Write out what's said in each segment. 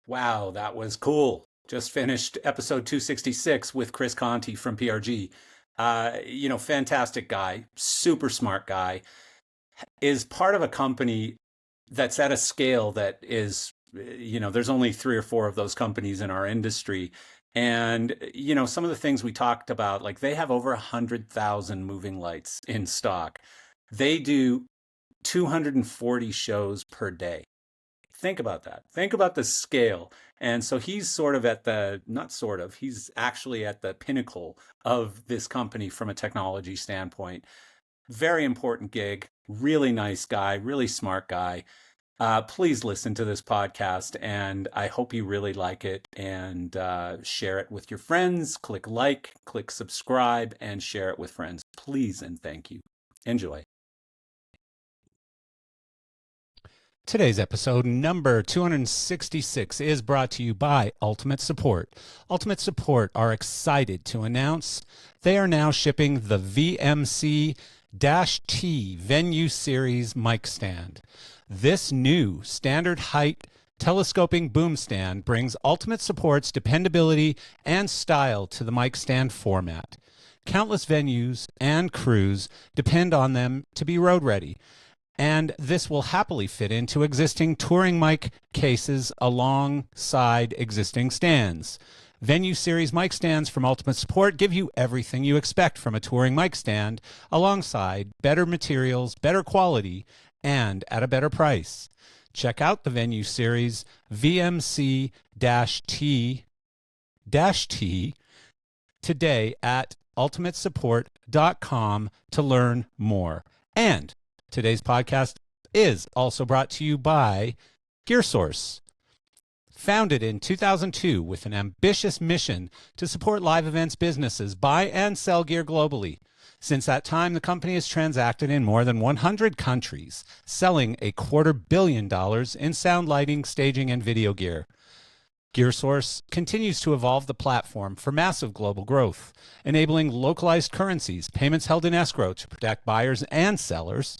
Wow, that was cool. Just finished episode 266 with Chris Conti from PRG. Fantastic guy, super smart guy, is part of a company that's at a scale that is, there's only three or four of those companies in our industry. And, some of the things we talked about, like they have over 100,000 moving lights in stock. They do 240 shows per day. Think about that. Think about the scale. And so he's sort of at the, not sort of, he's actually at the pinnacle of this company from a technology standpoint. Very important gig, really nice guy, really smart guy. Please listen to this podcast, and I hope you really like it and share it with your friends. Click like, click subscribe, and share it with friends. Please and thank you. Enjoy. Today's episode, number 266, is brought to you by Ultimate Support. Ultimate Support are excited to announce they are now shipping the VMC-T Venue Series mic stand. This new standard height telescoping boom stand brings Ultimate Support's dependability and style to the mic stand format. Countless venues and crews depend on them to be road ready, and this will happily fit into existing touring mic cases alongside existing stands. Venue Series mic stands from Ultimate Support give you everything you expect from a touring mic stand, alongside better materials, better quality, and at a better price. Check out the Venue Series VMC-T today at ultimatesupport.com to learn more. And today's podcast is also brought to you by GearSource. Founded in 2002 with an ambitious mission to support live events businesses buy and sell gear globally. Since that time, the company has transacted in more than 100 countries, selling $250 million in sound, lighting, staging, and video gear. GearSource continues to evolve the platform for massive global growth, enabling localized currencies, payments held in escrow to protect buyers and sellers,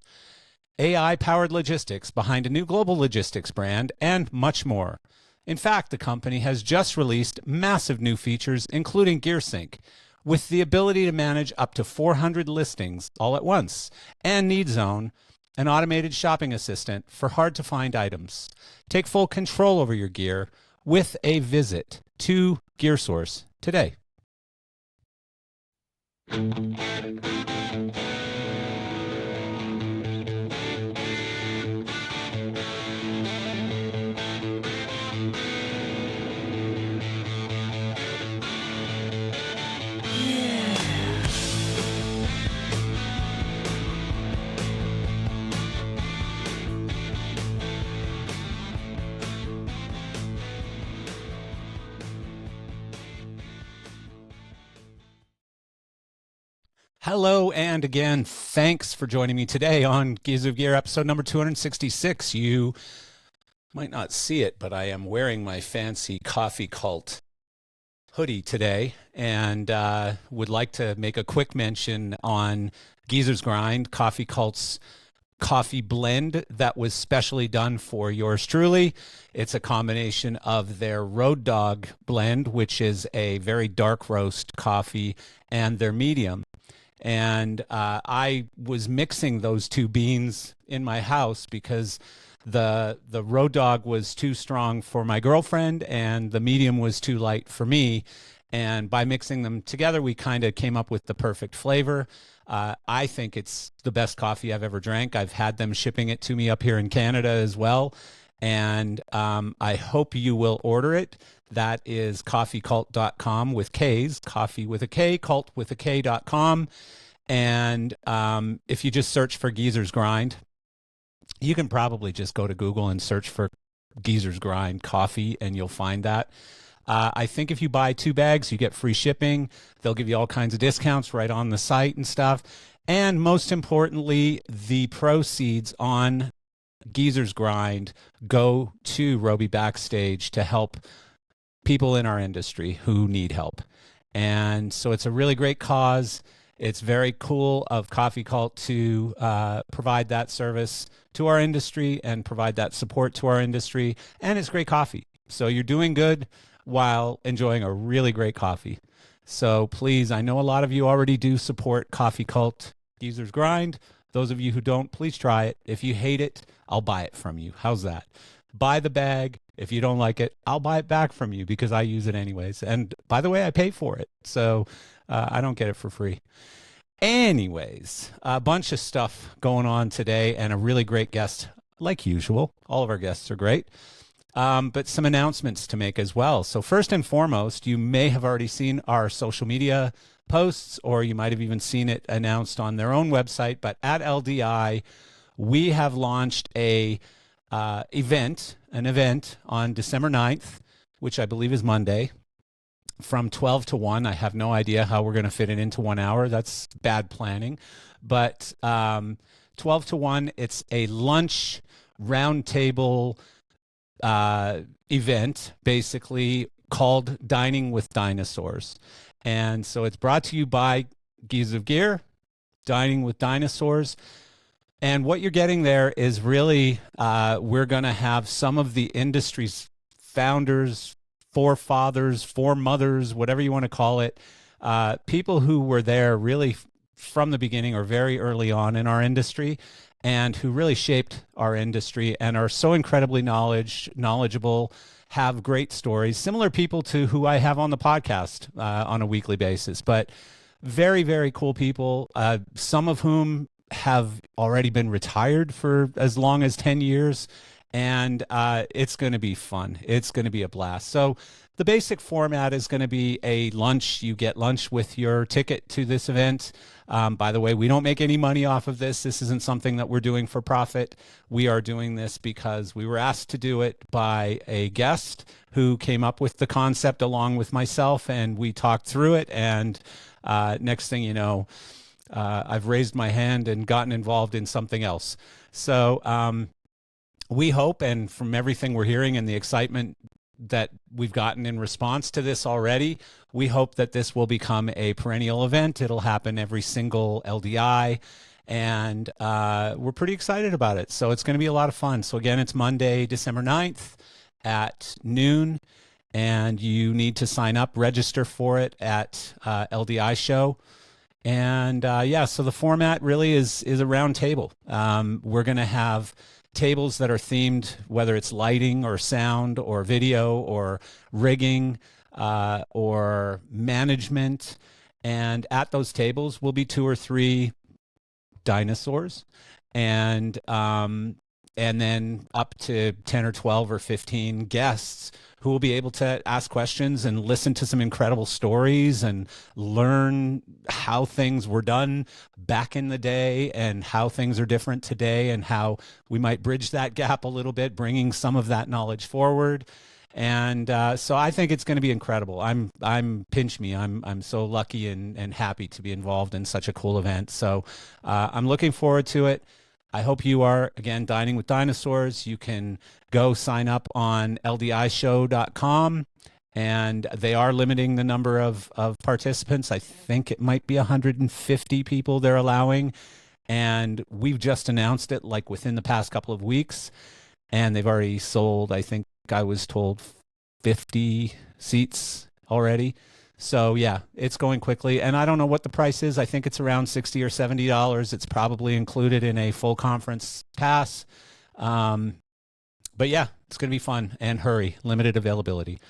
AI-powered logistics behind a new global logistics brand, and much more. In fact, the company has just released massive new features, including GearSync, with the ability to manage up to 400 listings all at once, and NeedZone, an automated shopping assistant for hard-to-find items. Take full control over your gear with a visit to GearSource today. Hello, and again, thanks for joining me today on Gears of Gear, episode number 266. You might not see it, but I am wearing my fancy Coffee Cult hoodie today, and would like to make a quick mention on Geezer's Grind, Coffee Cult's coffee blend that was specially done for yours truly. It's a combination of their Road Dog blend, which is a very dark roast coffee, and their medium. And I was mixing those two beans in my house because the Road Dog was too strong for my girlfriend and the medium was too light for me. And by mixing them together, we kind of came up with the perfect flavor. I think it's the best coffee I've ever drank. I've had them shipping it to me up here in Canada as well. And I hope you will order it. That is coffeecult.com with K's, coffee with a K, cult with a K.com. And if you just search for Geezer's Grind, you can probably just go to Google and search for Geezer's Grind coffee, and you'll find that. I think if you buy 2 bags, you get free shipping. They'll give you all kinds of discounts right on the site and stuff. And most importantly, the proceeds on Geezer's Grind go to Roby Backstage to help people in our industry who need help. And so it's a really great cause. It's very cool of Coffee Cult to provide that service to our industry and provide that support to our industry. And it's great coffee. So you're doing good while enjoying a really great coffee. So please, I know a lot of you already do support Coffee Cult Geezer's Grind. Those of you who don't, please try it. If you hate it, I'll buy it from you. How's that? Buy the bag. If you don't like it, I'll buy it back from you because I use it anyways. And by the way, I pay for it. So I don't get it for free. Anyways, a bunch of stuff going on today and a really great guest, like usual. All of our guests are great. But some announcements to make as well. So first and foremost, you may have already seen our social media posts, or you might have even seen it announced on their own website. But at LDI, we have launched an event on December 9th, which I believe is Monday, from 12 to 1. I have no idea how we're going to fit it into 1 hour. That's bad planning. But 12 to 1, it's a lunch roundtable event, basically called Dining with Dinosaurs. And so it's brought to you by Geese of Gear, Dining with Dinosaurs. And what you're getting there is really, we're going to have some of the industry's founders, forefathers, foremothers, whatever you want to call it, people who were there really from the beginning or very early on in our industry, and who really shaped our industry and are so incredibly knowledgeable, have great stories, similar people to who I have on the podcast on a weekly basis, but very, very cool people, some of whom have already been retired for as long as 10 years. And it's going to be fun. It's going to be a blast. So the basic format is going to be a lunch. You get lunch with your ticket to this event. By the way, we don't make any money off of this. This isn't something that we're doing for profit. We are doing this because we were asked to do it by a guest who came up with the concept along with myself, and we talked through it. And next thing you know, I've raised my hand and gotten involved in something else. So we hope, and from everything we're hearing and the excitement that we've gotten in response to this already, we hope that this will become a perennial event. It'll happen every single LDI, and we're pretty excited about it. So it's going to be a lot of fun. So again, it's Monday, December 9th at noon, and you need to sign up, register for it at LDI Show. And yeah, so the format really is a round table. We're going to have tables that are themed, whether it's lighting or sound or video or rigging or management. And at those tables will be 2 or 3 dinosaurs, and then up to 10 or 12 or 15 guests who will be able to ask questions and listen to some incredible stories and learn how things were done back in the day and how things are different today and how we might bridge that gap a little bit, bringing some of that knowledge forward. And so I think it's going to be incredible. I'm pinch me. I'm so lucky and happy to be involved in such a cool event. So I'm looking forward to it. I hope you are. Again, Dining with Dinosaurs. You can go sign up on ldishow.com, and they are limiting the number of participants. I think it might be 150 people they're allowing, and we've just announced it like within the past couple of weeks, and they've already sold, I think I was told, 50 seats already. So yeah, it's going quickly, and I don't know what the price is. I think it's around $60 or $70. It's probably included in a full conference pass. But yeah, it's going to be fun, and hurry, limited availability.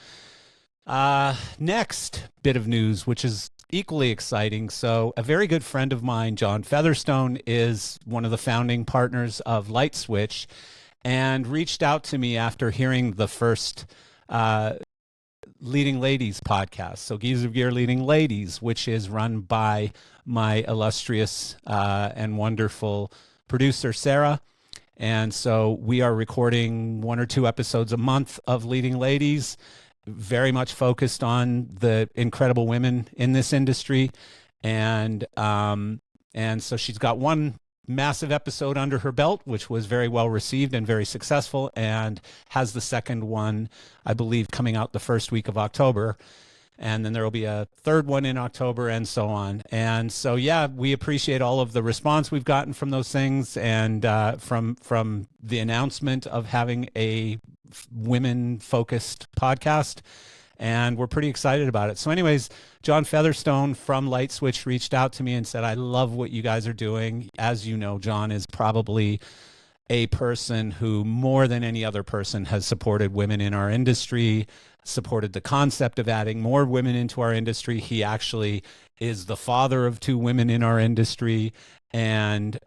Next bit of news, which is equally exciting. So a very good friend of mine, John Featherstone, is one of the founding partners of Light Switch, and reached out to me after hearing the first Leading Ladies podcast. So Geese of Gear Leading Ladies, which is run by my illustrious and wonderful producer, Sarah. And so we are recording 1 or 2 episodes a month of Leading Ladies, very much focused on the incredible women in this industry. And so she's got one massive episode under her belt, which was very well received and very successful, and has the second one, I believe, coming out the first week of October. And then there will be a third one in October, and so on. And so, yeah, we appreciate all of the response we've gotten from those things, and from the announcement of having a women-focused podcast, and we're pretty excited about it. So anyways, John Featherstone from Light Switch reached out to me and said, I love what you guys are doing. As you know, John is probably a person who more than any other person has supported women in our industry, supported the concept of adding more women into our industry. He actually is the father of 2 women in our industry. And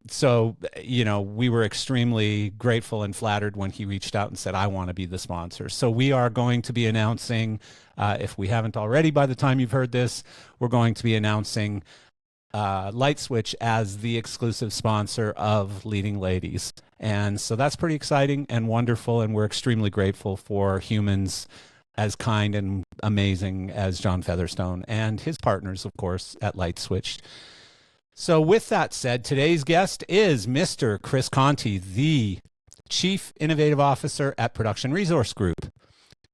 so, we were extremely grateful and flattered when he reached out and said, I want to be the sponsor. So we are going to be announcing, if we haven't already by the time you've heard this, we're going to be announcing Light Switch as the exclusive sponsor of Leading Ladies. And so that's pretty exciting and wonderful. And we're extremely grateful for humans as kind and amazing as John Featherstone and his partners, of course, at Light Switch. So with that said, today's guest is Mr. Chris Conti, the Chief Innovative Officer at Production Resource Group.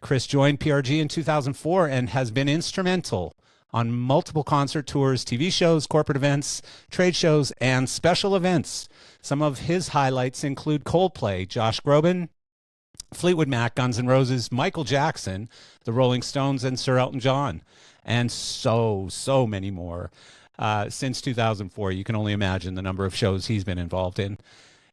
Chris joined PRG in 2004 and has been instrumental on multiple concert tours, TV shows, corporate events, trade shows, and special events. Some of his highlights include Coldplay, Josh Groban, Fleetwood Mac, Guns N' Roses, Michael Jackson, the Rolling Stones, and Sir Elton John, and so many more. Since 2004, you can only imagine the number of shows he's been involved in.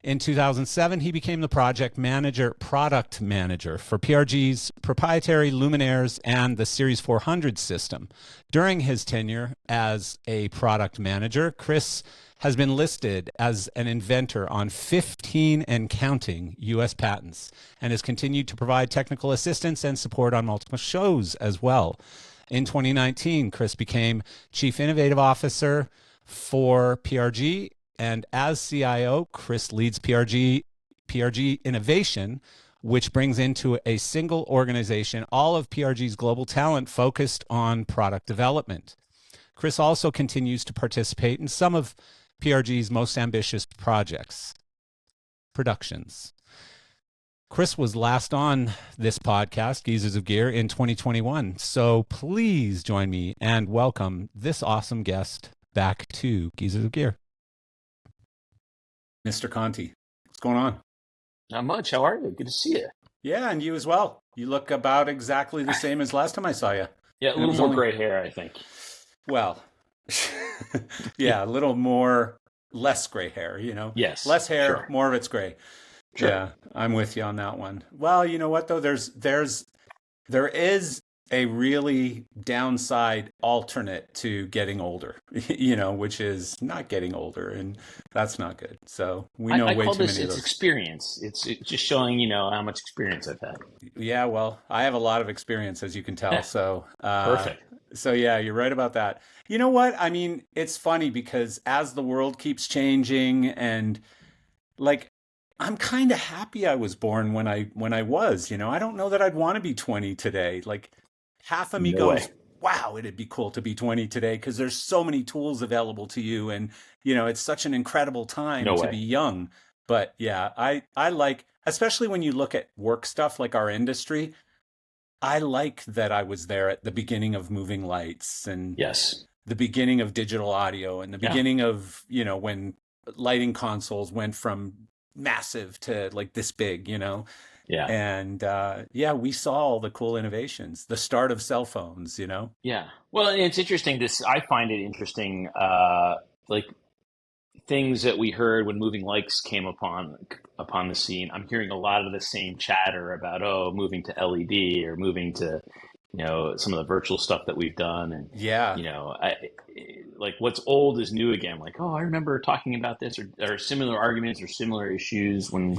In 2007, he became the product manager for PRG's Proprietary, Luminaires, and the Series 400 system. During his tenure as a product manager, Chris has been listed as an inventor on 15 and counting U.S. patents and has continued to provide technical assistance and support on multiple shows as well. In 2019, Chris became Chief Innovative Officer for PRG, and as CIO, Chris leads PRG Innovation, which brings into a single organization all of PRG's global talent focused on product development. Chris also continues to participate in some of PRG's most ambitious productions. Chris was last on this podcast, Geezers of Gear, in 2021. So please join me and welcome this awesome guest back to Geezers of Gear. Mr. Conti, what's going on? Not much. How are you? Good to see you. Yeah, and you as well. You look about exactly the same as last time I saw you. Yeah, a little more gray hair, I think. Well, yeah, a little more, less gray hair, Yes. Less hair, sure. More of it's gray. Sure. Yeah, I'm with you on that one. Well, you know what though? There is a really downside alternate to getting older, which is not getting older, and that's not good. So we know way too many of those. It's experience. It's just showing, how much experience I've had. Yeah, well, I have a lot of experience, as you can tell. So perfect. So yeah, you're right about that. You know what? I mean, it's funny because as the world keeps changing, and I'm kind of happy I was born when I was, I don't know that I'd want to be 20 today. Half of me goes, wow, it'd be cool to be 20 today because there's so many tools available to you. And, it's such an incredible time to be young. But yeah, I like, especially when you look at work stuff like our industry, I like that I was there at the beginning of moving lights and the beginning of digital audio and the beginning of, when lighting consoles went from massive to this big, Yeah. And we saw all the cool innovations, the start of cell phones, Yeah. Well, it's interesting. I find it interesting, things that we heard when moving lights came upon the scene. I'm hearing a lot of the same chatter about, moving to LED or moving to, some of the virtual stuff that we've done. And, what's old is new again. I remember talking about this or similar arguments or similar issues when,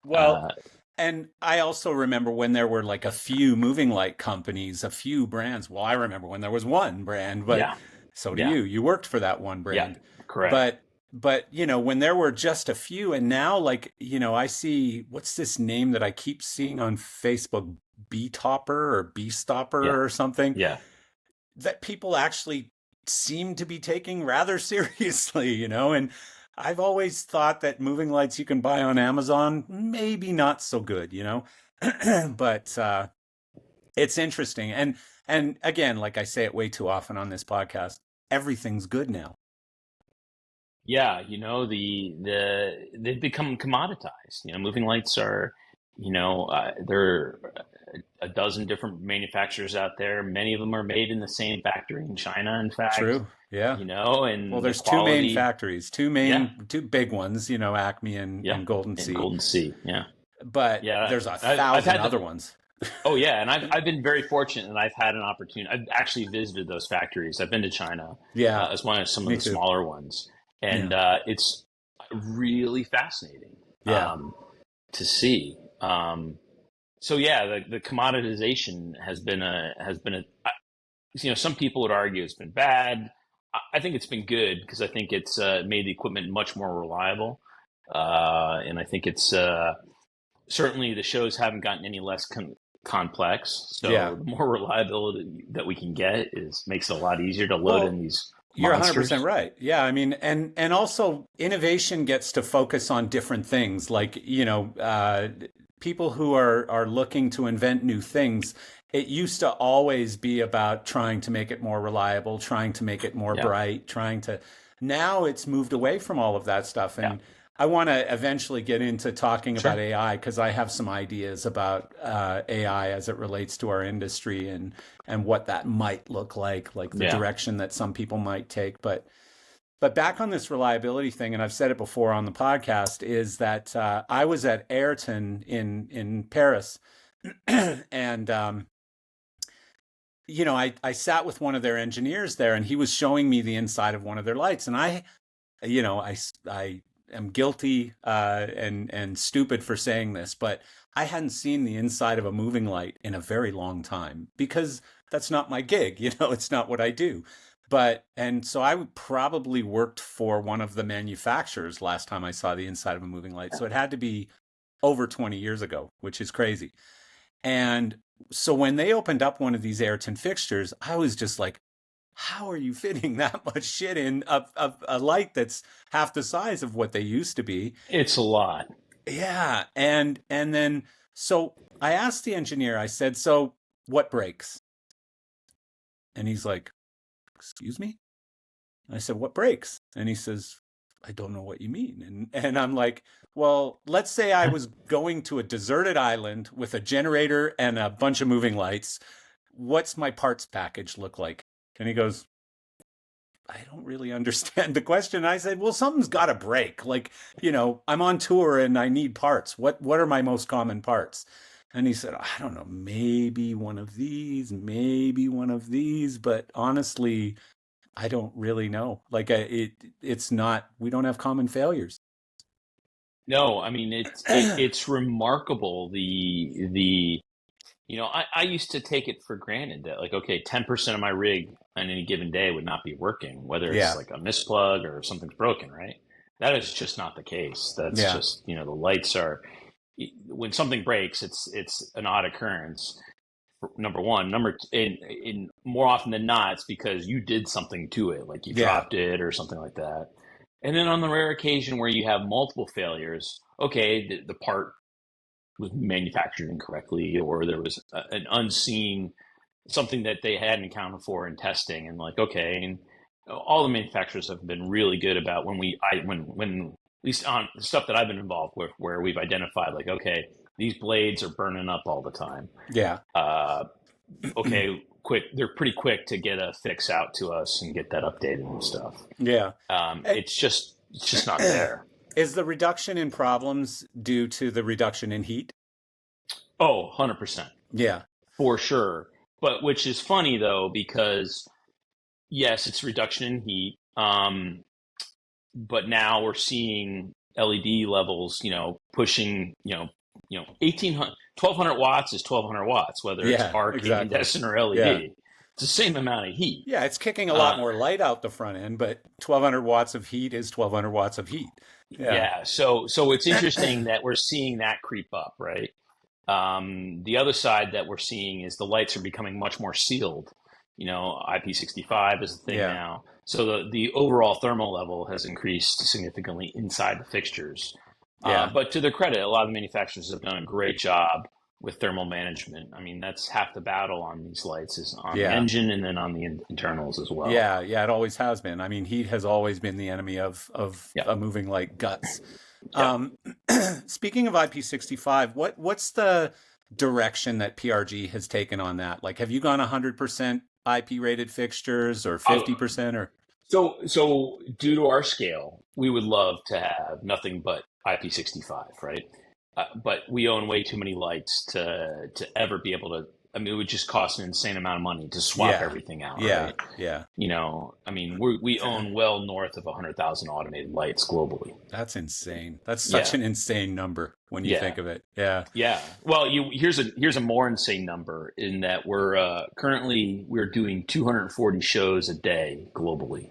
Well, and I also remember when there were a few moving light companies, a few brands. Well, I remember when there was one brand, but so do you. You worked for that one brand. Yeah, correct. But when there were just a few, and now I see, what's this name that I keep seeing on Facebook, B-Topper or B-Stopper or something? Yeah. That people actually seem to be taking rather seriously, and I've always thought that moving lights you can buy on Amazon, maybe not so good, but it's interesting. And again, like I say it way too often on this podcast, everything's good now. Yeah, they've become commoditized. Moving lights are, There are a dozen different manufacturers out there. Many of them are made in the same factory in China, in fact, True. Yeah. Well, and the there's two main quality. factories, Yeah. two big ones, Acme Yeah. and Golden And Sea. Golden Sea. Yeah. But Yeah. there's a I've thousand had other ones. oh yeah. And I've been very fortunate and I've had an opportunity. I've actually visited those factories. I've been to China, Yeah, as one of some of me the too. smaller ones. And, Yeah. it's really fascinating, Yeah. to see. So yeah, the commoditization some people would argue it's been bad. I think it's been good because I think it's made the equipment much more reliable, and I think it's certainly the shows haven't gotten any less complex. Yeah. So the more reliability that we can get is makes it a lot easier to load in Well, these you're 100% monsters. right. Yeah, I mean, and also innovation gets to focus on different things, like people who are looking to invent new things. It used to always be about trying to make it more reliable, trying to make it more Yeah, bright, trying to. Now it's moved away from all of that stuff, yeah, and I want to eventually get into talking about sure, AI because I have some ideas about AI as it relates to our industry and what that might look like the yeah. direction that some people might take. But back on this reliability thing, and I've said it before on the podcast, is that I was at Ayrton in Paris, and I sat with one of their engineers there, and he was showing me the inside of one of their lights, and I am guilty and stupid for saying this, but I hadn't seen the inside of a moving light in a very long time because that's not my gig. It's not what I do. And so I probably worked for one of the manufacturers last time I saw the inside of a moving light. So it had to be over 20 years ago, which is crazy. And so when they opened up one of these Ayrton fixtures, I was just like, how are you fitting that much shit in a light that's half the size of what they used to be? It's a lot. Yeah. And then so I asked the engineer, I said, so what breaks? And he's like, excuse me? And I said, what breaks? And he says, I don't know what you mean. And I'm like, well, let's say I was going to a deserted island with a generator and a bunch of moving lights. What's my parts package look like? And he goes, I don't really understand the question. I said, well, something's got to break. Like, I'm on tour and I need parts. What are my most common parts? And he said, I don't know, maybe one of these, maybe one of these, but honestly, I don't really know. Like it's not. We don't have common failures. No, I mean it's remarkable I used to take it for granted that like okay, 10% of my rig on any given day would not be working, whether it's Yeah, like a misplug or something's broken, right? That is just not the case. That's yeah, just, the lights are when something breaks, it's an odd occurrence. Number one, in more often than not, it's because you did something to it, like you yeah, dropped it or something like that. And then on the rare occasion where you have multiple failures, okay, the part was manufactured incorrectly, or there was an unseen something that they hadn't accounted for in testing, and like okay, and all the manufacturers have been really good about when at least on stuff that I've been involved with, where we've identified like okay, these blades are burning up all the time. yeah, Uh, okay, quick, they're pretty quick to get a fix out to us and get that updated and stuff. yeah. Eh, It's just not there. Is the reduction in problems due to the reduction in heat? Oh, 100%. Yeah, For sure. But which is funny though, because yes, it's reduction in heat. But now we're seeing LED levels, pushing, 1800, 1200 watts is 1200 watts, whether it's yeah, arc, exactly. incandescent, or Yeah, LED. It's the same amount of heat. yeah. It's kicking a lot Uh, more light out the front end, but 1,200 watts of heat is 1,200 watts of heat. Yeah, yeah. So it's interesting that we're seeing that creep up, right? The other side that we're seeing is the lights are becoming much more sealed. IP65 is the thing yeah, now. So the overall thermal level has increased significantly inside the fixtures. yeah, But to their credit, a lot of the manufacturers have done a great job with thermal management. I mean, that's half the battle on these lights is on the yeah. engine and then on the internals as well. Yeah, yeah, it always has been. I mean, heat has always been the enemy of Yeah. moving like guts. Yeah. Um, speaking of IP65, what's the direction that PRG has taken on that? Like, have you gone 100% IP rated fixtures or Uh, 50% or? so due to our scale, we would love to have nothing but IP65, right? But we own way too many lights to ever be able to. I mean, it would just cost an insane amount of money to swap Yeah, everything out, yeah, right? yeah. I mean, we own well north of 100,000 automated lights globally. That's insane. That's such Yeah, an insane number when you yeah, think of it. Yeah. yeah. Well, here's a more insane number in that we're doing 240 shows a day globally.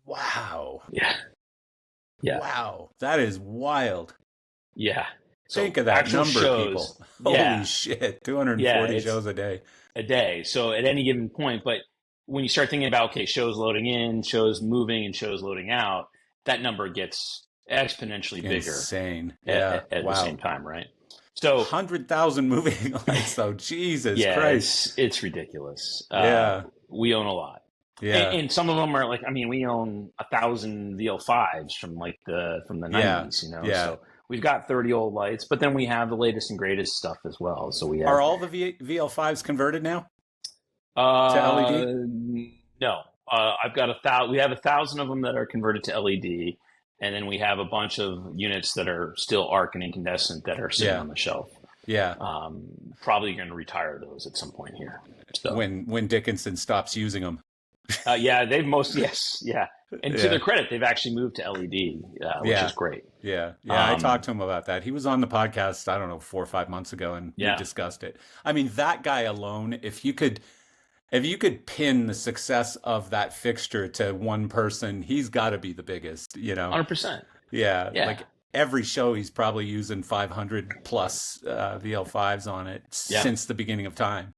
Wow. Yeah, yeah, Wow. That is wild. yeah. Think So of that actual number, shows, people. Holy yeah, shit. yeah. 240 It's shows a day. a day. So at any given point, but when you start thinking about, okay, shows loading in, shows moving, and shows loading out, that number gets exponentially bigger Insane. Yeah. at the Wow. same time, right? So 100,000 moving lights, though. Jesus yeah, Christ. it's ridiculous. Yeah. We own a lot, Yeah. and some of them are like, I mean, we own 1,000 VL5s from the Yeah. 90s, Yeah. So we've got 30 old lights, but then we have the latest and greatest stuff as well. So we have Are all the VL5s converted now to Uh, LED? no. I've got 1,000. We have 1,000 of them that are converted to LED, and then we have a bunch of units that are still arc and incandescent that are sitting Yeah. on the shelf. Yeah. Probably going to retire those at some point here. So, When Dickinson stops using them. yeah, yes, yeah. And to Yeah. their credit, they've actually moved to LED, which Yeah. is great. Yeah. Yeah. I talked Um, to him about that. He was on the podcast, I don't know, 4 or 5 months ago, and we yeah, discussed it. I mean, that guy alone, if you could pin the success of that fixture to one person, he's got to be the biggest, 100%. Yeah, Yeah, like every show he's probably using 500 plus VL5s on it yeah. since the beginning of time.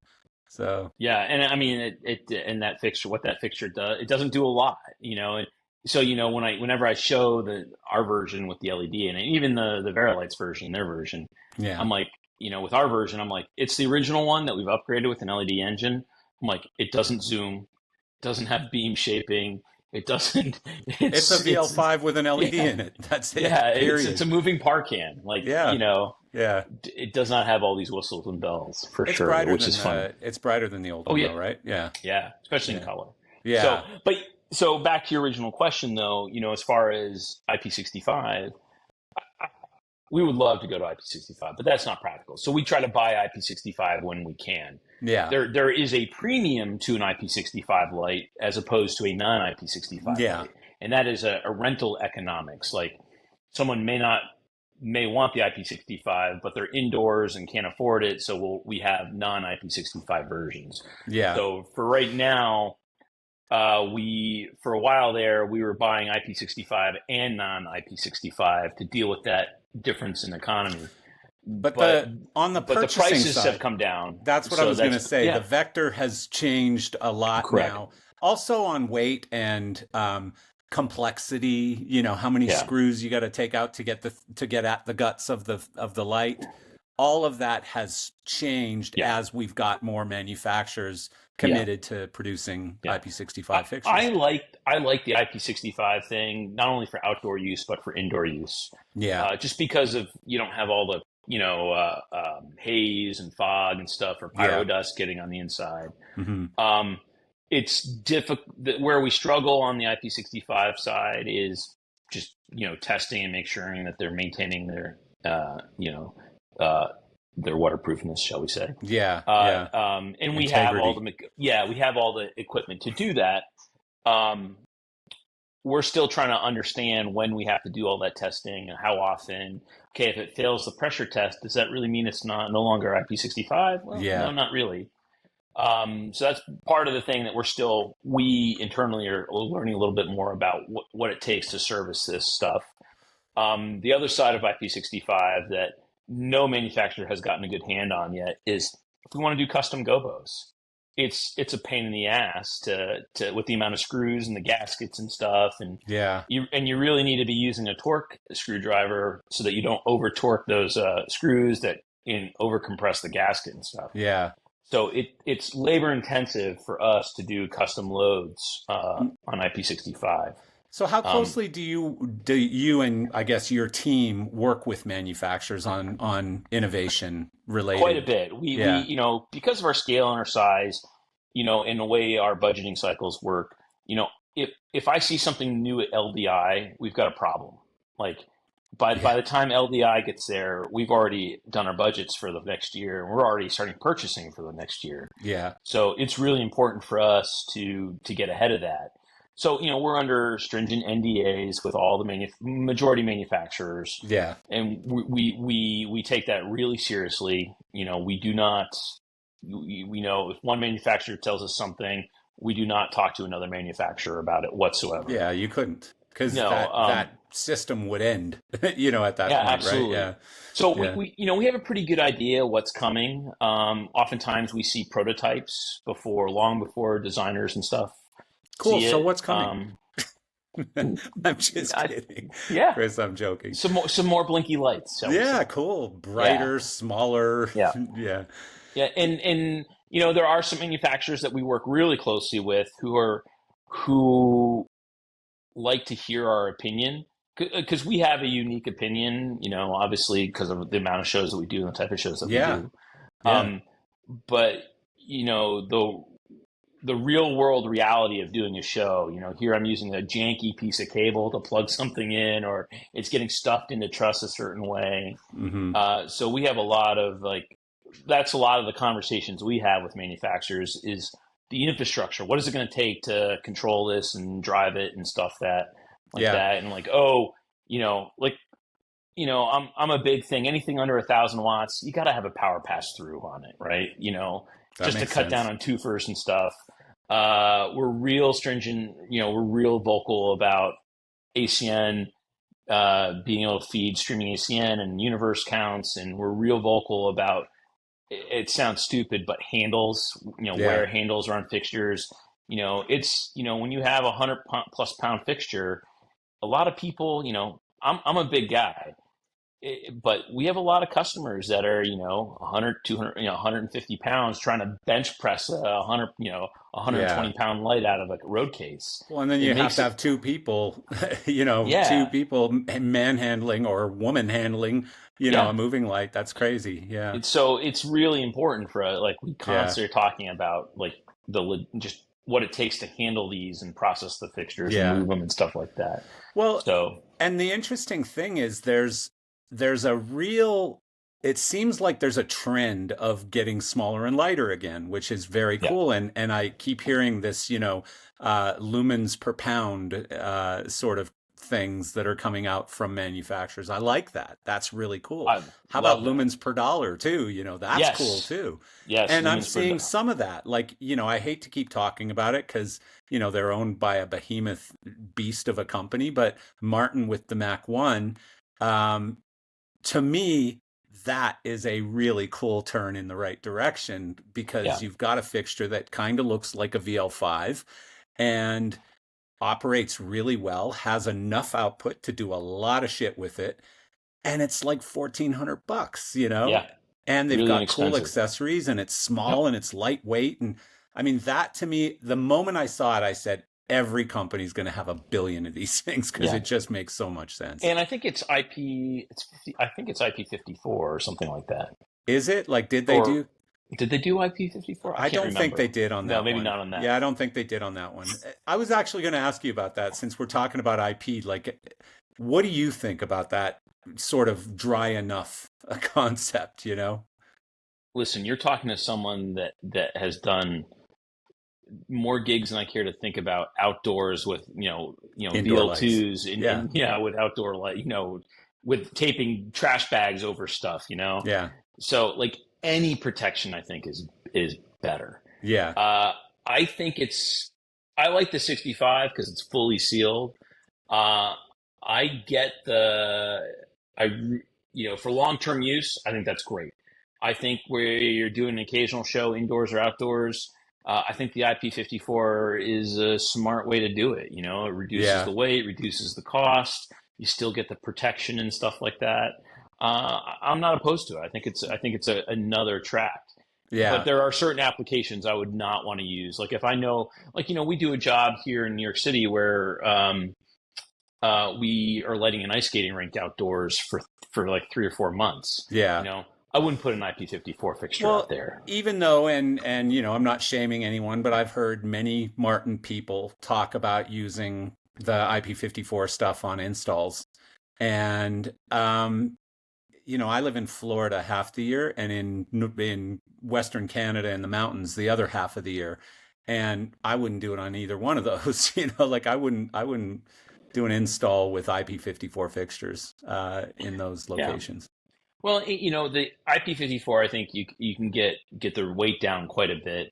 So, Yeah, and I mean and that fixture, what that fixture does, it doesn't do a lot, And so whenever I show our version with the LED and even the Verilights version, their version, yeah. I'm like, with our version, I'm like, it's the original one that we've upgraded with an LED engine. I'm like, it doesn't zoom, doesn't have beam shaping, it doesn't. It's a It's VL5 with an LED yeah, in it. That's it. yeah. It's Period. a moving Parcan, Yeah. Yeah. it does not have all these whistles and bells for It's sure, brighter which than is fun. it's brighter than the old Oh one yeah, though, right? Yeah. yeah, especially in Yeah. color. So, Yeah. but so back to your original question, though, as far as IP65, we would love to go to IP65, but that's not practical. So we try to buy IP65 when we can. Yeah. There is a premium to an IP65 light as opposed to a non-IP65 Yeah. light, and that is a rental economics. Like someone may want the IP65, but they're indoors and can't afford it, so we have non-IP65 versions. Yeah. So for right now, for a while there, we were buying IP65 and non-IP65 to deal with that difference in economy. But on the but the purchasing prices side, have come down. that's what I was going to say. Yeah, The vector has changed a lot correct. now. Also on weight and complexity, how many Yeah, screws you got to take out to get at the guts of the light. All of that has changed yeah, as we've got more manufacturers yeah, committed to producing yeah. IP65 I fixtures. like the IP65 thing, not only for outdoor use but for indoor use. Yeah. Just because of you don't have all the haze and fog and stuff or pyro Yeah. dust getting on the inside. Hmm. It's difficult. Where we struggle on the IP65 side is just testing and make sure that they're maintaining their waterproofness, shall we say? Yeah. Yeah. And we have Integrity. we have all the equipment to do that. We're still trying to understand when we have to do all that testing and how often. Okay, if it fails the pressure test, does that really mean it's no longer IP65? Well, Yeah. no, not really. So that's part of the thing that we internally are learning a little bit more about what it takes to service this stuff. The other side of IP65 that no manufacturer has gotten a good hand on yet is if we want to do custom gobos. It's a pain in the ass to with the amount of screws and the gaskets and stuff, and Yeah. you really need to be using a torque screwdriver so that you don't over torque those screws that over compress the gasket and stuff. Yeah. So it's labor intensive for us to do custom loads on IP65. So how Um, closely do you and I guess your team work with manufacturers on innovation Quite a related? bit. We Yeah. because of our scale and our size, and the way our budgeting cycles work, if I see something new at LDI, we've got a problem. Like by Yeah. the time LDI gets there, we've already done our budgets for the next year, and we're already starting purchasing for the next year. Yeah. So it's really important for us to get ahead of that. So we're under stringent NDAs with all the majority manufacturers, Yeah. and we take that really seriously. We do not. We know if one manufacturer tells us something, we do not talk to another manufacturer about it whatsoever. Yeah, you couldn't because No, that system would end, at that yeah, point, right? absolutely. Yeah. So we, Yeah. we you know we have a pretty good idea what's coming. Oftentimes we see prototypes long before designers and stuff Cool. see So it. what's coming? I'm just I, kidding. yeah, Chris, I'm joking. some more blinky lights, shall we Yeah, say? cool. Yeah, Brighter, smaller. yeah, Yeah. yeah. And there are some manufacturers that we work really closely with who like to hear our opinion because we have a unique opinion. Obviously because of the amount of shows that we do and the type of shows that we Yeah. do. Yeah. Um, but the real world reality of doing a show, here I'm using a janky piece of cable to plug something in, or it's getting stuffed into truss a certain way. Hmm. So we have a lot of that's a lot of the conversations we have with manufacturers is the infrastructure. What is it going to take to control this and drive it and stuff like Yeah. that? And I'm a big thing. Anything under 1,000 watts, you got to have a power pass through on it, right? That Just to makes cut down sense. on twofers and stuff. We're real stringent. We're real vocal about ACN being able to feed streaming ACN and universe counts, and we're real vocal about. It sounds stupid, but handles. Yeah. Where handles are on fixtures. It's when you have a 100+ pound fixture, a lot of people. I'm a big guy. But we have a lot of customers that are 100, 200, 150 pounds trying to bench press a 120 Yeah. pound light out of a road case. Well, and then It you have makes to it. have two people, two Yeah, people manhandling or woman handling, a yeah. moving light. That's crazy. Yeah. It's really important for we Yeah. constantly are talking about just what it takes to handle these and process the fixtures and Yeah. move them and stuff like that. Well, So and the interesting thing is there's a real it seems like there's a trend of getting smaller and lighter again, which is very yeah, cool. And I keep hearing this, lumens per pound sort of things that are coming out from manufacturers. I like that. That's really cool. I How about love that. lumens per dollar too? That's cool Yes, too. yes. And I'm Lumens per seeing some of that. Like, I hate to keep talking about it because, they're owned by a behemoth beast of a company, but Martin with the Mac 1, um, to me, that is a really cool turn in the right direction because Yeah, you've got a fixture that kind of looks like a VL5 and operates really well, has enough output to do a lot of shit with it, and it's like $1,400, yeah. and they've Really got cool inexpensive. accessories and it's Yep. small and it's lightweight. And I mean, that to me, the moment I saw it, I said, every company's going to have a billion of these things because Yeah. it just makes so much sense. And I think it's IP. I think it's IP54 or something like that. Is it like, did they Or do? did they do IP54? I I can't don't think remember. they did on No, that maybe one. not on that. Yeah, I don't think they did on that one. I was actually going to ask you about that since we're talking about IP. Like, what do you think about that sort of dry enough a concept? Listen, you're talking to someone that has done more gigs than I care to think about outdoors with Indoor lights. VL2s Yeah, and yeah with outdoor light with taping trash bags over stuff. yeah, So any protection I think is better. yeah, Uh, I think I like the 65 because it's fully sealed. Uh, I get I, for long-term use, I think that's great. I think where you're doing an occasional show indoors or outdoors, I think the IP54 is a smart way to do it. It reduces yeah, the weight, reduces the cost. You still get the protection and stuff like that. I'm not opposed to it. I think it's another track. But yeah, there are certain applications I would not want to use. Like if I know, we do a job here in New York City where we are lighting an ice skating rink outdoors for like 3 or 4 months. Yeah. I wouldn't put an IP54 fixture out Well, there. even though, and I'm not shaming anyone, but I've heard many Martin people talk about using the IP54 stuff on installs. And I live in Florida half the year, and in Western Canada in the mountains the other half of the year. And I wouldn't do it on either one of those. Like I wouldn't do an install with IP54 fixtures in those Yeah. locations. Well, the IP54, I think you can get the weight down quite a bit.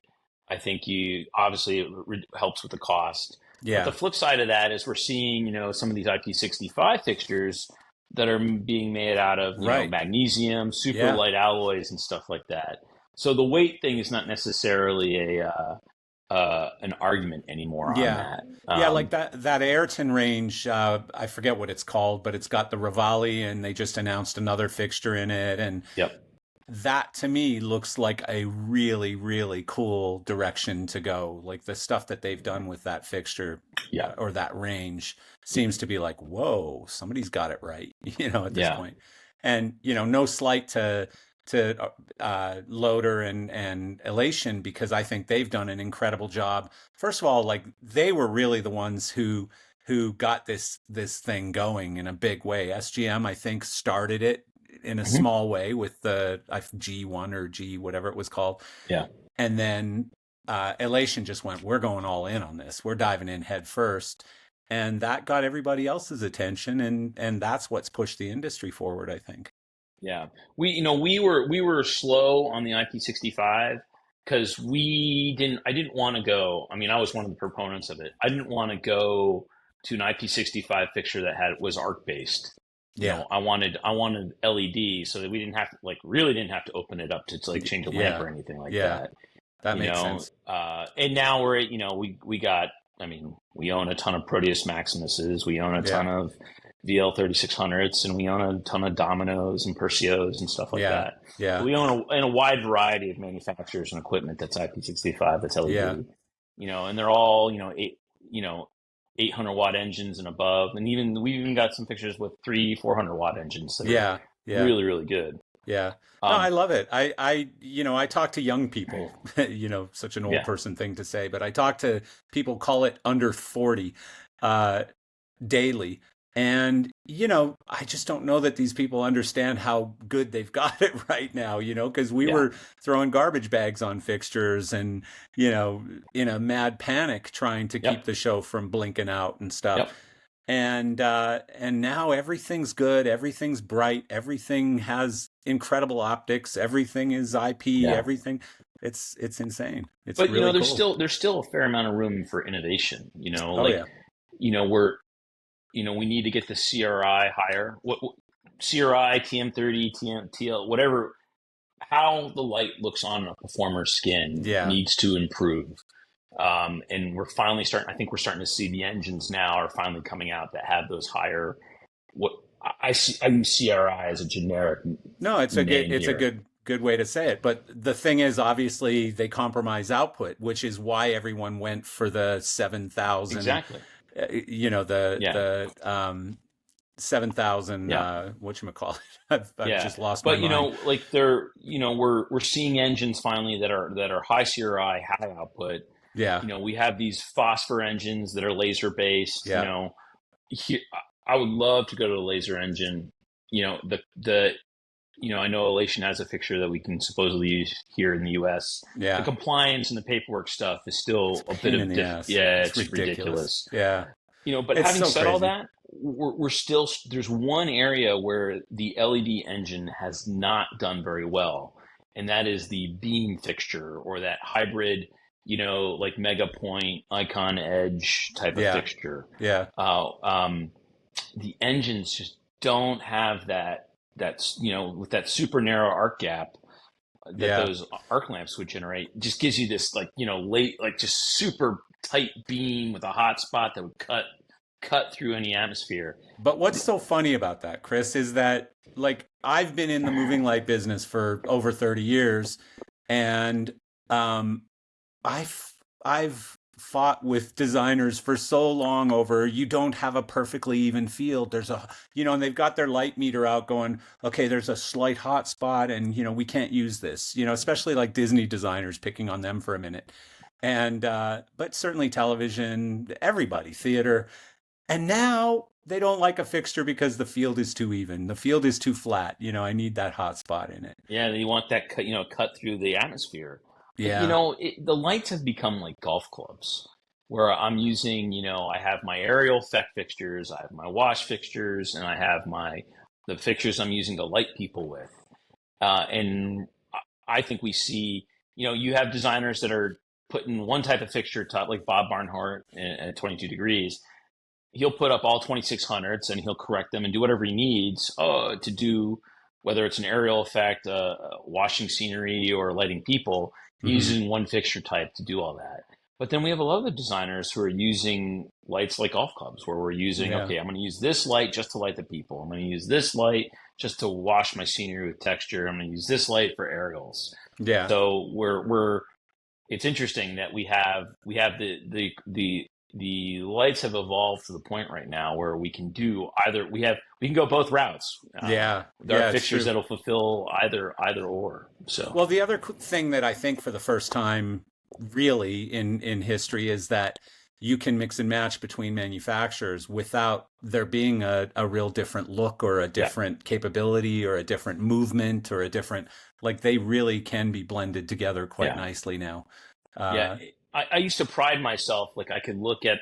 I think you obviously helps with the cost. But the Yeah, flip side of that is we're seeing, some of these IP65 fixtures that are being made out of, right. magnesium, super Yeah. light alloys and stuff like that. So the weight thing is not necessarily an argument anymore on Yeah. that. Yeah, like that Ayrton range, I forget what it's called, but it's got the Rivali and they just announced another fixture in it. And Yep. that to me looks like a really, really cool direction to go. Like the stuff that they've done with that fixture Yeah. or that range seems to be like, whoa, somebody's got it right, at this Yeah. point. And, no slight to Loader and Elation, because I think they've done an incredible job. First of all, like they were really the ones who got this thing going in a big way. SGM, I think, started it in a Mhm. small way with the G1 or G whatever it was called, Yeah. and then Elation just went, we're going all in on this. We're diving in head first. And that got everybody else's attention, and that's what's pushed the industry forward, I think. Yeah, we were slow on the IP65 because we didn't. I didn't want to go. I mean, I was one of the proponents of it. I didn't want to go to an IP65 fixture that was arc based. Yeah. I wanted LED so that we didn't have to really didn't have to open it up to like change a lamp Yeah. or anything like Yeah. that. That makes sense. And now we're we got. I mean, we own a ton of Proteus Maximuses. We own a ton Yeah. of VL3600s, and we own a ton of Dominoes and Perseos and stuff like Yeah. that. So Yeah. we own a wide variety of manufacturers and equipment that's IP65, that's Yeah. LED. And they're all 800-watt engines and above, and we even got some fixtures with 300-400-watt engines that are Yeah. Yeah. really really good. Yeah. No, I Um, love it. I talk to young people, such an old yeah, person thing to say, but I talk to people, call it under 40, uh, daily. And, I just don't know that these people understand how good they've got it right now, because we yeah, were throwing garbage bags on fixtures and, in a mad panic trying to keep yep, the show from blinking out and stuff. yep, And now everything's good, everything's bright, everything has incredible optics, everything is IP, yeah. everything. It's insane. It's But really there's cool. still a fair amount of room for innovation. Oh yeah. We're we need to get the CRI higher. What CRI, TM30, TL, whatever. How the light looks on a performer's skin Yeah. needs to improve. And we're finally starting. I think we're starting to see the engines now are finally coming out that have those higher. What I use CRI as a generic No, name it's a here. good way to say it. But the thing is, obviously, they compromise output, which is why everyone went for the 7,000. Exactly. Yeah. The 7,000. Yeah. Whatchamacallit? I've Yeah, just lost my but mind. like they're we're seeing engines finally that are high CRI, high output. Yeah. We have these phosphor engines that are laser based. Yeah. He, I would love to go to a laser engine. The I know Elation has a fixture that we can supposedly use here in the U.S. The Yeah. compliance and the paperwork stuff is It's still a a bit pain in of the ass. yeah, It's it's ridiculous. ridiculous. Yeah. But It's having so said all crazy. that, we're still there's one area where the LED engine has not done very well, and that is the beam fixture or that hybrid, like Mega Point, Icon Edge type of Yeah. fixture. Yeah. Uh, um, the engines just don't have that's with that super narrow arc gap that Yeah. those arc lamps would generate. It just gives you this like late like just super tight beam with a hot spot that would cut through any atmosphere. But what's so funny about that, Chris, is that like I've been in the moving light business for over 30 years, and um I've fought with designers for so long over you don't have a perfectly even field. There's a, and they've got their light meter out going, okay, there's a slight hot spot and, we can't use this, especially like Disney designers picking on them for a minute. And, but certainly television, everybody, theater. And now they don't like a fixture because the field is too even. The field is too flat. I need that hot spot in it. Yeah, you want that cut through the atmosphere. Yeah. The lights have become like golf clubs where I'm using, I have my aerial effect fixtures, I have my wash fixtures, and I have the fixtures I'm using to light people with. And I think we see, you have designers that are putting one type of fixture top, like Bob Barnhart at 22 degrees. He'll put up all 2600s and he'll correct them and do whatever he needs to do, whether it's an aerial effect, washing scenery, or lighting people. He's using one fixture type to do all that. But then we have a lot of the designers who are using lights like golf clubs, where we're using, okay, I'm going to use this light just to light the people. I'm going to use this light just to wash my scenery with texture. I'm going to use this light for aerials. Yeah. So it's interesting that we have the lights have evolved to the point right now where we can do we can go both routes. There are fixtures that'll fulfill either or. So, well, the other thing that I think for the first time really in history is that you can mix and match between manufacturers without there being a real different look or a different capability or a different movement or a different, like, they really can be blended together quite nicely now. I used to pride myself, like I could look at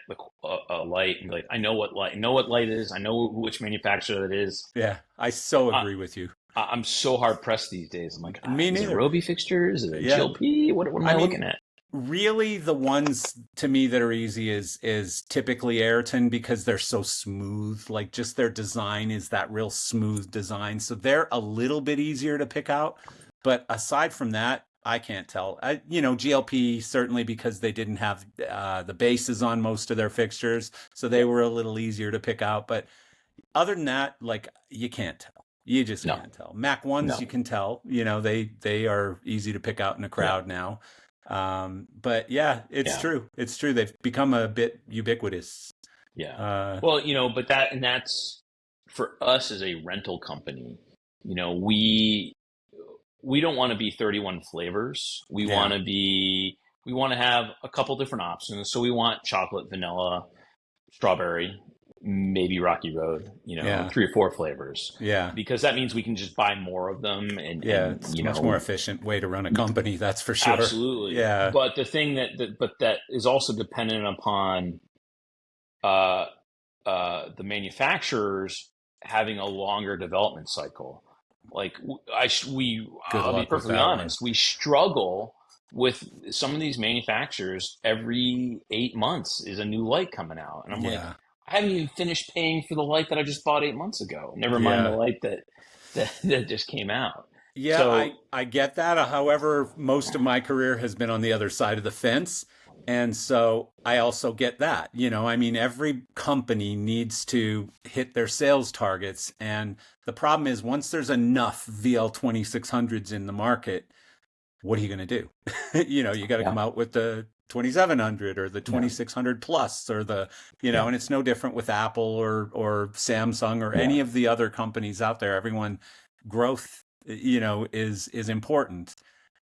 a light and be like, I know what light it is. I know which manufacturer it is. Yeah, I so agree with you. I'm so hard pressed these days. I'm like, Me neither. Is it Roby fixtures? Is it GLP? What am I looking at? Really, the ones to me that are easy is typically Ayrton, because they're so smooth. Like, just their design is that real smooth design. So they're a little bit easier to pick out. But aside from that, I can't tell. GLP, certainly because they didn't have the bases on most of their fixtures, so they were a little easier to pick out. But other than that, like, you can't tell. You just can't tell. Mac 1s, you can tell. They are easy to pick out in a crowd now. But yeah, it's true. It's true. They've become a bit ubiquitous. Yeah. But that's for us as a rental company. We don't want to be 31 flavors. We want to have a couple different options. So we want chocolate, vanilla, strawberry, maybe Rocky Road, 3 or 4 flavors. Yeah. Because that means we can just buy more of them. It's a much more efficient way to run a company. That's for sure. Absolutely. Yeah. But the thing that is also dependent upon the manufacturers having a longer development cycle. Like I'll be perfectly honest, we struggle with some of these manufacturers. Every 8 months is a new light coming out, and I'm like, I haven't even finished paying for the light that I just bought 8 months ago. Never mind the light that just came out. Yeah, so, I get that. However, most of my career has been on the other side of the fence. And so I also get that. Every company needs to hit their sales targets. And the problem is, once there's enough VL 2600s in the market, what are you going to do? You got to come out with the 2700 or the 2600 plus or the, and it's no different with Apple or Samsung or any of the other companies out there. Everyone, growth, is important.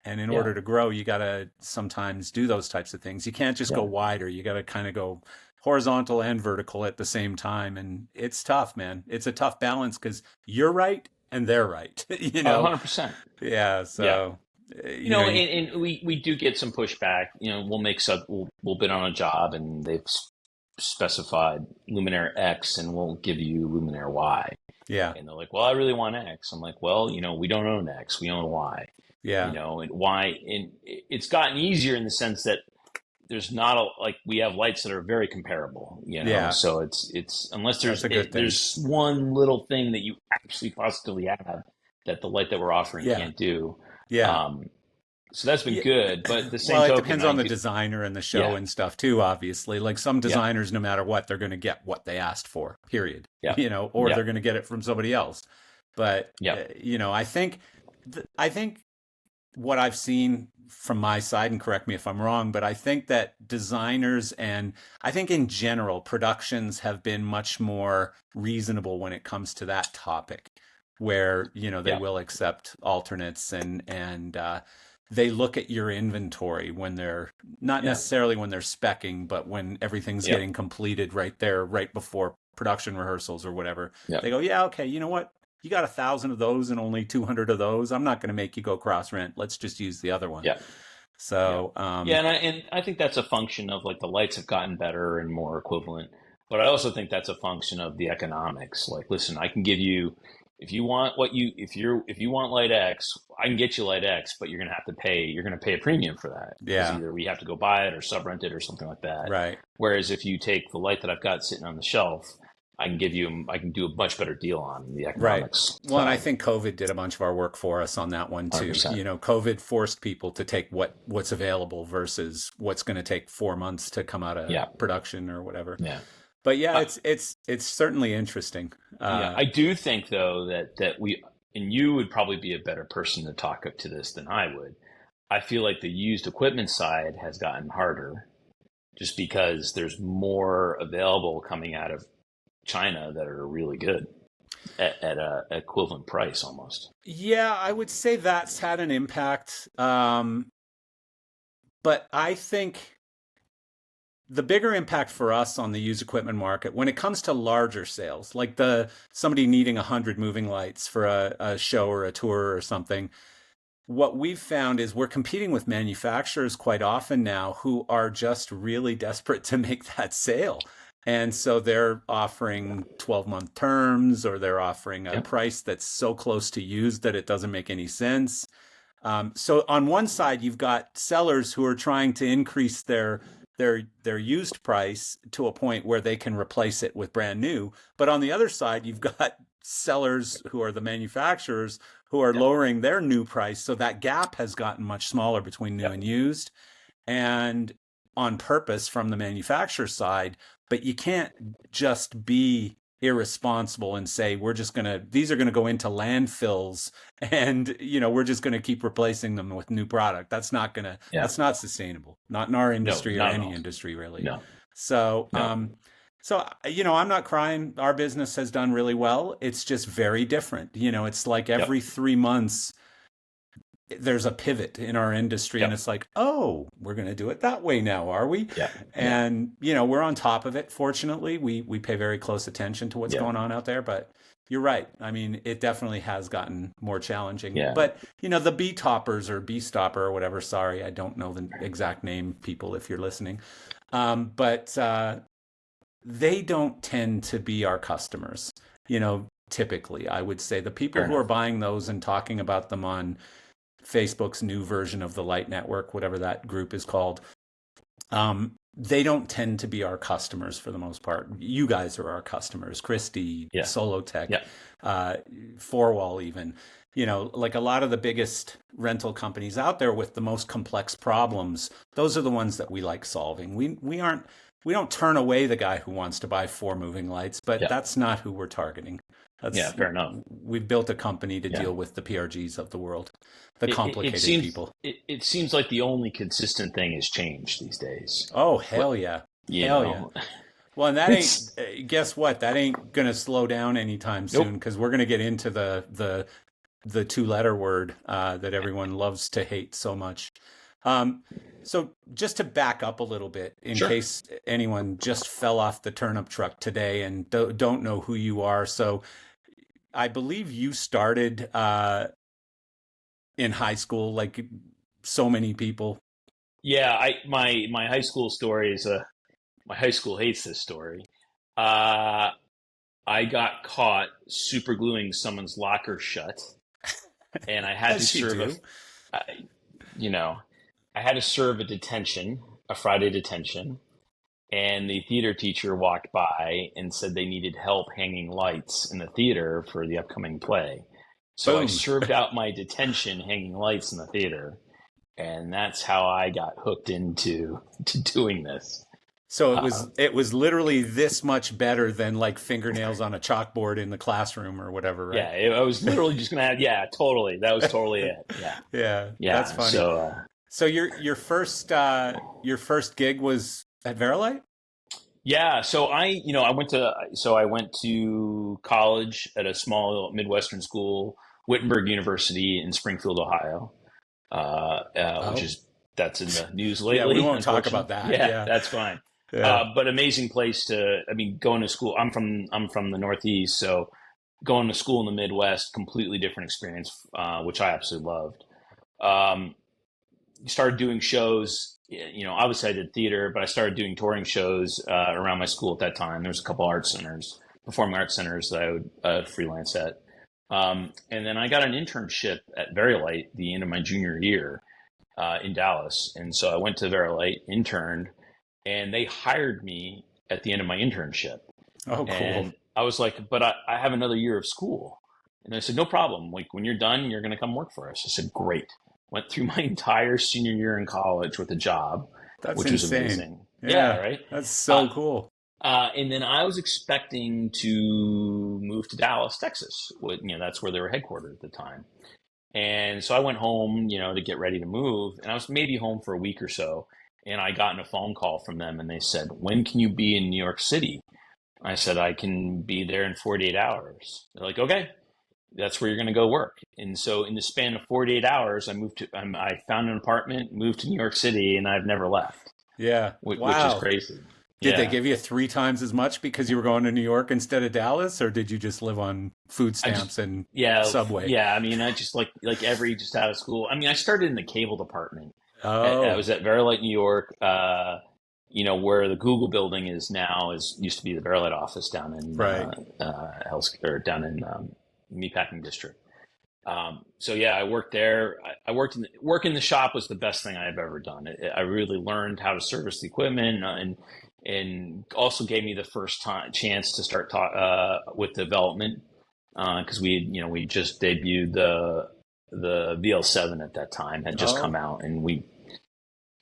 And in order to grow, you got to sometimes do those types of things. You can't just go wider. You got to kind of go horizontal and vertical at the same time. And it's tough, man. It's a tough balance because you're right and they're right. 100%. Yeah. So, and we do get some pushback. We'll bid on a job and they've specified Luminaire X and we'll give you Luminaire Y. Yeah. And they're like, well, I really want X. I'm like, well, we don't own X. We own Y. Yeah. And Y, and it's gotten easier in the sense that there's not we have lights that are very comparable, so it's unless there's one little thing that you actually positively have that the light that we're offering can't do. Yeah. So that's been good, but the same token, it depends on the designer and the show and stuff too, obviously. Like some designers, no matter what, they're going to get what they asked for, period. Or they're going to get it from somebody else. But, I think what I've seen from my side, and correct me if I'm wrong, but I think that designers and I think in general productions have been much more reasonable when it comes to that topic, where they Yeah, will accept alternates and they look at your inventory when they're not yeah, necessarily when they're speccing, but when everything's yep, getting completed right there, right before production rehearsals or whatever. yep, They go, yeah, okay, you know what? You got 1,000 of those and only 200 of those. I'm not going to make you go cross rent. Let's just use the other one. yeah, yeah, So, yeah. And I think that's a function of like the lights have gotten better and more equivalent. But I also think that's a function of the economics. Like, listen, I can give you if you want if you want light X, I can get you light X, but you're gonna pay a premium for that because yeah, either we have to go buy it or sub rent it or something like that. right. Whereas if you take the light that I've got sitting on the shelf, I can do a much better deal on the Right. economics Well, and I side. think COVID did a bunch of our work for us on that one too. 100%. COVID forced people to take what's available versus what's going to take 4 months to come out of Yeah, production or whatever. yeah. But yeah, Uh, it's certainly interesting. Yeah, I do think though that we and you would probably be a better person to talk up to this than I would. I feel like the used equipment side has gotten harder just because there's more available coming out of China that are really good at a equivalent price almost. Yeah, I would say that's had an impact. But I think the bigger impact for us on the used equipment market when it comes to larger sales, like the somebody needing 100 moving lights for a show or a tour or something, what we've found is we're competing with manufacturers quite often now who are just really desperate to make that sale. And so they're offering 12-month terms, or they're offering a Yeah, price that's so close to used that it doesn't make any sense. So on one side, you've got sellers who are trying to increase their used price to a point where they can replace it with brand new. But on the other side, you've got sellers who are the manufacturers who are yeah, lowering their new price. So that gap has gotten much smaller between new yeah, and used, and on purpose from the manufacturer side. But you can't just be irresponsible and say these are going to go into landfills and we're just going to keep replacing them with new product. yeah. That's not sustainable, not in our No, industry or not at any all. industry really. No, So no. I'm not crying. Our business has done really well. It's just very different. It's like Yep, every 3 months there's a pivot in our industry, and yep, it's like, oh, we're going to do it that way now, are we? yeah, yeah, And we're on top of it. Fortunately, we pay very close attention to what's yeah, going on out there. But you're right. I mean, it definitely has gotten more challenging. yeah. But the B toppers or B stopper or whatever. Sorry, I don't know the exact name, people, if you're listening. But they don't tend to be our customers. Typically, I would say the people Fair who are enough. buying those and talking about them on Facebook's new version of the Light Network, whatever that group is called, they don't tend to be our customers for the most part. You guys are our customers, Christie, Yeah, Solotech, yeah, uh, Fourwall, even. Like a lot of the biggest rental companies out there with the most complex problems, those are the ones that we like solving. We don't turn away the guy who wants to buy four moving lights, but yeah, that's not who we're targeting. yeah. That's Fair enough. We've built a company to Yeah. deal with the PRGs of the world, the It complicated seems people. it seems like the only consistent thing is change these days. Oh, What hell yeah. you Hell yeah. know? Well, and that ain't, It's guess what? That ain't going to slow down anytime soon, nope. because we're going to get into the two-letter word that everyone loves to hate so much. Um, so just to back up a little bit, in Sure. case anyone just fell off the turnip truck today and don't know who you are. So I believe you started in high school, like so many people. Yeah. My high school story is my high school hates this story. Uh, I got caught super gluing someone's locker shut, and I had to As you serve do. I- you know, I had to serve a detention, a Friday detention, and the theater teacher walked by and said they needed help hanging lights in the theater for the upcoming play. So I Boom. served out my detention hanging lights in the theater, and that's how I got hooked into to doing this. So Uh, it was literally this much better than like fingernails on a chalkboard in the classroom or whatever, right? yeah, I was literally just gonna add, yeah, totally. That was totally it. Yeah, Yeah, that's yeah. funny. So So your first gig was at Verilight? yeah, so I went to college at a small Midwestern school, Wittenberg University in Springfield, Ohio, which Oh, is that's in the news yeah, we lately, won't talk about unfortunately. that. Yeah, Yeah, that's fine. yeah, But amazing place to, I mean, going to school. I'm from the Northeast, so going to school in the Midwest, completely different experience, which I absolutely loved. Um, Started doing shows. Obviously I did theater, but I started doing touring shows around my school at that time. There was a couple art centers, performing arts centers that I would freelance at. And then I got an internship at Verilight the end of my junior year in Dallas. And so I went to Verilight, interned, and they hired me at the end of my internship. oh, cool. And I was like, but I have another year of school. And they said, no problem. Like when you're done, you're going to come work for us. I said, great. Went through my entire senior year in college with a job, That's which was insane. amazing. Yeah, Yeah, right. that's so Uh, cool. and then I was expecting to move to Dallas, Texas. That's where they were headquartered at the time. And so I went home, to get ready to move. And I was maybe home for a week or so. And I got a phone call from them, and they said, when can you be in New York City? I said, I can be there in 48 hours. They're like, okay, that's where you're going to go work. And so in the span of 48 hours, I found an apartment, moved to New York City, and I've never left, Yeah. which is Wow. crazy. Did they Yeah. give you three times as much because you were going to New York instead of Dallas, or did you just live on food I just, stamps and yeah, Subway? yeah. I mean, I just like every just out of school. I mean, I started in the cable department. I Oh, was at Verilight, New York, where the Google building is now is used to be the Verilight office down in right. or down in Meatpacking District. So yeah, I worked there. I worked work in the shop was the best thing I've ever done. I really learned how to service the equipment and also gave me the first time chance to start with development because we just debuted the VL7 at that time had just come Oh, out and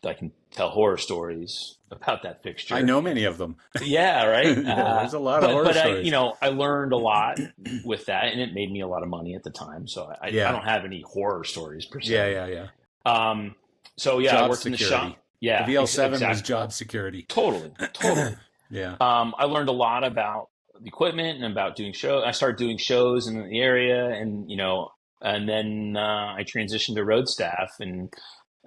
I can tell horror stories about that I fixture. know many of them. Yeah, right. Yeah, there's a lot of horror But stories. I learned a lot with that, and it made me a lot of money at the time. So I Yeah, don't have any horror stories per yeah, se. yeah, yeah. Um, so yeah, I Job worked in the shop. security. The Yeah, VL7 was exactly. job security. Totally, totally. Yeah. I learned a lot about the equipment and about doing shows. I started doing shows in the area, and then I transitioned to road staff, and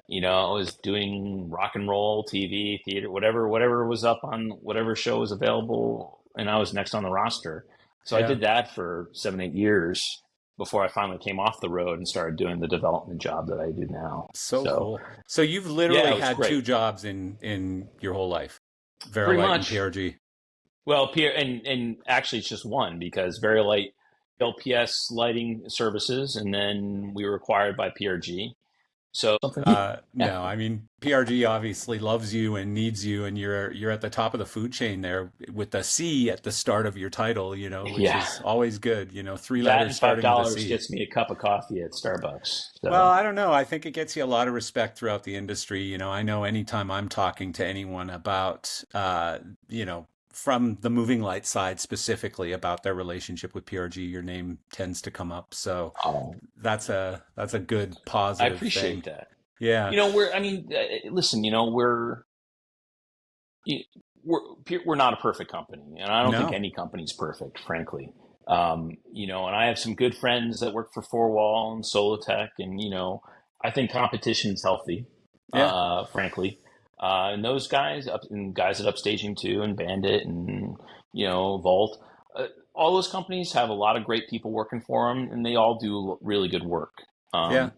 I was doing rock and roll, TV, theater, whatever was up on whatever show was available, and I was next on the roster. So I Yeah. did that for 7, 8 years before I finally came off the road and started doing the development job that I do now. So So cool. So you've yeah, literally it was had two great. jobs in your whole life, Pretty Verilight and much. PRG. Well, and actually it's just one because Very Light LPS lighting services, and then we were acquired by PRG. So something. Yeah. No, I mean PRG obviously loves you and needs you, and you're at the top of the food chain there with the C at the start of your title, which Yeah. is always good. Three That letters and five starting with a dollars C. gets me a cup of coffee at Starbucks. Well, So I don't know. I think it gets you a lot of respect throughout the industry. I know anytime I'm talking to anyone about, from the moving light side specifically about their relationship with PRG, your name tends to come up. So um, that's a good I positive appreciate thing. that. Yeah. Listen, y- we're we're not a perfect company, and I don't think No. any company's perfect, frankly. And I have some good friends that work for Four Wall and Solotech, and I think competition is healthy, Yeah. frankly. And those guys and guys at Upstaging too, and Bandit, and Vault, all those companies have a lot of great people working for them, and they all do really good work. Yeah. Um,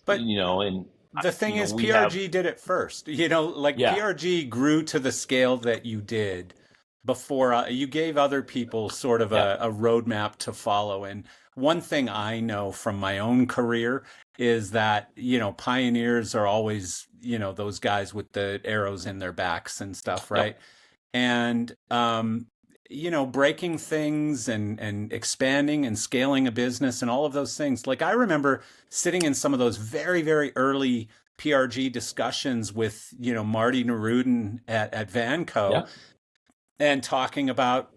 But and the thing is, we have, PRG did it first. Like yeah, PRG grew to the scale that you did before you gave other people sort of yeah, a roadmap to follow. And one thing I know from my own career is that, pioneers are always, those guys with the arrows in their backs and stuff, yep, right? And breaking things and expanding and scaling a business and all of those things. Like I remember sitting in some of those very, very early PRG discussions with, Marty Nerudin at Vanco, Yeah. and talking about,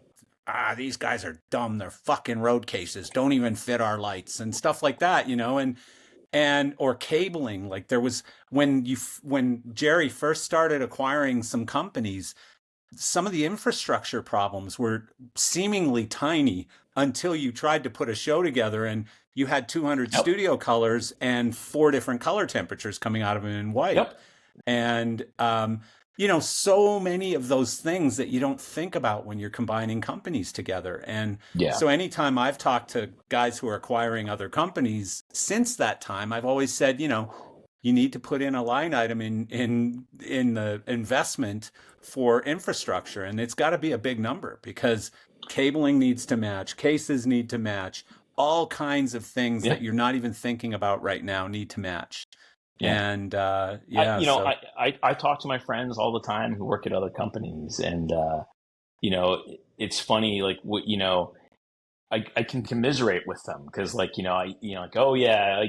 these guys are dumb. They're fucking road cases. Don't even fit our lights and stuff like that, and or cabling. Like there was when Jerry first started acquiring some companies, some of the infrastructure problems were seemingly tiny until you tried to put a show together and you had 200 Yep. studio colors and four different color temperatures coming out of them in white. Yep. And, so many of those things that you don't think about when you're combining companies together. And Yeah. so anytime I've talked to guys who are acquiring other companies since that time, I've always said, you need to put in a line item in the investment for infrastructure, and it's got to be a big number because cabling needs to match, cases need to match, all kinds of things Yeah. that you're not even thinking about right now need to match. Yeah. And I, yeah, you know, so I talk to my friends all the time who work at other companies, and it's funny, like what I can commiserate with them because like oh yeah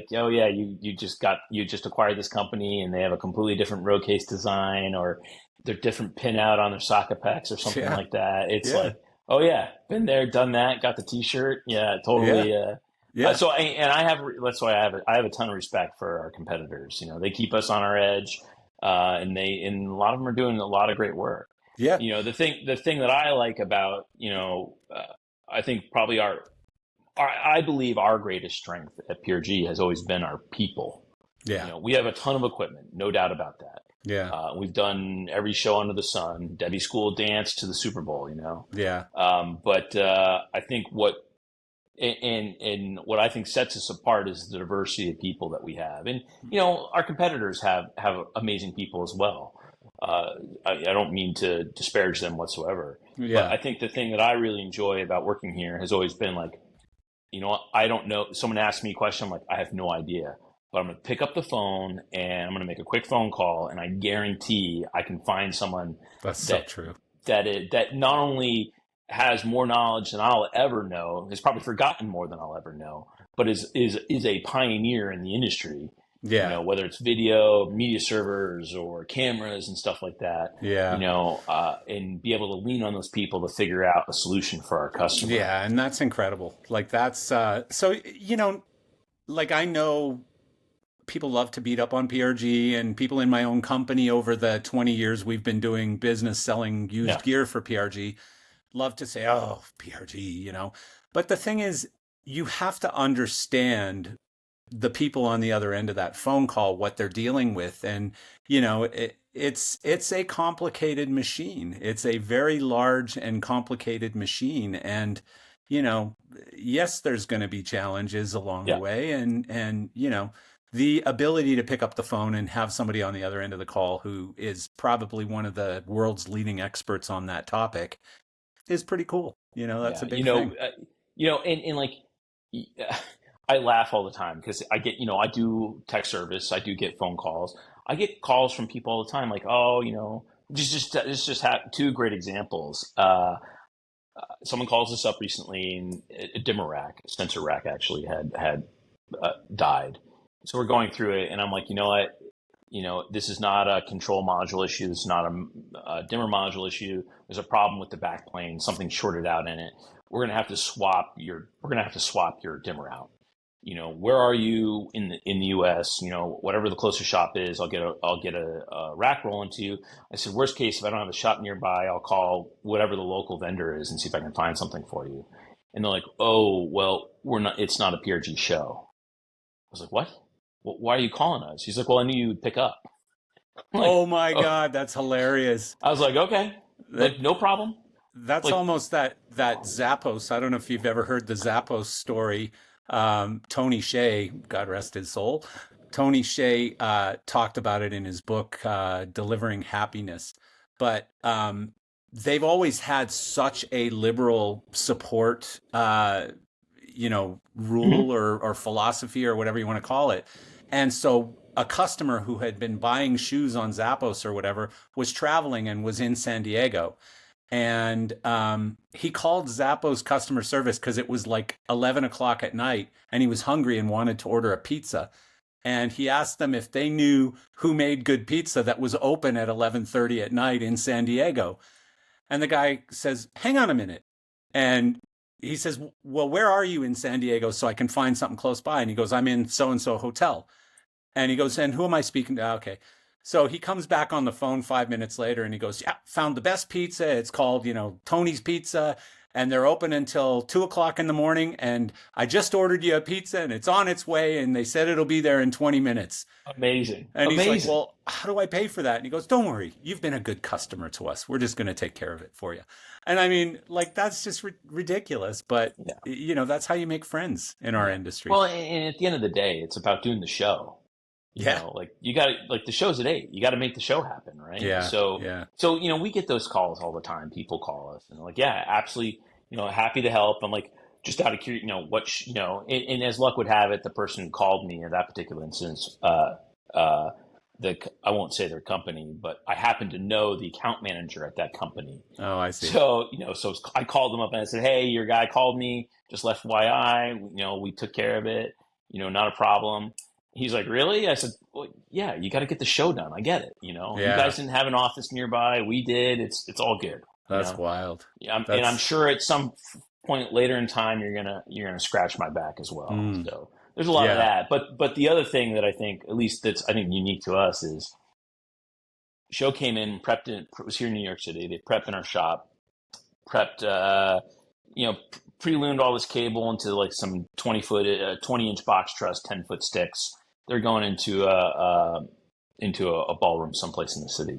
you just acquired this company and they have a completely different road case design or they're different pin out on their socket packs or something yeah, like that. It's yeah, like, oh yeah, been there, done that, got the T-shirt, yeah, yeah, totally. yeah, And I have that's why I have a ton of respect for our competitors. They keep us on our edge, and a lot of them are doing a lot of great work. yeah, The thing that I like about I think probably I believe our greatest strength at PRG has always been our people. yeah, We have a ton of equipment, no doubt about that. yeah, We've done every show under the sun, Debbie School Dance to the Super Bowl. yeah, But I think and what I think sets us apart is the diversity of people that we have, and our competitors have amazing people as well. I don't mean to disparage them whatsoever, but yeah, I think the thing that I really enjoy about working here has always been like, I don't know. Someone asked me a question, I'm like, I have no idea, but I'm going to pick up the phone and I'm going to make a quick phone call, and I guarantee I can find someone that's so that true. that not only has more knowledge than I'll ever know, has probably forgotten more than I'll ever know, but is a pioneer in the industry. Yeah, Whether it's video, media servers, or cameras and stuff like that. yeah, And be able to lean on those people to figure out a solution for our customer. yeah, and that's incredible. Like that's so like I know people love to beat up on PRG, and people in my own company over the 20 years we've been doing business selling Yeah, used gear for PRG love to say, oh, PRG. But the thing is, you have to understand the people on the other end of that phone call, what they're dealing with. And, it's a complicated machine. It's a very large and complicated machine. And, you know, yes, there's going to be challenges along the yeah, way. And, the ability to pick up the phone and have somebody on the other end of the call who is probably one of the world's leading experts on that topic is pretty cool. That's yeah. a big thing. And like, I laugh all the time because I get, I do tech service, I do get phone calls, I get calls from people all the time, like, oh, just have two great examples. Someone calls us up recently, and a dimmer rack, a sensor rack, actually had died. So we're going through it, and I'm like, you know what? This is not a control module issue. This is not a dimmer module issue. There's a problem with the back plane. Something shorted out in it. We're gonna have to swap your dimmer out. Where are you in the U.S.? Whatever the closest shop is, I'll get a rack rolling to you. I said, worst case, if I don't have a shop nearby, I'll call whatever the local vendor is and see if I can find something for you. And they're like, oh, well, it's not a PRG show. I was like, what? Well, why are you calling us? He's like, well, I knew you would pick up. I'm like, Oh my oh. God, that's hilarious. I was like, okay, That like no problem. that's Like, almost that Zappos. I don't know if you've ever heard the Zappos story. Tony Shea, God rest his soul. Tony Shea talked about it in his book, Delivering Happiness. But they've always had such a liberal support, rule mhm, or philosophy or whatever you want to call it. And so a customer who had been buying shoes on Zappos or whatever was traveling and was in San Diego. And he called Zappos customer service because it was like 11 o'clock at night and he was hungry and wanted to order a pizza. and he asked them if they knew who made good pizza that was open at 11:30 at night in San Diego. And the guy says, "Hang on a minute." And he says, "Well, where are you in San Diego so I can find something close by?" And he goes, "I'm in so and so hotel." And he goes, "And who am I speaking to?" Okay. So he comes back on the phone 5 minutes later and he goes, "Yeah, found the best pizza. It's called, Tony's Pizza. And they're open until 2 o'clock in the morning. And I just ordered you a pizza and it's on its way. And they said it'll be there in 20 minutes. Amazing. And he's Amazing. like, "Well, how do I pay for that?" And he goes, "Don't worry. You've been a good customer to us. We're just going to take care of it for you." And I mean, like, that's just ridiculous. But, Yeah. that's how you make friends in our industry. Well, and at the end of the day, it's about doing the show. Like you got to, like, the show's at 8. You got to make the show happen, right? Yeah. So, Yeah. so we get those calls all the time. People call us and they're like, "Yeah, absolutely, happy to help." I'm like, just out of curiosity, and as luck would have it, the person who called me in that particular instance, I won't say their company, but I happen to know the account manager at that company. Oh, I see. So, so I called them up and I said, "Hey, your guy called me, just left FYI, we took care of it, not a problem." He's like, "Really?" I said, "Well, yeah, you got to get the show done. I get it. You guys didn't have an office nearby. We did. It's all good." That's wild. Yeah. And I'm sure at some point later in time, you're going to scratch my back as well. So there's a lot of that. But the other thing that I think, at least that's, I think, unique to us is show came in, prepped in, it was here in New York City. They prepped in our shop, prepped, pre-loomed all this cable into like some 20-inch box truss, 10-foot sticks. They're going into a ballroom someplace in the city.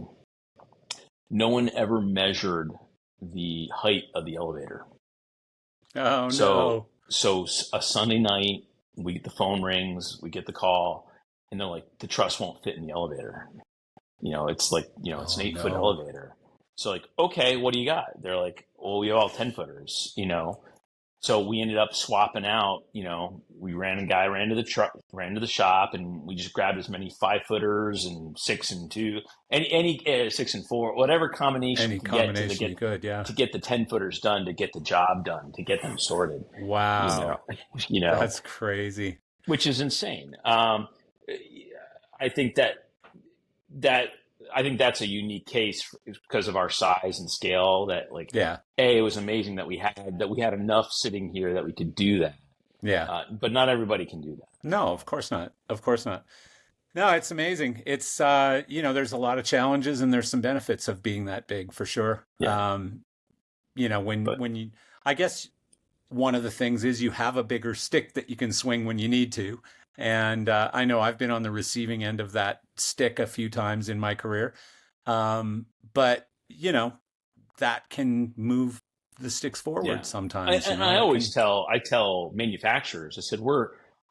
No one ever measured the height of the elevator. Oh, no. So a Sunday night, the phone rings, we get the call, and they're like, "The truss won't fit in the elevator." It's like, it's an 8-foot elevator. So like, "Okay, what do you got?" They're like, "Well, we have all 10-footers, So we ended up swapping out, we ran to the shop, and we just grabbed as many 5-footers and 6 and 2, any 6 and 4, whatever combination you could, to get the 10-footers done, to get the job done, to get them sorted. Wow. That's crazy. Which is insane. I think that's a unique case because of our size and scale. That, like, it was amazing that we had enough sitting here that we could do that. Yeah. But not everybody can do that. No, of course not. Of course not. No, it's amazing. It's there's a lot of challenges and there's some benefits of being that big, for sure. Yeah. I guess one of the things is you have a bigger stick that you can swing when you need to. And I know I've been on the receiving end of that stick a few times in my career. But, that can move the sticks forward sometimes. I tell manufacturers,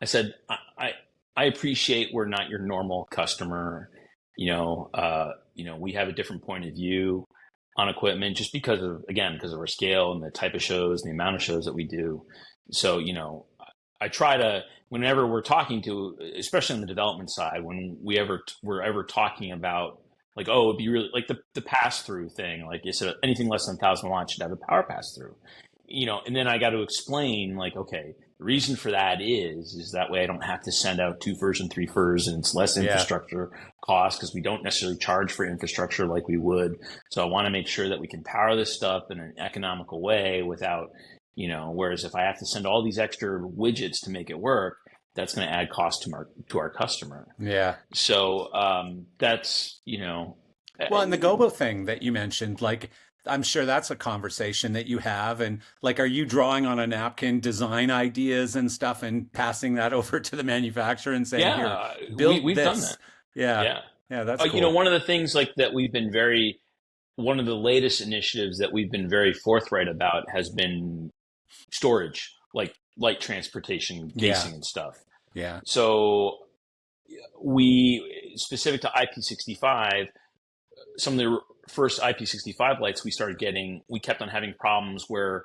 I said, I appreciate we're not your normal customer. We have a different point of view on equipment just because of our scale and the type of shows and the amount of shows that we do. So, I try to, whenever we're talking to, especially on the development side, when we're ever talking about, like, it'd be really like the pass through thing. Like you said, anything less than 1,000 watts should have a power pass through, and then I got to explain, like, okay, the reason for that is that way I don't have to send out 2 FERs and 3 FERs, and it's less infrastructure cost because we don't necessarily charge for infrastructure like we would. So I want to make sure that we can power this stuff in an economical way without, whereas if I have to send all these extra widgets to make it work, that's going to add cost to our customer. Yeah. So that's, Well, and the Gobo thing that you mentioned, like, I'm sure that's a conversation that you have. And, like, are you drawing on a napkin design ideas and stuff and passing that over to the manufacturer and saying, "Here, build we've this"? Done that. Yeah, that's cool. One of the things, like, that one of the latest initiatives that we've been very forthright about has been storage, like light transportation, casing and stuff. Yeah. So we, specific to IP65, some of the first IP65 lights we kept on having problems where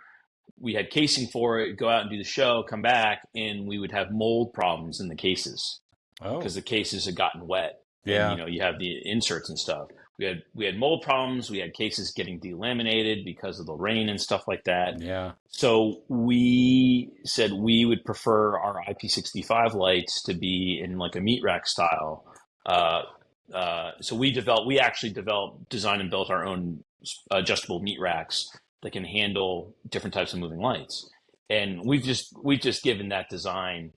we had casing for it, go out and do the show, come back, and we would have mold problems in the cases because the cases had gotten wet. Yeah. And, you have the inserts and stuff. we had mold problems. We had cases getting delaminated because of the rain and stuff like that. Yeah. So we said we would prefer our IP65 lights to be in like a meat rack style. So we actually developed, designed and built our own adjustable meat racks that can handle different types of moving lights. And we've just given that design.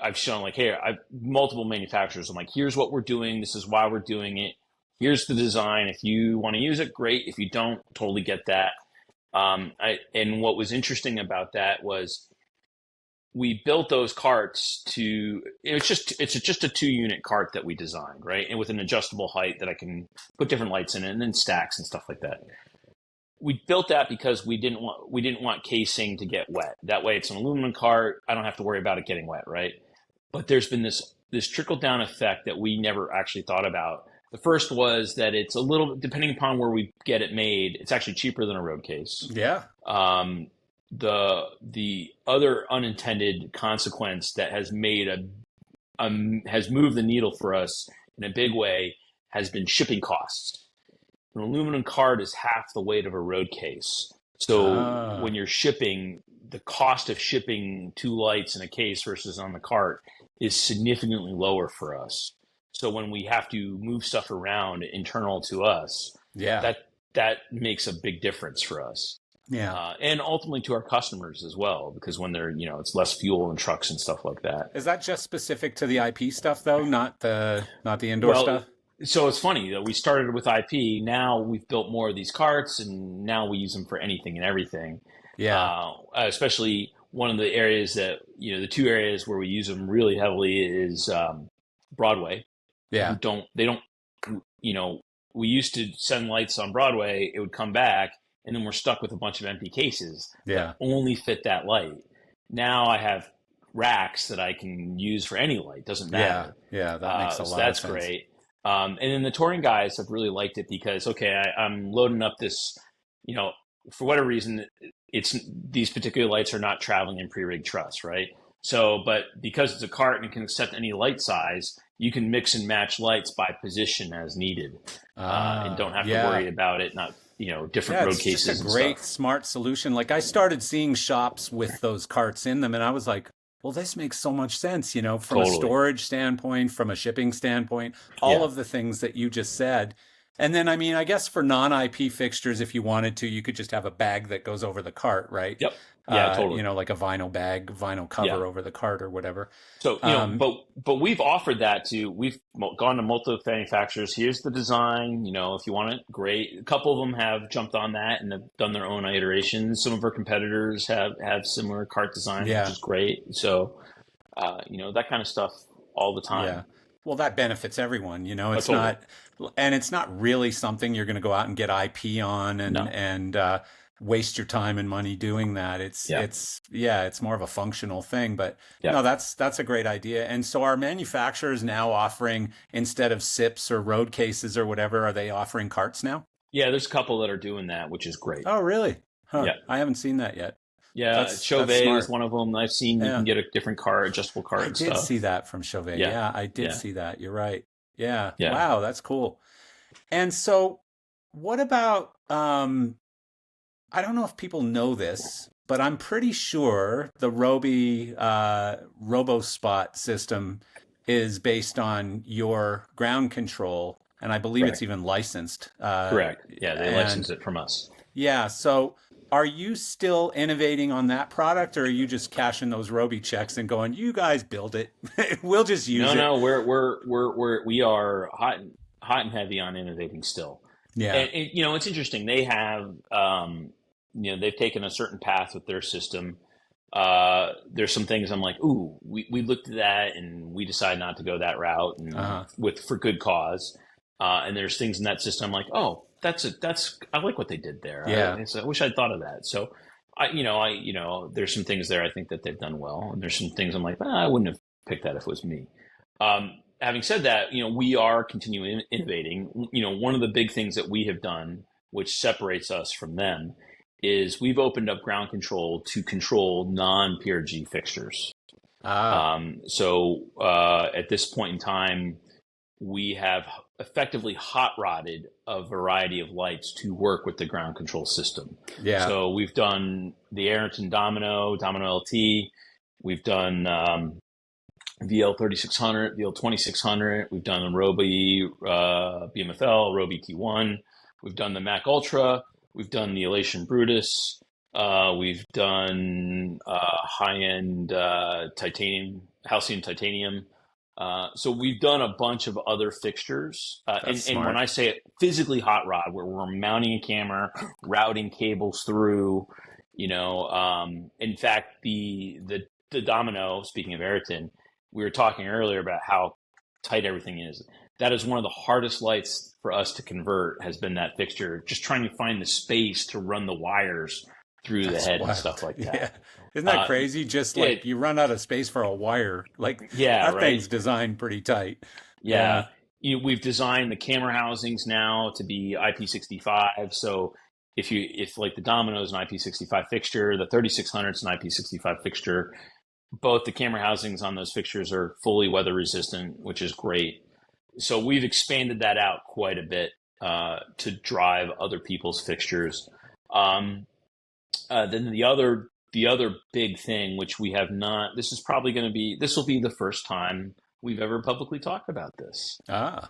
I've shown like, hey, I've multiple manufacturers. I'm like, here's what we're doing. This is why we're doing it. Here's the design. If you want to use it, great. If you don't, totally get that. And what was interesting about that was we built those carts it's just a 2-unit cart that we designed, right? And with an adjustable height that I can put different lights in it, and then stacks and stuff like that. We built that because we didn't want casing to get wet. That way it's an aluminum cart. I don't have to worry about it getting wet, right? But there's been this trickle down effect that we never actually thought about. The first was that it's a little, depending upon where we get it made, it's actually cheaper than a road case. Yeah. The other unintended consequence that has made has moved the needle for us in a big way has been shipping costs. An aluminum card is half the weight of a road case. So when you're shipping, the cost of shipping 2 lights in a case versus on the cart is significantly lower for us. So when we have to move stuff around internal to us, that makes a big difference for us. Yeah. And ultimately to our customers as well, because when they're, it's less fuel and trucks and stuff like that. Is that just specific to the IP stuff though, not the indoor stuff? So it's funny that we started with IP. Now we've built more of these carts, and now we use them for anything and everything. Yeah. Especially one of the areas that, the 2 areas where we use them really heavily is Broadway. Yeah. We used to send lights on Broadway, it would come back, and then we're stuck with a bunch of empty cases that only fit that light. Now I have racks that I can use for any light, doesn't matter. Yeah, that makes a lot of sense. That's great. And then the touring guys have really liked it because, okay, I'm loading up this, for whatever reason, these particular lights are not traveling in pre-rigged truss, right? So, but because it's a cart and it can accept any light size, you can mix and match lights by position as needed, and don't have to worry about it. Different road cases. It's just a great, smart solution. Like I started seeing shops with those carts in them, and I was like, well, this makes so much sense, from a storage standpoint, from a shipping standpoint, all of the things that you just said. And then, I guess for non-IP fixtures, if you wanted to, you could just have a bag that goes over the cart, right? Yep. Yeah, totally. Like a vinyl bag, vinyl cover over the cart or whatever. So, but we've offered that we've gone to multiple manufacturers. Here's the design, if you want it, great. A couple of them have jumped on that and have done their own iterations. Some of our competitors have similar cart designs, which is great. So, that kind of stuff all the time. Yeah. Well, that benefits everyone, it's not, and it's not really something you're going to go out and get IP on and waste your time and money doing that. It's more of a functional thing, but no, that's a great idea. And so are manufacturers now offering, instead of SIPs or road cases or whatever, are they offering carts now? Yeah, there's a couple that are doing that, which is great. Oh, really? Huh. Yeah. I haven't seen that yet. Yeah, Chauvet is one of them. I've seen you can get a different cart, adjustable cart and stuff. I did see that from Chauvet. Yeah, I did see that. You're right. Yeah. Wow, that's cool. And so what about, I don't know if people know this, but I'm pretty sure the Roby RoboSpot system is based on your ground control, and I believe it's even licensed. Correct. Yeah, they licensed it from us. Yeah, so are you still innovating on that product, or are you just cashing those Roby checks and going, "You guys build it, we'll just use it"? No, we are hot and heavy on innovating still. Yeah, and it's interesting. They have they've taken a certain path with their system. There's some things I'm like, ooh, we looked at that and we decided not to go that route, and for good cause. And there's things in that system I'm like, oh, I like what they did there. Yeah. I wish I'd thought of that. So there's some things there I think that they've done well, and there's some things I'm like, I wouldn't have picked that if it was me. Having said that, we are continuing innovating. One of the big things that we have done, which separates us from them, is we've opened up ground control to control non-PRG fixtures. So at this point in time, we have effectively hot rodded a variety of lights to work with the ground control system. Yeah. So we've done the Ayrton Domino LT. We've done VL 3600, VL 2600. We've done the Roby BMFL, Roby T1. We've done the Mac Ultra. We've done the Elation Brutus. We've done high-end titanium, halcyon titanium. So we've done a bunch of other fixtures. And when I say it, physically hot rod, where we're mounting a camera, routing cables through, in fact, the Domino, speaking of Ayrton, we were talking earlier about how tight everything is. That is one of the hardest lights for us to convert, has been that fixture, just trying to find the space to run the wires through the head and stuff like that. Yeah. Isn't that crazy? Just like you run out of space for a wire. Like that thing's designed pretty tight. Yeah. We've designed the camera housings now to be IP65. So if like the Domino is an IP65 fixture, the 3600 is an IP65 fixture. Both the camera housings on those fixtures are fully weather resistant, which is great. So we've expanded that out quite a bit to drive other people's fixtures. Then the other big thing, which we have not, this will be the first time we've ever publicly talked about this.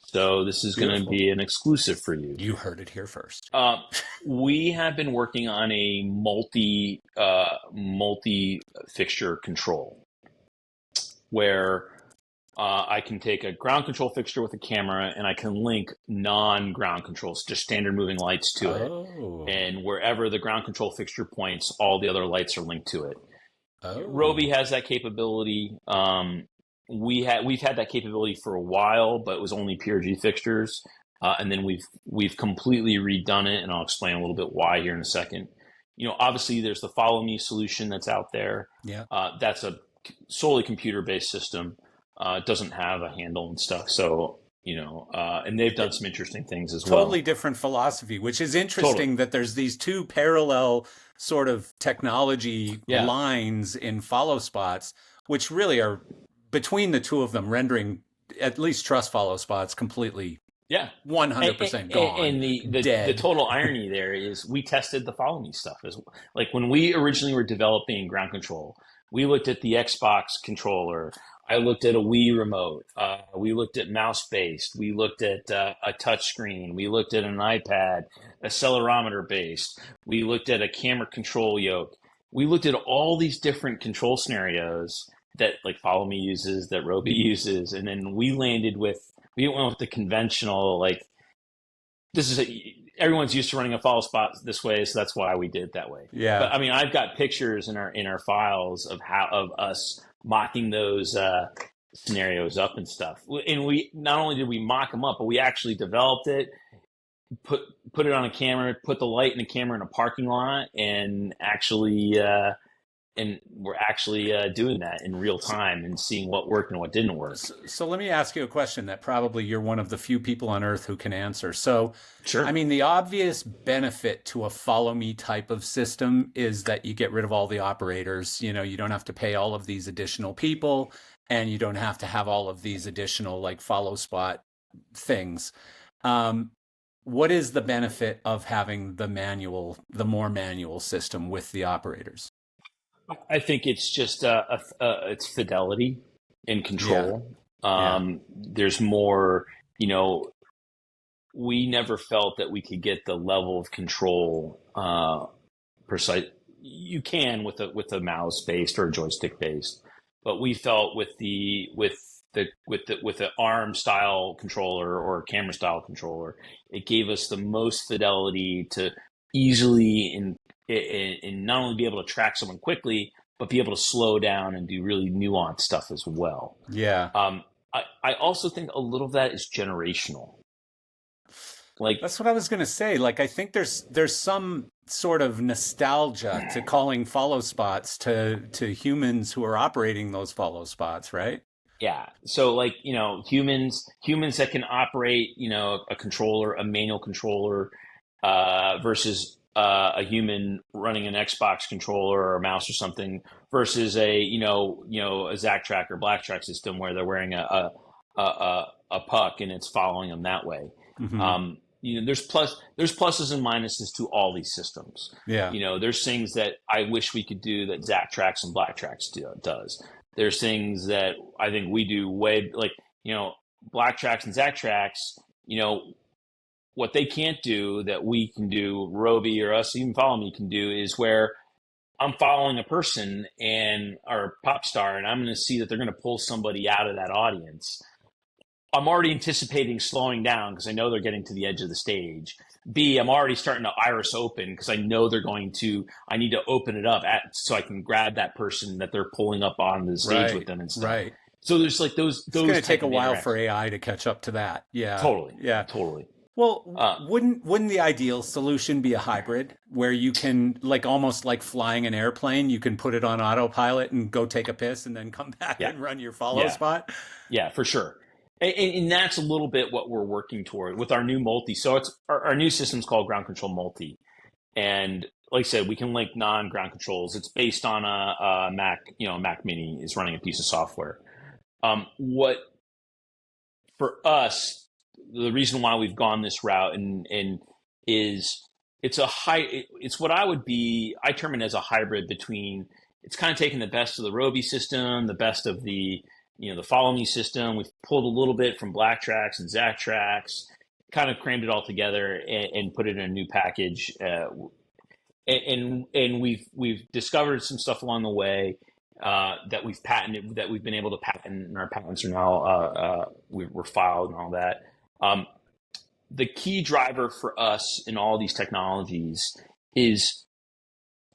So this is going to be an exclusive for you. You heard it here first. We have been working on a multi fixture control, where I can take a ground control fixture with a camera and I can link non-ground controls, just standard moving lights to it. And wherever the ground control fixture points, all the other lights are linked to it. Roby has that capability. We've had that capability for a while, but it was only PRG fixtures. And then we've completely redone it, and I'll explain a little bit why here in a second. Obviously there's the Follow Me solution that's out there. Yeah. That's a solely computer-based system. It doesn't have a handle and stuff. So, and they've done some interesting things as well. Totally different philosophy, which is interesting that there's these two parallel sort of technology lines in follow spots, which really are, between the two of them, rendering at least trust follow spots completely 100% gone. And the total irony there is we tested the Follow Me stuff. Like when we originally were developing ground control, we looked at the Xbox controller. I looked at a Wii remote. We looked at mouse-based. We looked at a touch screen. We looked at an iPad, accelerometer-based. We looked at a camera control yoke. We looked at all these different control scenarios that like Follow Me uses, that Roby uses, and then we went with the conventional, like, everyone's used to running a follow spot this way, so that's why we did it that way. Yeah. But I mean, I've got pictures in our files of us mocking those scenarios up and stuff. And we not only did we mock them up, but we actually developed it, put it on a camera, put the light in the camera in a parking lot, and we're actually doing that in real time and seeing what worked and what didn't work. So let me ask you a question that probably you're one of the few people on earth who can answer. So, sure. I mean, the obvious benefit to a Follow Me type of system is that you get rid of all the operators. You don't have to pay all of these additional people, and you don't have to have all of these additional like follow spot things. What is the benefit of having the more manual system with the operators? I think it's just it's fidelity and control. There's more, we never felt that we could get the level of control precise. You can with a mouse based or a joystick based, but we felt with the ARM style controller or camera style controller, it gave us the most fidelity to easily and not only be able to track someone quickly, but be able to slow down and do really nuanced stuff as well. Yeah. I also think a little of that is generational. Like, that's what I was going to say. Like, I think there's some sort of nostalgia to calling follow spots to humans who are operating those follow spots, right? Yeah. So like, humans that can operate, a controller, a manual controller, versus a human running an Xbox controller or a mouse or something versus a Zac Track or Black Track system where they're wearing a a puck and it's following them that way. There's pluses and minuses to all these systems. Yeah. There's things that I wish we could do that Zack Tracks and Black Tracks does. There's things that I think we do way, like, Black Tracks and Zack Tracks, what they can't do that we can do, Roby or us, even Follow Me can do, is where I'm following a person or a pop star, and I'm going to see that they're going to pull somebody out of that audience. I'm already anticipating slowing down because I know they're getting to the edge of the stage. B, I'm already starting to iris open because I know I need to open it up so I can grab that person that they're pulling up on the stage with them and stuff. Right. So there's like those. It's going to take a while for AI to catch up to that. Yeah. Totally. Yeah. Totally. Well, wouldn't the ideal solution be a hybrid where you can, like, almost like flying an airplane, you can put it on autopilot and go take a piss and then come back and run your follow spot? Yeah, for sure. And that's a little bit what we're working toward with our new multi. So it's our new system's called Ground Control Multi. And like I said, we can link non-ground controls. It's based on a Mac, Mac Mini is running a piece of software. What for us, the reason why we've gone this route and is it's what I term it as a hybrid between, it's kind of taking the best of the Roby system, the best of the Follow Me system. We've pulled a little bit from Black Tracks and Zack Tracks, kind of crammed it all together and put it in a new package. And we've discovered some stuff along the way that we've patented, that we've been able to patent, and our patents are now we're filed and all that. The key driver for us in all these technologies is,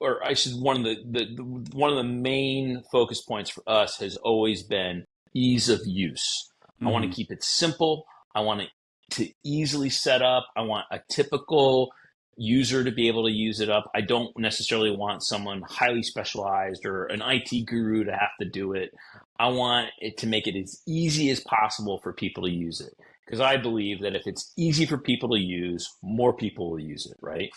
or I should, one of the main focus points for us has always been ease of use. I want to keep it simple. I want it to easily set up. I want a typical user to be able to use it up. I don't necessarily want someone highly specialized or an IT guru to have to do it. I want it to make it as easy as possible for people to use it, because I believe that if it's easy for people to use, more people will use it, right?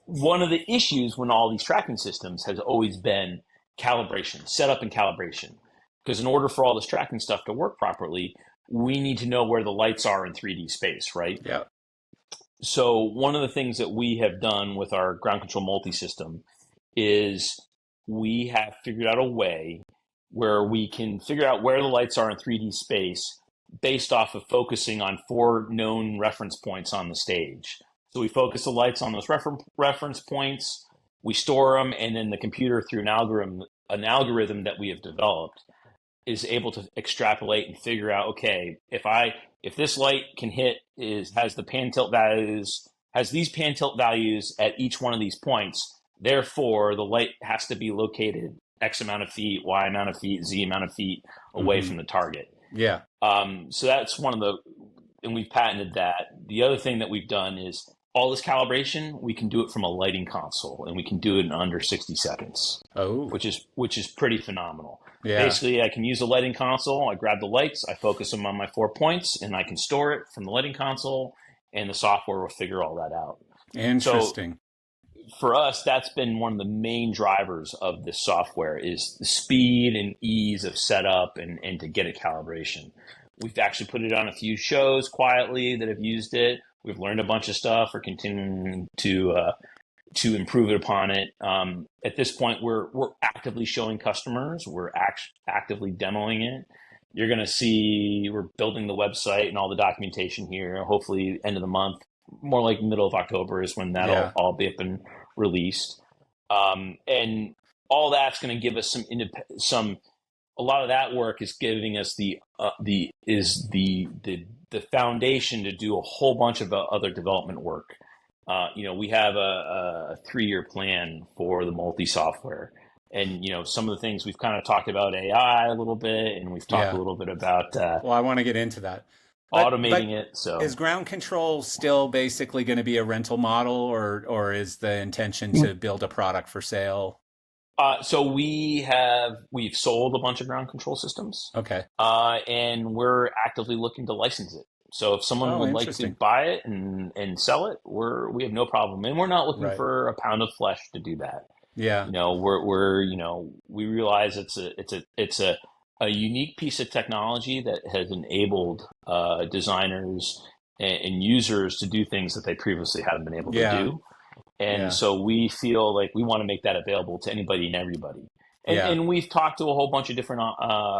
One of the issues when all these tracking systems has always been calibration, setup and calibration. Because in order for all this tracking stuff to work properly, we need to know where the lights are in 3D space, right? Yeah. So one of the things that we have done with our ground control multi-system is we have figured out a way where we can figure out where the lights are in 3D space based off of focusing on 4 known reference points on the stage. So we focus the lights on those reference points, we store them, and then the computer, through an algorithm that we have developed, is able to extrapolate and figure out, okay, if this light has the pan tilt values, has these pan tilt values at each one of these points, therefore the light has to be located X amount of feet, Y amount of feet, Z amount of feet away from the target. Yeah. So that's and we've patented that. The other thing that we've done is all this calibration, we can do it from a lighting console, and we can do it in under 60 seconds. Oh. Which is pretty phenomenal. Yeah. Basically, I can use the lighting console. I grab the lights, I focus them on my 4 points, and I can store it from the lighting console, and the software will figure all that out. Interesting. So for us, that's been one of the main drivers of this software, is the speed and ease of setup and to get a calibration. We've actually put it on a few shows quietly that have used it. We've learned a bunch of stuff. We're continuing to improve it upon it. At this point, we're actively showing customers. We're actively demoing it. You're going to see we're building the website and all the documentation here. Hopefully, end of the month, more like middle of October is when that'll all be up and released. And all that's going to give us a lot of that work is giving us the foundation to do a whole bunch of other development work. We have a 3-year plan for the multi software, and some of the things we've kind of talked about AI a little bit, and we've talked a little bit about. Well, I want to get into that. Automating it. So is ground control still basically going to be a rental model, or is the intention to build a product for sale? So we've sold a bunch of ground control systems. Okay. And we're actively looking to license it. So if someone would like to buy it and sell it, we have no problem. And we're not looking for a pound of flesh to do that. Yeah. We realize it's a a unique piece of technology that has enabled designers and users to do things that they previously haven't been able to Yeah. do. And Yeah. so we feel like we want to make that available to anybody and everybody. Yeah. And we've talked to a whole bunch of different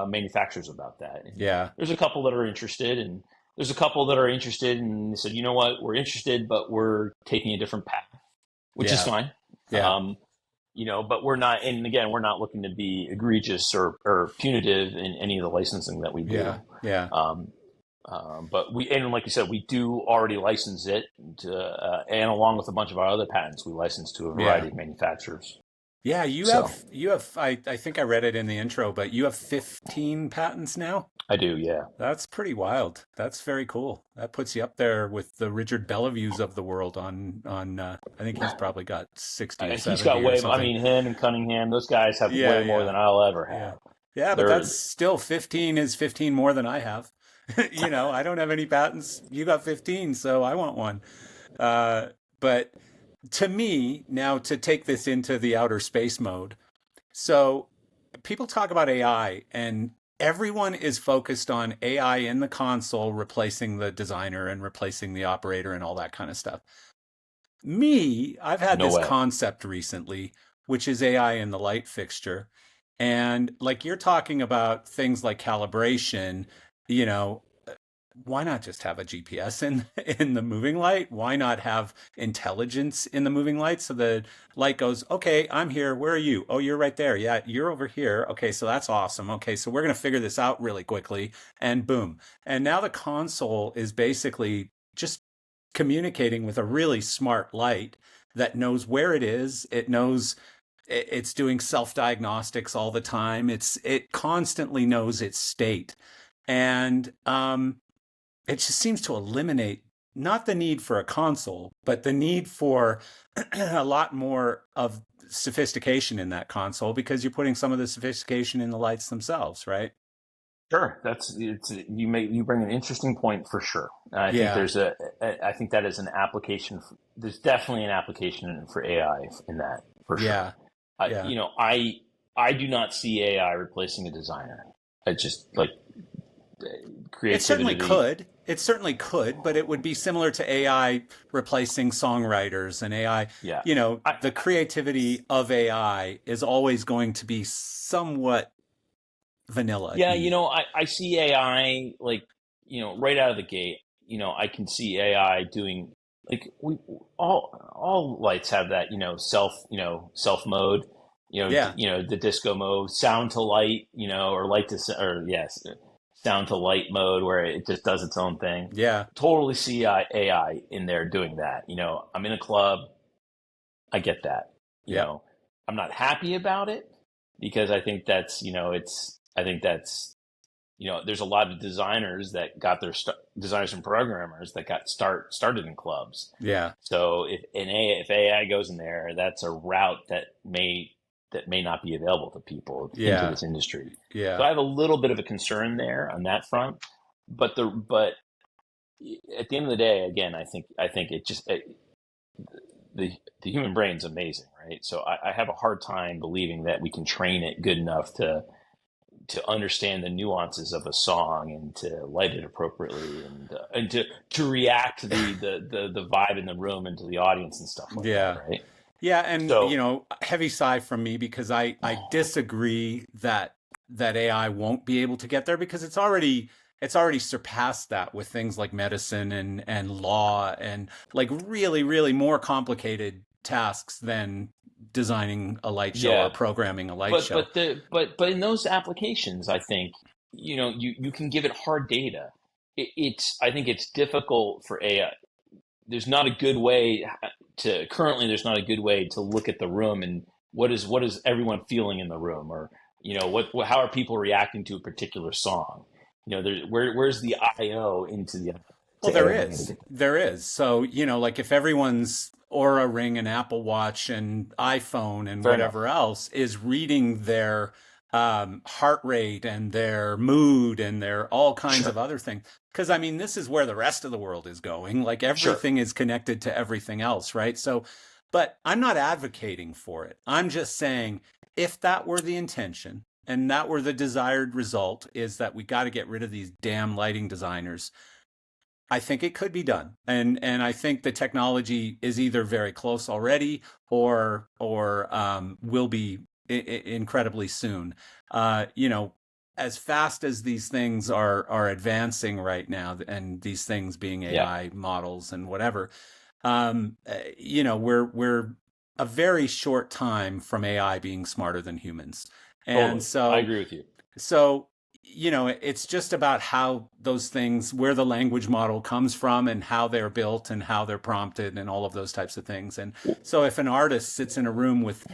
manufacturers about that. And Yeah. there's a couple that are interested, and there's a couple that are interested, and they said, you know what, we're interested, but we're taking a different path, which is Yeah. fine. Yeah. But we're not, and again, we're not looking to be egregious or punitive in any of the licensing that we do. Yeah. Yeah. But and like you said, we do already license it and along with a bunch of our other patents, we license to a variety of manufacturers. Yeah, So you have I think I read it in the intro, but you have 15 patents now? I do, yeah. That's pretty wild. That's very cool. That puts you up there with the Richard Bellevues of the world on I think he's probably got 60 or He's 70 got or way. I something. mean, him and Cunningham, those guys have Yeah, way more yeah. than I'll ever Yeah. have. Yeah, but They're that's still 15 is 15 more than I have. I don't have any patents. You got 15, so I want one. But to me, now to take this into the outer space mode, so people talk about AI and everyone is focused on AI in the console replacing the designer and replacing the operator and all that kind of stuff. I've had no this way. concept recently, which is AI in the light fixture. And like you're talking about things like calibration, you know, why not just have a GPS in the moving light? Why not have intelligence in the moving light so the light goes, okay, I'm here. Where are you? Oh, you're right there. Yeah, you're over here. Okay, so that's awesome. Okay, so we're going to figure this out really quickly, and boom. And now the console is basically just communicating with a really smart light that knows where it is. It knows it's doing self-diagnostics all the time. It constantly knows its state. And it just seems to eliminate not the need for a console, but the need for a lot more of sophistication in that console because you're putting some of the sophistication in the lights themselves, right? Sure, you bring an interesting point for sure. I think Yeah, I think that is an application. There's definitely an application for AI in that for sure. yeah, yeah. I do not see AI replacing a designer. I just like It certainly creativity. could. It certainly could, but it would be similar to AI replacing songwriters and AI. Yeah, I, The creativity of AI is always going to be somewhat yeah. vanilla-y. I see AI like right out of the gate. I can see AI doing like we all lights have that self mode. Yeah, The disco mode, sound to light, or light to or yes, sound to light mode where it just does its own thing. yeah, Totally see AI in there doing that. I'm in a club. I get that. You yeah, know, I'm not happy about it because I think I think that's, there's a lot of designers that got designers and programmers that got started in clubs. yeah, So if AI goes in there, that's a route that may not be available to people into yeah, this industry. So yeah. I have a little bit of a concern there on that front. But at the end of the day, again, I think the human brain's amazing, right? So I have a hard time believing that we can train it good enough to understand the nuances of a song and to light it appropriately and to react to the vibe in the room and to the audience and stuff like that, Yeah. right? Yeah, and So heavy sigh from me because I disagree that AI won't be able to get there because it's already surpassed that with things like medicine and law and like really, really more complicated tasks than designing a light show or yeah, programming a light but show. but in those applications, I think you can give it hard data. I think it's difficult for AI. There's not a good way to look at the room and what is everyone feeling in the room, or how are people reacting to a particular song. Where's the IO into the Well, to there AI to is. get There is. So, like if everyone's Aura Ring and Apple Watch and iPhone and fair enough. whatever else is reading their heart rate and their mood and their all kinds Sure, of other things. Because, I mean, this is where the rest of the world is going. Like sure. everything is connected to everything else, right? So, but I'm not advocating for it. I'm just saying if that were the intention, and that were the desired result, is that we got to get rid of these damn lighting designers, I think it could be done, and I think the technology is either very close already or will be incredibly soon. You know, as fast as these things are advancing right now, and these things being Yeah, AI models and whatever, you know, we're a very short time from AI being smarter than humans, and totally. I so agree with you. so, you know, it's just about how those things, where the language model comes from and how they're built and how they're prompted and all of those types of things. And so if an artist sits in a room with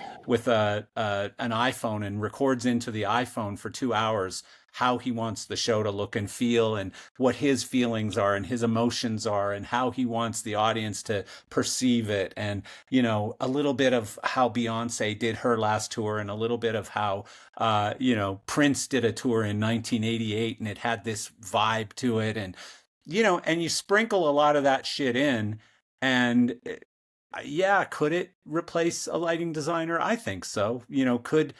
an iPhone and records into the iPhone for 2 hours how he wants the show to look and feel and what his feelings are and his emotions are and how he wants the audience to perceive it, and you know, a little bit of how Beyonce did her last tour and a little bit of how you know, Prince did a tour in 1988 and it had this vibe to it. And, you know, and you sprinkle a lot of that shit in. And yeah, could it replace a lighting designer? I think so. You know, could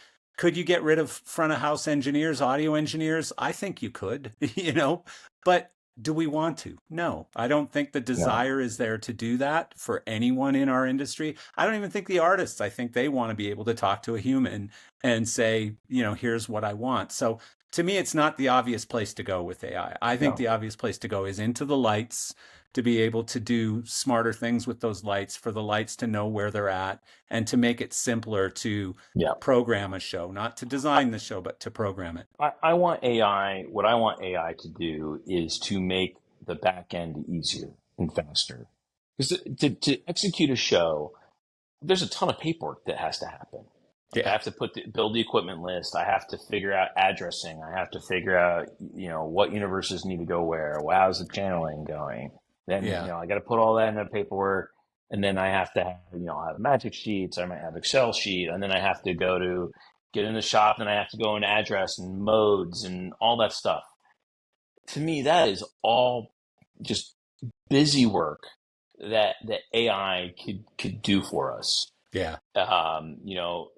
you get rid of front of house engineers, audio engineers? I think you could, you know, but do we want to? No, I don't think the No. desire is there to do that for anyone in our industry. I don't even think the artists, I think they want to be able to talk to a human and say, you know, here's what I want. So to me, it's not the obvious place to go with AI. I think No. the obvious place to go is into the lights, to be able to do smarter things with those lights, for the lights to know where they're at, and to make it simpler to Yeah. program a show, not to design the show, but to program it. I want AI. What I want AI to do is to make the back end easier and faster. Because to execute a show, there's a ton of paperwork that has to happen. Like I Yeah. have to build the equipment list. I have to figure out addressing. I have to figure out, you know, what universes need to go where. How's the channeling going? Then, you Yeah. know, I got to put all that in the paperwork. And then I have to have, you know, I have magic sheets. I might have Excel sheet. And then I have to go to get in the shop. And I have to go into address and modes and all that stuff. To me, that is all just busy work that AI could do for us. Yeah. You know,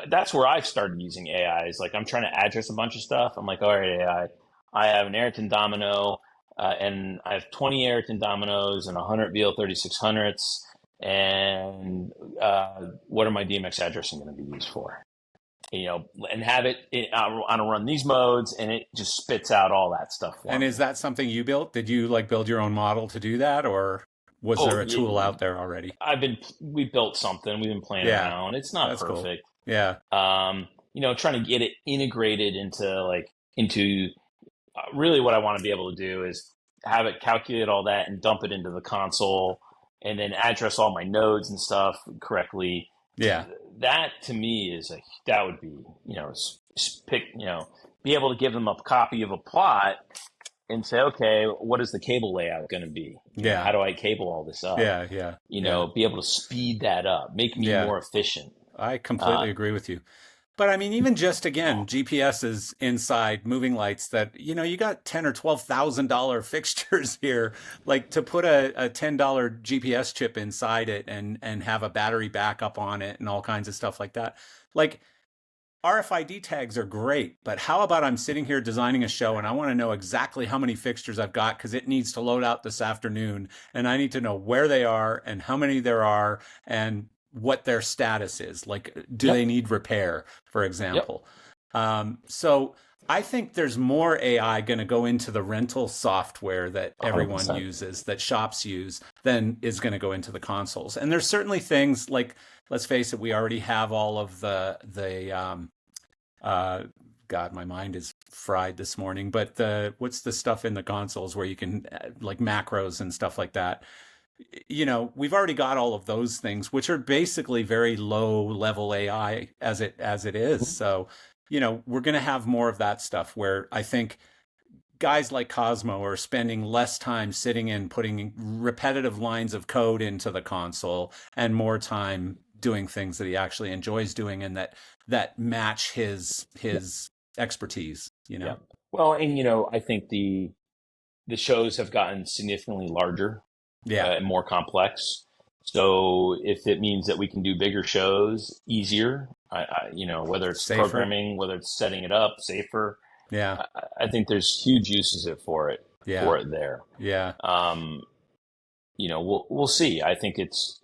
that's where I've started using AI. Is like I'm trying to address a bunch of stuff. I'm like, all right, AI, I have an Ayrton domino, and I have 20 Ayrton dominoes and 100 VL3600s. And what are my DMX addressing going to be used for? You know, and have I want to run these modes, and it just spits out all that stuff for And is me. that something you built? Did you like build your own model to do that, or was Oh, there a tool out there already? we built something. We've been playing Yeah, around. It's not that's cool. perfect. Yeah, You know, trying to get it integrated into really what I want to be able to do is have it calculate all that and dump it into the console and then address all my nodes and stuff correctly. yeah, That to me that would be, you know, pick, you know, be able to give them a copy of a plot and say, okay, what is the cable layout going to be? You know, yeah, how do I cable all this up? yeah, yeah, You yeah, know, be able to speed that up, make me yeah. more efficient. I Uh, completely agree with you. But I mean, even just again, GPSs inside moving lights that, you know, you got ten or $12,000 fixtures here, like to put a $10 GPS chip inside it and have a battery backup on it and all kinds of stuff like that. Like RFID tags are great, but how about I'm sitting here designing a show and I want to know exactly how many fixtures I've got because it needs to load out this afternoon, and I need to know where they are and how many there are and what their status is. Like, do they yep, need repair, for yep, example? So I think there's more AI going to go into the rental software that everyone 100%. uses, that shops use, than is going to go into the consoles. And there's certainly things like, let's face it, we already have all of the uh, God, my mind is fried this morning. But what's the stuff in the consoles where you can like macros and stuff like that? You know, we've already got all of those things, which are basically very low level AI as it is. So, you know, we're going to have more of that stuff where I think guys like Cosmo are spending less time sitting and putting repetitive lines of code into the console and more time doing things that he actually enjoys doing and that match Yep, his expertise, you know. yep. Well, and you know, I think the shows have gotten significantly larger Yeah. and more complex. So if it means that we can do bigger shows easier, whether it's Safer. programming, whether it's setting it up safer, Yeah. I think there's huge uses for it Yeah. there. Yeah. Um, we'll see. I think it's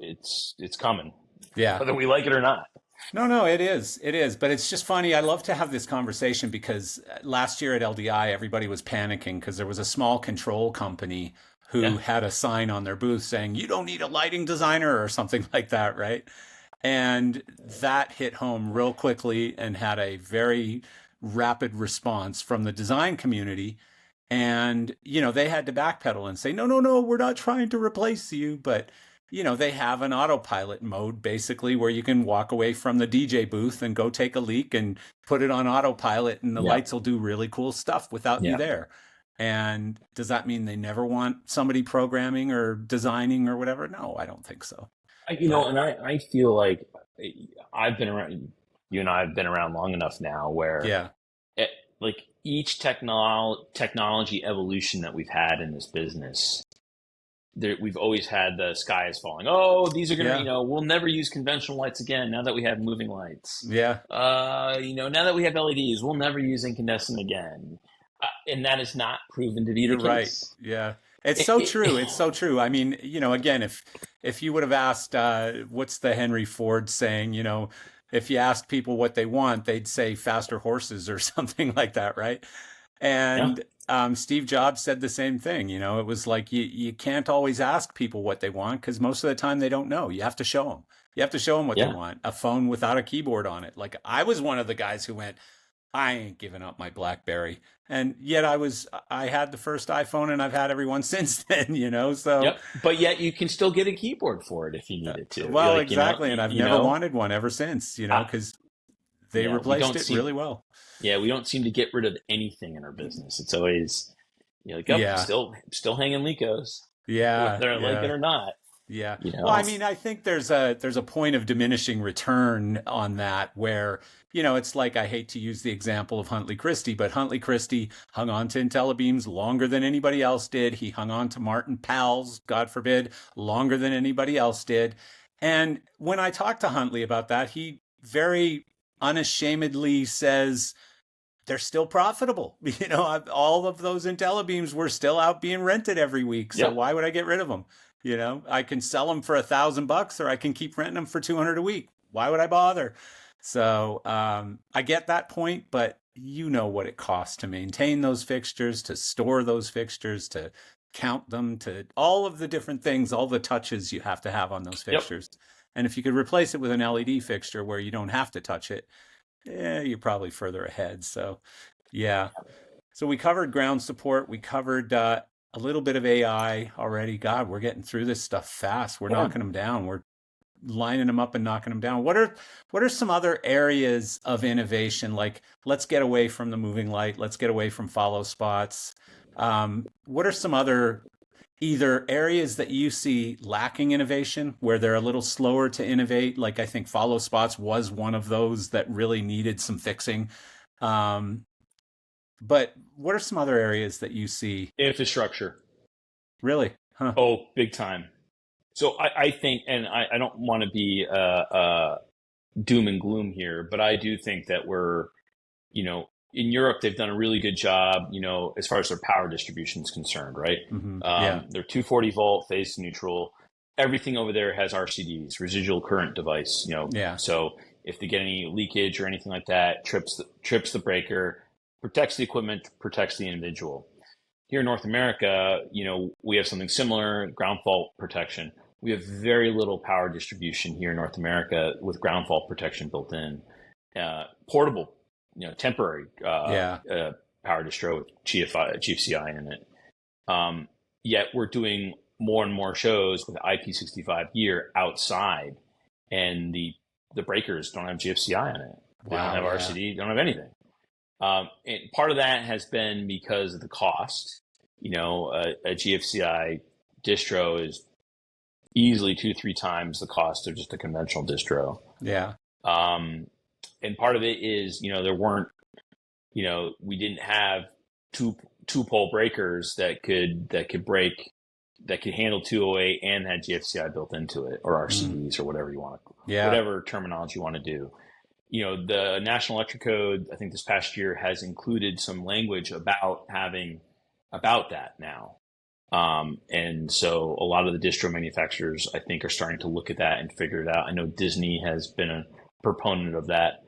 coming, Yeah. whether we like it or not. No, it is. It is. But it's just funny. I love to have this conversation because last year at LDI, everybody was panicking because there was a small control company who Yeah, had a sign on their booth saying, you don't need a lighting designer or something like that, right? And that hit home real quickly and had a very rapid response from the design community. And, they had to backpedal and say, no, we're not trying to replace you. But, they have an autopilot mode basically where you can walk away from the DJ booth and go take a leak and put it on autopilot and the yeah, lights will do really cool stuff without you yeah. there. And does that mean they never want somebody programming or designing or whatever? No, I don't think so. But And I feel like I've been around. You and I have been around long enough now, where yeah, it, like each technology evolution that we've had in this business, we've always had the sky is falling. Oh, these are gonna, yeah, we'll never use conventional lights again. Now that we have moving lights, yeah. now that we have LEDs, we'll never use incandescent again. And that is not proven to be the You're right. case. Yeah. It's It, so it, true. It's so true. I mean, again, if you would have asked what's the Henry Ford saying, if you asked people what they want, they'd say faster horses or something like that, right? yeah, And Steve Jobs said the same thing. It was like you can't always ask people what they want because most of the time they don't know. You have to show them. You have to show them what they yeah. want. A phone without a keyboard on it. Like I was one of the guys who went, I ain't giving up my BlackBerry. And yet I had the first iPhone and I've had every one since then. So, Yep. But yet you can still get a keyboard for it if you needed to. well, Like, exactly. And I've never wanted one ever since, uh, because they yeah, we replaced don't it seem, really well. yeah, we don't seem to get rid of anything in our business. It's always, like, oh, Yeah. still hanging Lecos, Yeah. whether I like it Yeah. or not, Yeah. you Well, I know? mean, I think there's a point of diminishing return on that where, it's like I hate to use the example of Huntley Christie, but Huntley Christie hung on to IntelliBeams longer than anybody else did. He hung on to Martin Powell's, God forbid, longer than anybody else did. And when I talked to Huntley about that, he very unashamedly says they're still profitable. All of those IntelliBeams were still out being rented every week. So Yep. why would I get rid of them? I can sell them for $1,000 or I can keep renting them for 200 a week. Why would I bother? So I get that point, but you know what it costs to maintain those fixtures, to store those fixtures, to count them, to all of the different things, all the touches you have to have on those Yep. fixtures. And if you could replace it with an LED fixture where you don't have to touch it, you're probably further ahead. So, yeah. So we covered ground support. We covered a little bit of AI already. God, we're getting through this stuff fast. We're Yeah. knocking them down. We're lining them up and knocking them down. What are some other areas of innovation? Like, let's get away from the moving light. Let's get away from follow spots. What are some other either areas that you see lacking innovation where they're a little slower to innovate? Like I think follow spots was one of those that really needed some fixing. Um, but what are some other areas that you see Infrastructure. really? Huh? Oh, big time. So I think, and I don't want to be doom and gloom here, but I do think that we're, in Europe, they've done a really good job, as far as their power distribution is concerned, right? Yeah. They're 240 volt, phase neutral. Everything over there has RCDs, residual current device, Yeah. so if they get any leakage or anything like that, trips the breaker, protects the equipment, protects the individual. Here in North America, we have something similar, ground fault protection. We have very little power distribution here in North America with ground fault protection built in. Portable, temporary Yeah. power distro with GFCI in it. Yet we're doing more and more shows with IP65 gear outside, and the breakers don't have GFCI on it. They don't Wow. have Yeah. RCD. They don't have anything. And part of that has been because of the cost. A GFCI distro is easily 2-3 times the cost of just a conventional distro. Yeah. And part of it is, there weren't, we didn't have two pole breakers that could break, that could handle 208 and had GFCI built into it, or RCDs, or whatever you want to, whatever terminology you want to do. The National Electric Code, I think this past year, has included some language about that now. And so a lot of the distro manufacturers, I think, are starting to look at that and figure it out. I know Disney has been a proponent of that.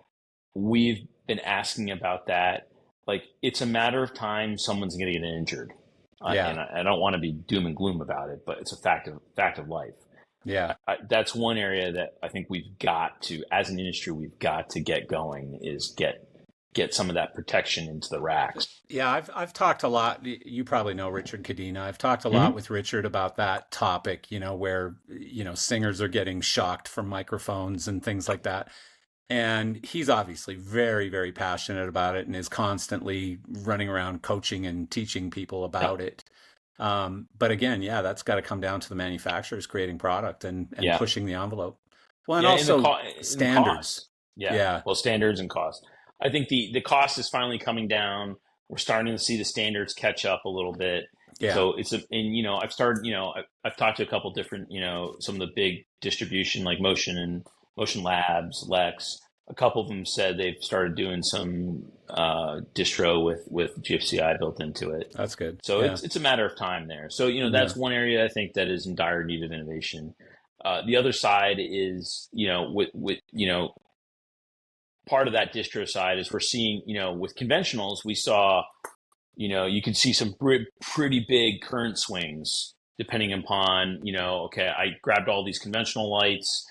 We've been asking about that. Like, it's a matter of time someone's going to get injured. And I don't want to be doom and gloom about it, but it's a fact of life. Yeah. That's one area that I think we've got to, as an industry, we've got to get going, is get some of that protection into the racks. Yeah, I've talked a lot. You probably know Richard Cadena. I've talked a lot with Richard about that topic, where, singers are getting shocked from microphones and things like that. And he's obviously very, very passionate about it and is constantly running around coaching and teaching people about it. But again, that's got to come down to the manufacturers creating product and pushing the envelope. Well, and also standards. Well, standards and cost. I think the cost is finally coming down. We're starting to see the standards catch up a little bit. Yeah. So I've started, I've talked to a couple different, some of the big distribution like Motion Labs, Lex. A couple of them said they've started doing some distro with GFCI built into it. That's good. So it's a matter of time there. So, that's one area I think that is in dire need of innovation. The other side is, with part of that distro side is we're seeing, with conventionals, we saw, you could see some pretty big current swings depending upon, I grabbed all these conventional lights,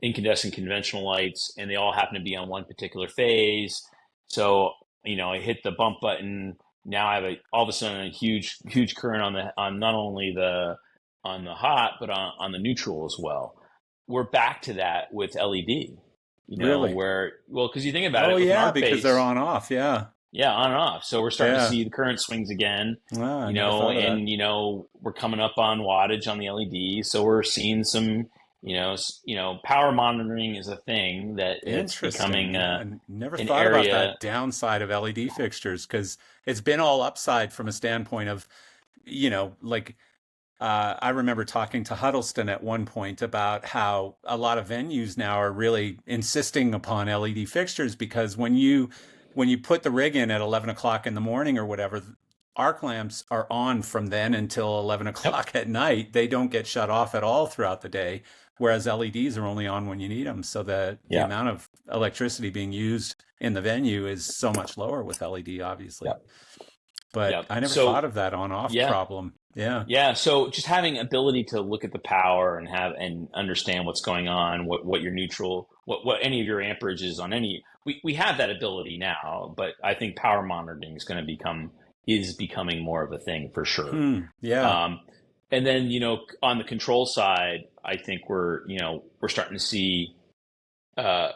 incandescent conventional lights, and they all happen to be on one particular phase. So, I hit the bump button. Now I have all of a sudden a huge current on not only on the hot, but on the neutral as well. We're back to that with LED. Really? Because you think about it. Oh, yeah, because they're on off. Yeah. Yeah, on and off. So we're starting to see the current swings again. Wow, we're coming up on wattage on the LED. So we're seeing some, power monitoring is a thing that it's becoming I never thought about that downside of LED fixtures, because it's been all upside from a standpoint of, I remember talking to Huddleston at one point about how a lot of venues now are really insisting upon LED fixtures, because when you put the rig in at 11 o'clock in the morning or whatever, arc lamps are on from then until 11 o'clock at night. They don't get shut off at all throughout the day, whereas LEDs are only on when you need them. So the amount of electricity being used in the venue is so much lower with LED, obviously. But I never thought of that on-off problem. Yeah. So just having ability to look at the power and understand what's going on, what your neutral, what any of your amperage is on any. We have that ability now, but I think power monitoring is becoming more of a thing for sure. And then on the control side, I think we're starting to see some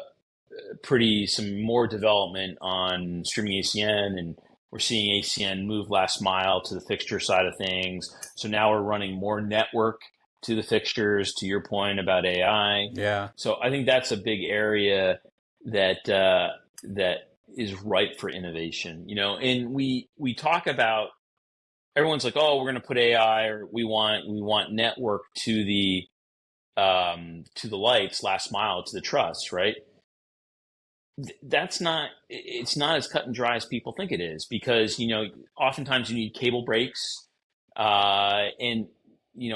more development on streaming ACN, and we're seeing ACN move last mile to the fixture side of things. So now we're running more network to the fixtures, to your point about AI. Yeah. So I think that's a big area that is ripe for innovation. And we talk about, everyone's like, oh, we're going to put AI, or we want network to the lights last mile to the truss, right? It's not as cut and dry as people think it is, because oftentimes you need cable breaks, and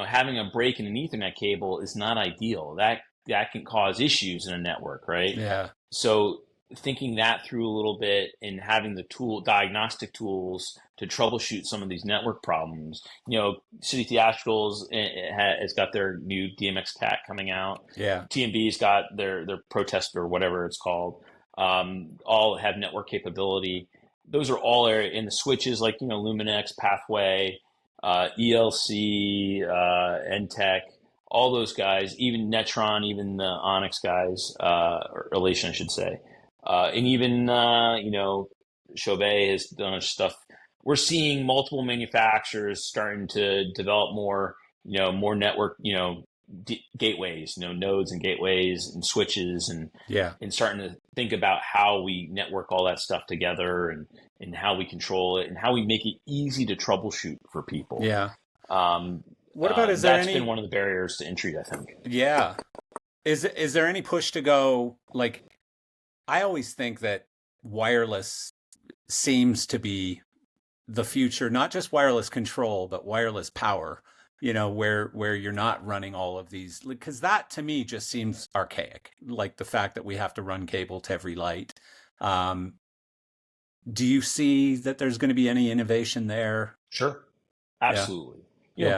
having a break in an Ethernet cable is not ideal. That can cause issues in a network, right? Yeah. So thinking that through a little bit and having the diagnostic tools to troubleshoot some of these network problems. City Theatricals has got their new DMX CAT coming out. Yeah. TMB's got their Protest, or whatever it's called. All have network capability. Those are all in the switches, like Luminaires, Pathway, ELC, NTech, all those guys, even Netron, even the Onyx guys, or Elation, I should say, and even Chauvet has done stuff. We're seeing multiple manufacturers starting to develop more network, gateways, nodes and gateways and switches, and starting to think about how we network all that stuff together, and how we control it, and how we make it easy to troubleshoot for people. Yeah. What about, is there That's been any, one of the barriers to entry, I think. yeah. Is there any push to go, like, I always think that wireless seems to be the future, not just wireless control, but wireless power, where you're not running all of these, because that to me just seems archaic, like the fact that we have to run cable to every light. Um, do you see that there's going to be any innovation there? Sure. Yeah. Absolutely. Yeah.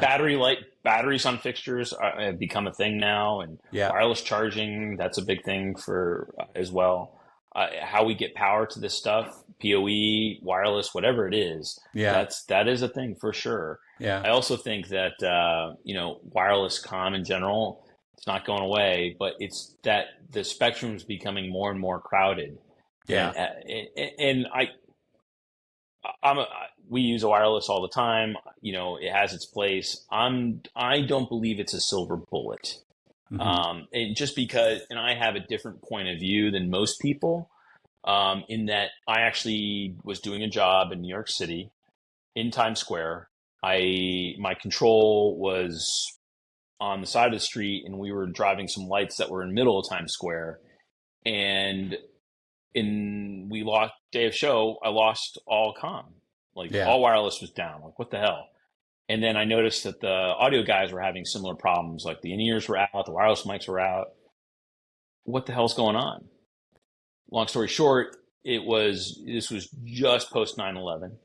Batteries on fixtures have become a thing now, and Yeah. wireless charging, that's a big thing for as well. How we get power to this stuff, PoE, wireless, whatever it is, Yeah. that is a thing for sure. Yeah. I also think that wireless comm in general, it's not going away, but it's that the spectrum is becoming more and more crowded. Yeah. And we use wireless all the time. It has its place. I don't believe it's a silver bullet. And just because, and I have a different point of view than most people, in that I actually was doing a job in New York City in Times Square. My control was on the side of the street, and we were driving some lights that were in the middle of Times Square. And we lost day of show, I lost all comm. Like Yeah. all wireless was down. Like what the hell? And then I noticed that the audio guys were having similar problems. Like the in-ears were out, the wireless mics were out. What the hell's going on? Long story short, this was just post 9/11.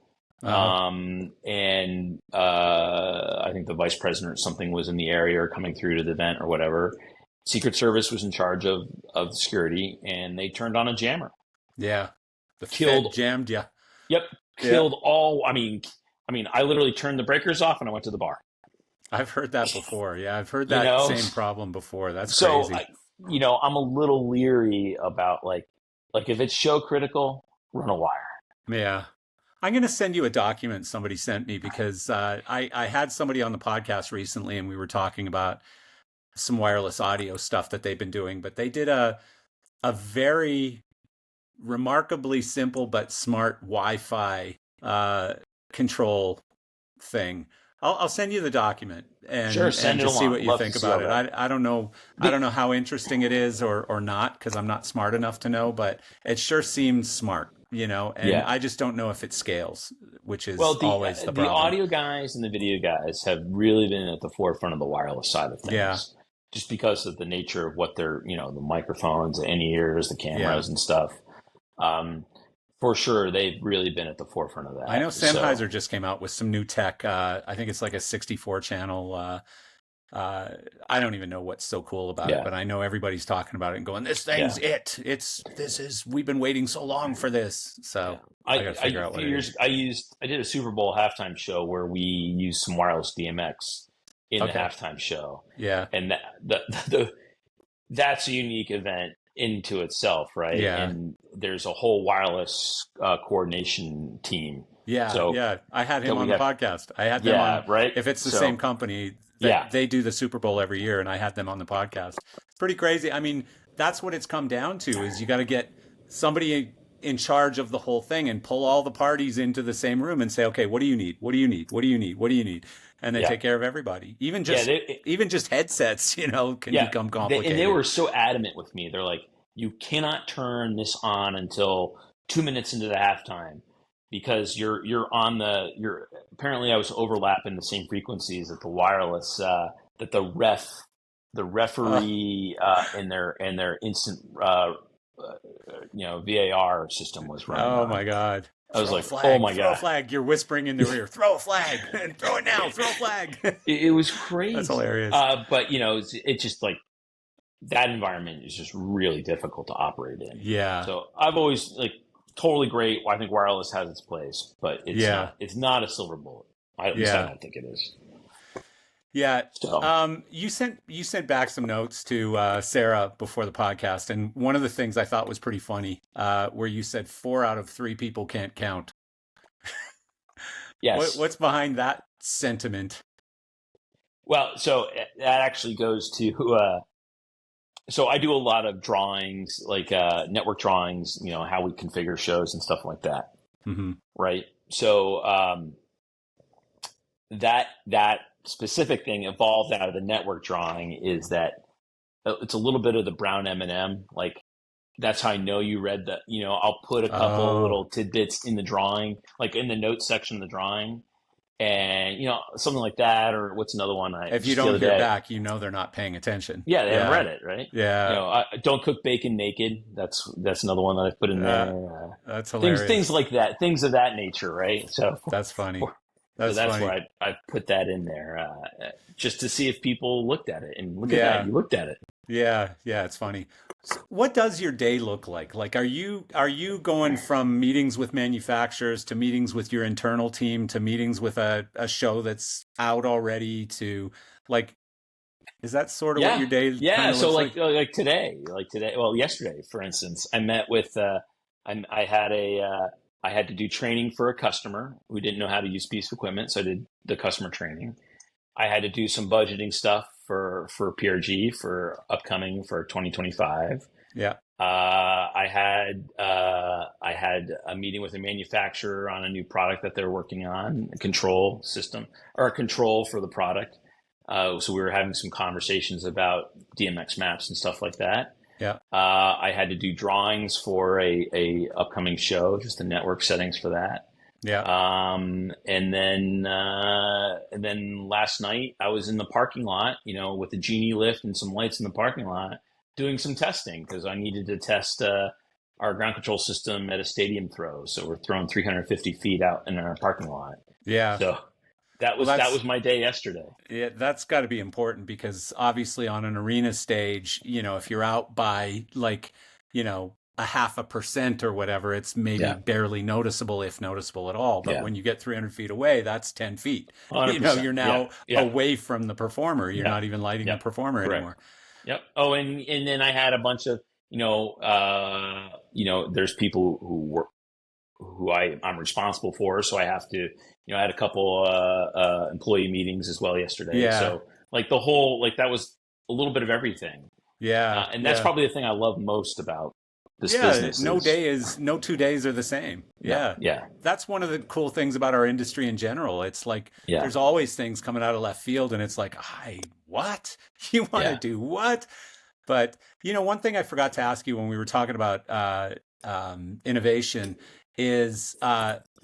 And I think the vice president or something was in the area or coming through to the event or whatever. Secret Service was in charge of security, and they turned on a jammer. Yeah. The Fed jammed you. Yep. Killed all. I mean, I literally turned the breakers off and I went to the bar. I've heard that before. Yeah, I've heard that same problem before. That's so crazy. I'm a little leery about like if it's show critical, run a wire. Yeah. I'm going to send you a document somebody sent me because I had somebody on the podcast recently and we were talking about some wireless audio stuff that they've been doing, but they did a very remarkably simple but smart Wi-Fi control thing. I'll send you the document and just see what you think about it. I don't know. I don't know how interesting it is or not, because I'm not smart enough to know, but it sure seems smart, and I just don't know if it scales, which is always the problem. The audio guys and the video guys have really been at the forefront of the wireless side of things. Yeah. Just because of the nature of what they're, the microphones, the in-ears, the cameras and stuff. For sure, they've really been at the forefront of that. I know Sennheiser just came out with some new tech. I think it's like a 64 channel. I don't even know what's so cool about it, but I know everybody's talking about it and going, "This thing's it. We've been waiting so long for this." So I got to figure out what it is. I did a Super Bowl halftime show where we used some wireless DMX in the halftime show. Yeah, and that's a unique event into itself, right? Yeah. And there's a whole wireless coordination team. Yeah. So, yeah. I had him on the podcast. I had them on. Right. If it's the same company, they do the Super Bowl every year, and I had them on the podcast. It's pretty crazy. I mean, that's what it's come down to, is you got to get somebody in charge of the whole thing and pull all the parties into the same room and say, okay, what do you need? What do you need? What do you need? What do you need? And they take care of everybody. Even just headsets, can become complicated. And they were so adamant with me. They're like, you cannot turn this on until 2 minutes into the halftime, because you're apparently I was overlapping the same frequencies that the wireless that the referee and their instant VAR system was running. Oh my God. I was like, oh my God. Throw a flag. You're whispering in their ear, throw a flag and throw it now, throw a flag. It was crazy. That's hilarious. But it's just like, that environment is just really difficult to operate in. Yeah. So I've always totally great. I think wireless has its place, but it's not a silver bullet. I don't think it is. Yeah. So. You sent back some notes to Sarah before the podcast, and one of the things I thought was pretty funny, where you said 4 out of 3 people can't count. Yes. What's behind that sentiment? Well, so that actually goes to. So I do a lot of drawings, like network drawings, how we configure shows and stuff like that. Mm-hmm. Right. So that specific thing evolved out of the network drawing is that it's a little bit of the brown M&M. Like that's how I know you read the. I'll put a couple Oh, little tidbits in the drawing, like in the notes section of the drawing, and something like that. Or what's another one? I if you just the don't other hear day. back, they're not paying attention. Yeah, they haven't Yeah. read it, right? Yeah. Don't cook bacon naked. That's another one that I put in Uh, there. that's Things hilarious. like that, things of that nature, right? So, That's funny. so That's that's where funny. I put that in there, just to see if people looked at it. And look at that, Yeah. you looked at it. Yeah, yeah, it's funny. So what does your day look like? Like, are you going from meetings with manufacturers to meetings with your internal team to meetings with a show that's out already to like, is that sort of what Yeah, your day kind yeah. of So looks like? like today. Well, yesterday, for instance, I met with. I had a. I had to do training for a customer who didn't know how to use a piece of equipment, so I did the customer training. I had to do some budgeting stuff for PRG for upcoming for 2025. Yeah, I had a meeting with a manufacturer on a new product that they're working on, a control system or a control for the product. So we were having some conversations about DMX maps and stuff like that. yeah, I had to do drawings for a upcoming show, just the network settings for that. yeah. And then last night I was in the parking lot, with a genie lift and some lights in the parking lot, doing some testing because I needed to test our ground control system at a stadium throw. So we're throwing 350 feet out in our parking lot. Yeah. So that Well, was that was my day yesterday. yeah, that's got to be important because obviously on an arena stage, if you're out by like, a 0.5% or whatever, it's maybe Yeah, barely noticeable, if noticeable at all. But yeah, when you get 300 feet away, that's 10 feet. 100%. You're Yeah, now yeah, away from the performer. You're yeah, not even lighting the yeah. performer Correct. anymore. Yep. Oh, and then I had a bunch of there's people I'm responsible for, so I have to I had a couple employee meetings as well yesterday. Yeah, So like the whole like that was a little bit of everything, yeah, and that's yeah. probably the thing I love most about this Yeah, business is no 2 days are the same. no, Yeah. yeah, That's one of the cool things about our industry in general. It's like yeah, there's always things coming out of left field and it's like, what? You want to yeah. do what? But, one thing I forgot to ask you when we were talking about innovation is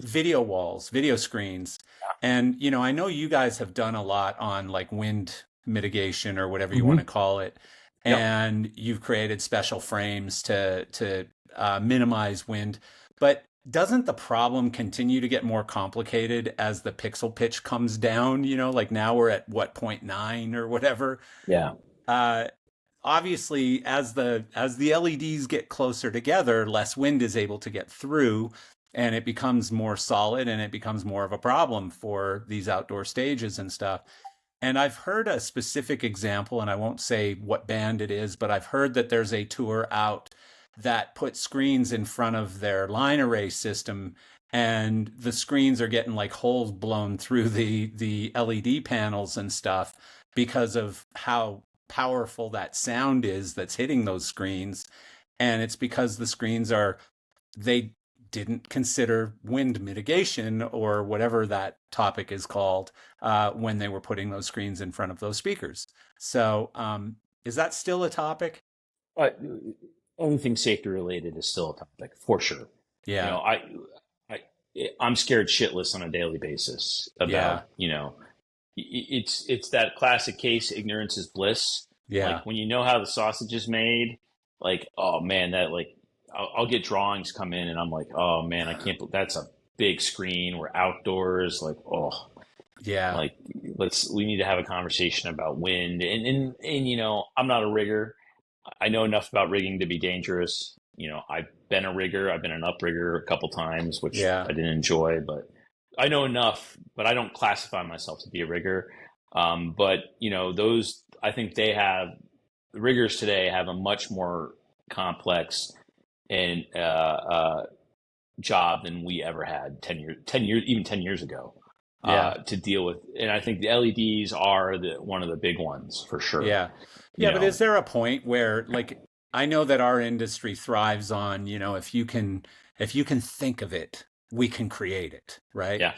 video walls, video screens. And, I know you guys have done a lot on like wind mitigation or whatever you want to Hmm. call it. Yep. And you've created special frames to minimize wind. But doesn't the problem continue to get more complicated as the pixel pitch comes down? Like now we're at what, 0.9 or whatever. Yeah. Uh, Obviously, as the LEDs get closer together, less wind is able to get through, and it becomes more solid, and it becomes more of a problem for these outdoor stages and stuff. And I've heard a specific example, and I won't say what band it is, but I've heard that there's a tour out that put screens in front of their line array system, and the screens are getting like holes blown through the LED panels and stuff because of how powerful that sound is that's hitting those screens. And it's because the screens they didn't consider wind mitigation or whatever that topic is called when they were putting those screens in front of those speakers. So, is that still a topic? Uh, Anything safety related is still a topic for sure. You Yeah, know, I, I'm scared shitless on a daily basis yeah, about, it's that classic case, ignorance is bliss. yeah, Like when you know how the sausage is made, like, oh man, that like, I'll get drawings come in and I'm like, oh man, I can't, that's a big screen. We're outdoors. Like, oh, yeah, like we need to have a conversation about wind and I'm not a rigger. I know enough about rigging to be dangerous. I've been a rigger. I've been an uprigger a couple times, which yeah, I didn't enjoy, but I know enough, but I don't classify myself to be a rigger. But those, I think the riggers today have a much more complex and job than we ever had 10 years, even 10 years ago, yeah, to deal with. And I think the LEDs are one of the big ones for sure. yeah. You Yeah, but is know, there a point where like I know that our industry thrives on, if you can think of it, we can create it, right? yeah.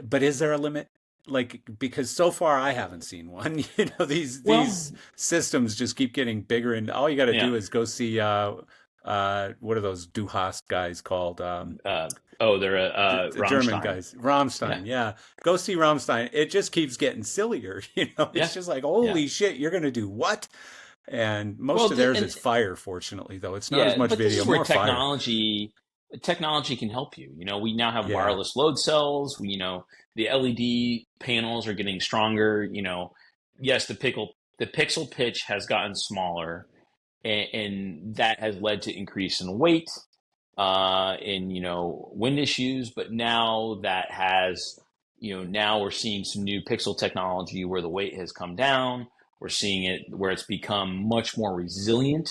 But is there a limit? like, because so far I haven't seen one. Well, These systems just keep getting bigger, and all you got to yeah. do is go see what are those Du Hast guys called? Uh, oh, they're The German Rammstein. guys, Yeah, Rammstein. Yeah, go see Rammstein. It just keeps getting sillier. It's yeah, just like, yeah. holy shit, you're gonna do what? And most Well, of theirs and is fire, fortunately, though. It's not as yeah, much but this video, is where more fire. technology can help you. We now have Yeah, wireless load cells. The LED panels are getting stronger. Yes, the pixel pitch has gotten smaller, and that has led to increase in weight, in wind issues. But now that has now we're seeing some new pixel technology where the weight has come down. We're seeing it where it's become much more resilient.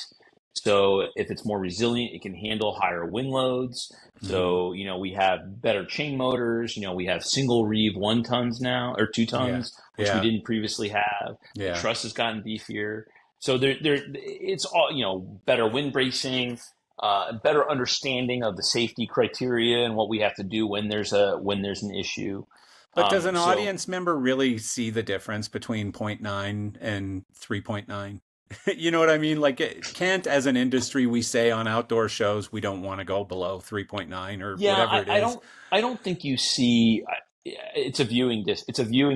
So if it's more resilient, it can handle higher wind loads. hmm, So we have better chain motors. We have single reeve 1 tons now, or two yeah, tons, which we yeah, didn't previously have. The yeah. truss has gotten beefier. So it's all better wind bracing, better understanding of the safety criteria and what we have to do when there's an issue. But does an So audience member really see the difference between zero point 0.9 and 3.9? You know what I mean? Like, it can't, as an industry, we say on outdoor shows we don't want to go below 3.9 or yeah, whatever it I is. don't think you see. It's a viewing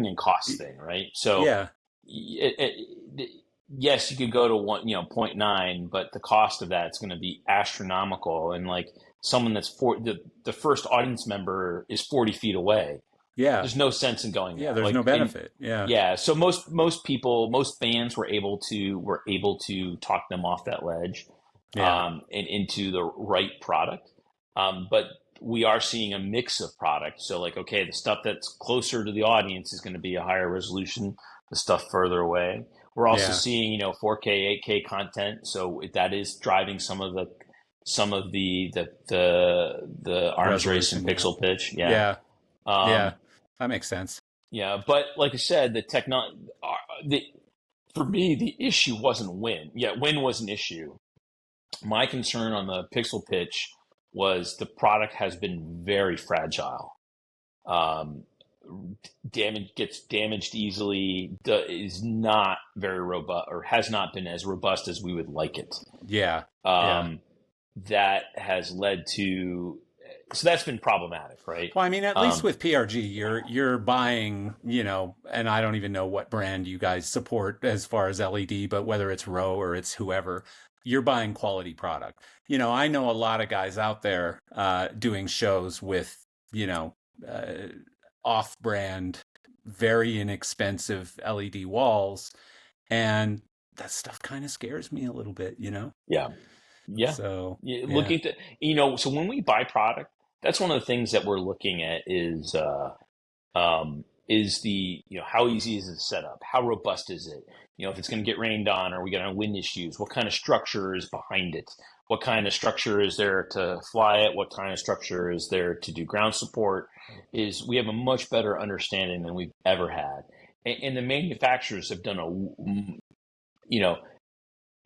and cost thing, right? So Yeah, yes, you could go to one, zero point 0.9, but the cost of that is going to be astronomical. And like someone that's the first audience member is 40 feet away. yeah, There's no sense in going yeah. there. There's Like, no and benefit. Yeah, yeah, so most bands were able to talk them off that ledge, yeah, and into the right product. But we are seeing a mix of products. So like, okay, the stuff that's closer to the audience is going to be a higher resolution. The stuff further away, we're also yeah. seeing 4K, 8K content. So that is driving some of the arms race and Resolution. Yeah, pixel pitch. Yeah. yeah, yeah. Um, That makes sense. yeah, but like I said, the for me, the issue wasn't win. Yeah, win was an issue. My concern on the pixel pitch was the product has been very fragile. Um, gets damaged easily. Is not very robust, or has not been as robust as we would like it. Yeah, yeah. Um, that has led to so that's been problematic, right? Well, I mean, at least Um, with PRG, you're buying, and I don't even know what brand you guys support as far as LED, but whether it's Row or it's whoever, you're buying quality product. I know a lot of guys out there doing shows with, uh, off-brand, very inexpensive LED walls, and that stuff kind of scares me a little bit. yeah, yeah. So, Yeah, yeah, looking to so when we buy product, that's one of the things that we're looking at is the how easy is it to set up? How robust is it? If it's going to get rained on, or we got wind issues, what kind of structure is behind it? What kind of structure is there to fly it? What kind of structure is there to do ground support? Is we have a much better understanding than we've ever had, and the manufacturers have done you know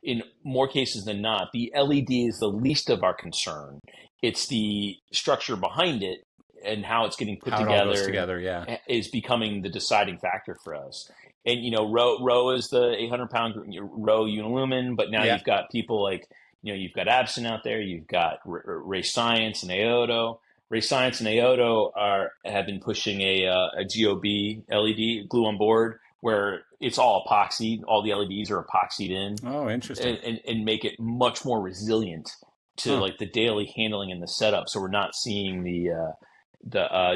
in more cases than not, the LED is the least of our concern. It's the structure behind it and how it's getting put how it all goes together together. Yeah, is becoming the deciding factor for us. And Row is the 800-pound Row Unilumin, but now yeah. you've got people like you've got Absent out there, you've got Ray Science and Aoto. Ray Science and Aoto have been pushing a GOB LED glue on board where it's all epoxy. All the LEDs are epoxied in, Oh, and, interesting. and, and make it much more resilient to Huh. like the daily handling and the setup. So we're not seeing the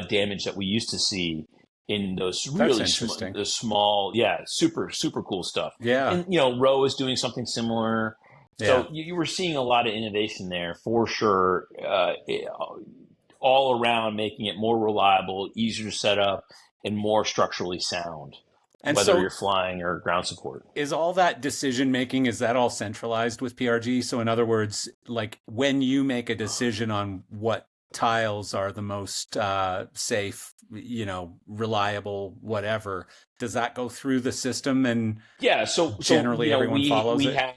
damage that we used to see in those That's really interesting. the small, yeah, super super cool stuff. Yeah. And Row is doing something similar. Yeah. So you were seeing a lot of innovation there for sure, all around making it more reliable, easier to set up, and more structurally sound, And whether so you're flying or ground support. is all that decision making, is that all centralized with PRG? So in other words, like when you make a decision on what tiles are the most safe, reliable, whatever, does that go through the system and Yeah, so generally everyone we follows we it? have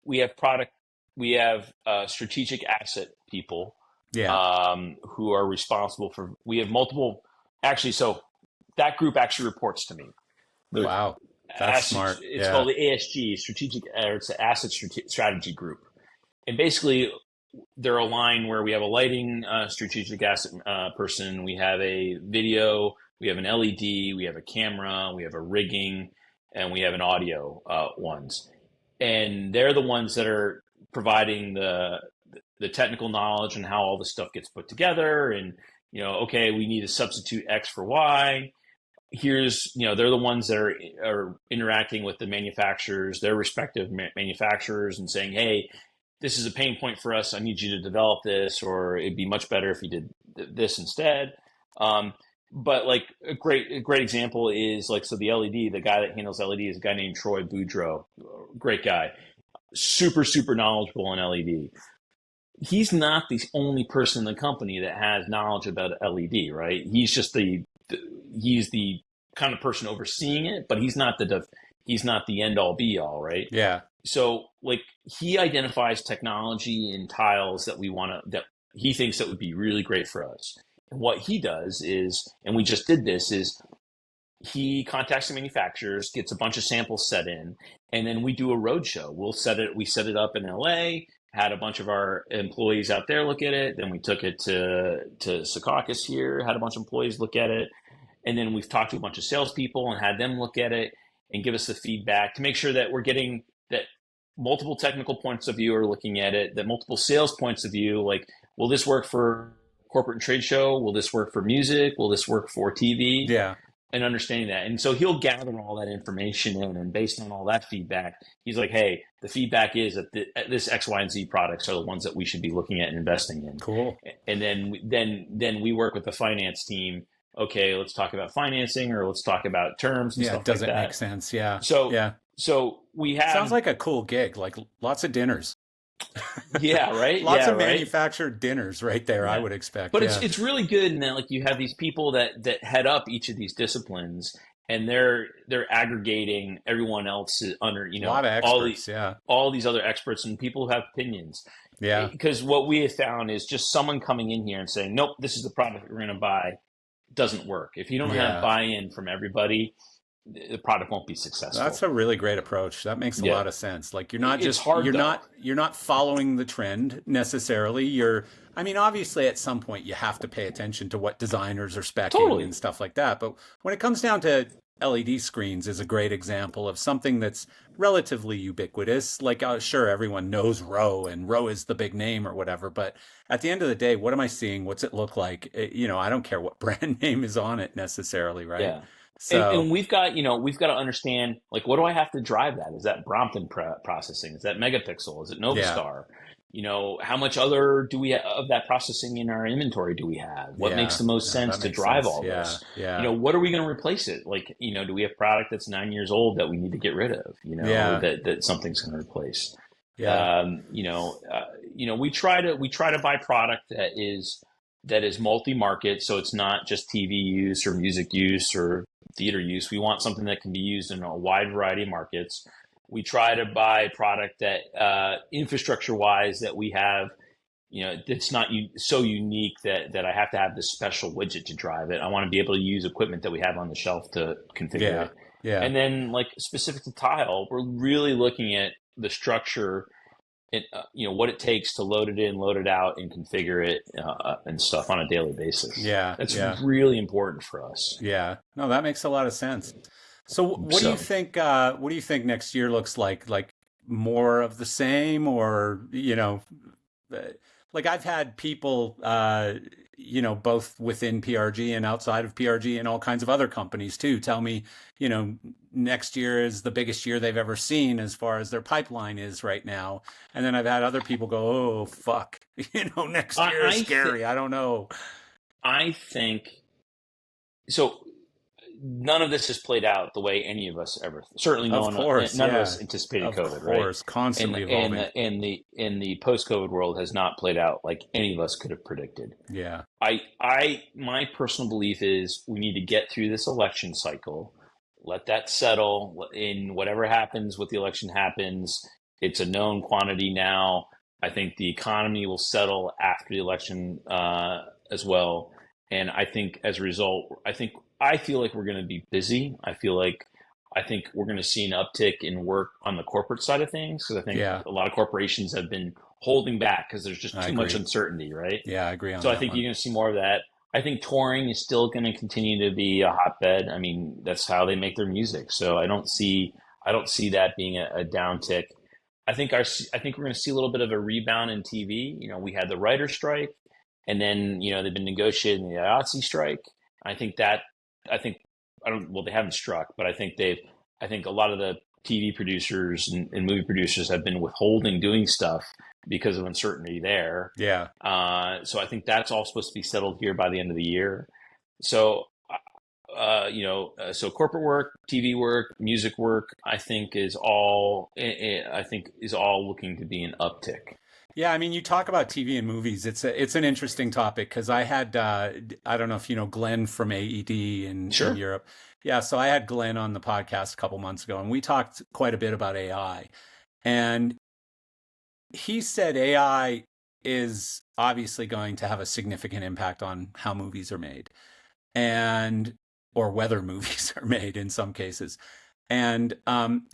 we have product we have strategic asset people, Yeah. who are responsible for we have multiple actually. So that group actually reports to me. Wow, that's smart. It's called the ASG, it's the Asset Strategy Group. And basically, they're aligned where we have a lighting strategic asset person, we have a video, we have an LED, we have a camera, we have a rigging, and we have an audio ones. And they're the ones that are providing the technical knowledge and how all this stuff gets put together. And, okay, we need to substitute X for Y. Here's, they're the ones that are interacting with the manufacturers, their respective manufacturers, and saying, hey, this is a pain point for us. I need you to develop this, or it'd be much better if you did this instead. But like a great example is like, so the LED, the guy that handles LED is a guy named Troy Boudreau, great guy, super, super knowledgeable in LED. He's not the only person in the company that has knowledge about LED, right? He's just he's the kind of person overseeing it, but he's not the end all be all, right? Yeah. So like he identifies technology in tiles that that he thinks that would be really great for us. And what he does is, and we just did this, is he contacts the manufacturers, gets a bunch of samples set in, and then we do a roadshow. We set it up in LA, had a bunch of our employees out there look at it. Then we took it to Secaucus here, had a bunch of employees look at it. And then we've talked to a bunch of salespeople and had them look at it and give us the feedback to make sure that we're getting that multiple technical points of view are looking at it, that multiple sales points of view, like, will this work for corporate and trade show? Will this work for music? Will this work for TV? Yeah. And understanding that. And so he'll gather all that information in, and based on all that feedback, he's like, hey, the feedback is that this X, Y, and Z products are the ones that we should be looking at and investing in. Cool. And then we work with the finance team. Okay, let's talk about financing, or let's talk about terms and stuff like that. Does it make sense? Yeah. So we have... Sounds like a cool gig, like lots of dinners. Yeah, right? Lots of manufactured dinners right there, yeah. I would expect. But it's really good in that, like, you have these people that head up each of these disciplines, and they're aggregating everyone else under, a lot of experts, all these other experts and people who have opinions. Yeah. Because what we have found is just someone coming in here and saying, nope, this is the product that we're going to buy, doesn't work. If you don't have buy-in from everybody, the product won't be successful. That's a really great approach. That makes a lot of sense. Like, you're not just you're not following the trend necessarily. Obviously at some point you have to pay attention to what designers are speccing and stuff like that. But when it comes down to LED screens is a great example of something that's relatively ubiquitous. Like, sure, everyone knows Row, and Row is the big name or whatever. But at the end of the day, what am I seeing? What's it look like? I don't care what brand name is on it necessarily, right? Yeah. So, and we've got to understand, like, what do I have to drive that? Is that Brompton processing? Is that Megapixel? Is it Novistar? How much other do we have of that processing in our inventory do we have? What makes the most sense to drive all this? Yeah. What are we going to replace it? Like, do we have product that's 9 years old that we need to get rid of? That something's going to replace. Yeah. We try to buy product that is multi-market, so it's not just TV use or music use or theater use. We want something that can be used in a wide variety of markets. We try to buy product that infrastructure-wise that we have, it's not so unique that I have to have this special widget to drive it. I want to be able to use equipment that we have on the shelf to configure it. Yeah. And then, like, specific to tile, we're really looking at the structure, what it takes to load it in, load it out, and configure it and stuff on a daily basis. Yeah, that's really important for us. Yeah, no, that makes a lot of sense. So, what do you think? What do you think next year looks like? Like, more of the same, or like, I've had people, both within PRG and outside of PRG and all kinds of other companies too, tell me, next year is the biggest year they've ever seen as far as their pipeline is right now. And then I've had other people go, oh, fuck, next year is scary. I don't know. I think so. None of this has played out the way any of us ever. Certainly, none of us anticipated COVID. Of course, right? Constantly evolving. And the post-COVID world has not played out like any of us could have predicted. Yeah. My personal belief is we need to get through this election cycle, let that settle. In whatever happens with the election happens. It's a known quantity now. I think the economy will settle after the election as well. And I think as a result, I feel like we're going to be busy. I think we're going to see an uptick in work on the corporate side of things because I think Yeah, a lot of corporations have been holding back because there's just I too much agree. uncertainty, right? Yeah, I agree on So I that think one. you're going to see more of that. I think touring is still going to continue to be a hotbed. I mean, that's how they make their music. So I don't see that being a downtick. I think we're going to see a little bit of a rebound in TV. You know, we had the writer strike, and then they've been negotiating the IATSE strike. I think that I think I don't well they haven't struck, but I think a lot of the TV producers and movie producers have been withholding doing stuff because of uncertainty there. Yeah. So I think that's all supposed to be settled here by the end of the year. So, so corporate work, TV work, music work, I think is all looking to be an uptick. Yeah, I mean, you talk about TV and movies. It's an interesting topic because I had I don't know if you know Glenn from AED in Sure. Europe. Yeah, so I had Glenn on the podcast a couple months ago, and we talked quite a bit about AI. And he said AI is obviously going to have a significant impact on how movies are made, and or whether movies are made in some cases. And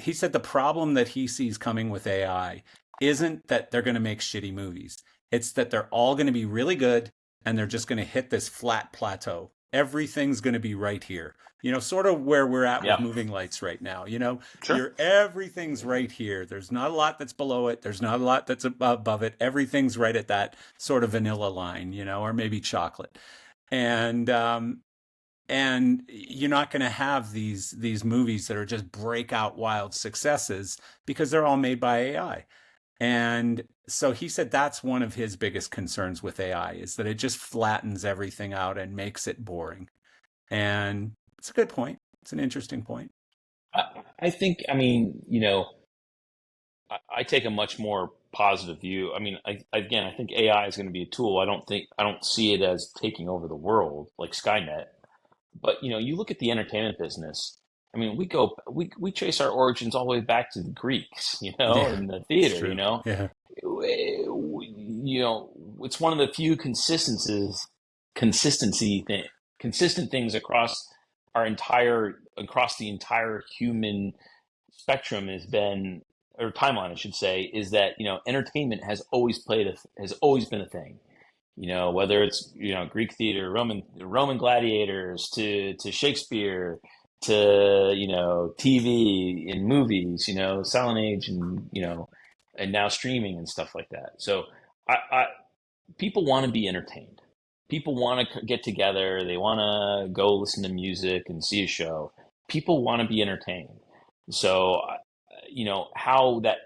he said the problem that he sees coming with AI isn't that they're going to make shitty movies. It's that they're all going to be really good and they're just going to hit this flat plateau. Everything's going to be right here. You know, sort of where we're at with Yeah. moving lights right now. You know, Sure. everything's right here. There's not a lot that's below it. There's not a lot that's above it. Everything's right at that sort of vanilla line, you know, or maybe chocolate. And you're not going to have these movies that are just breakout wild successes because they're all made by AI. And so he said that's one of his biggest concerns with AI is that it just flattens everything out and makes it boring. And it's a good point. It's an interesting point. I think, I mean, I take a much more positive view. I mean, again, I think AI is going to be a tool. I don't see it as taking over the world like Skynet. But you look at the entertainment business. I mean, we trace our origins all the way back to the Greeks, Yeah, in the it's theater. true. Yeah. It's one of the few consistency thing, consistent things across the entire human spectrum has been, or timeline, I should say, is that entertainment has always been a thing. Whether it's Greek theater, Roman gladiators, to Shakespeare, to TV and movies, silent age, and now streaming and stuff like that. So I people want to be entertained. People want to get together. They want to go listen to music and see a show. People want to be entertained. So how that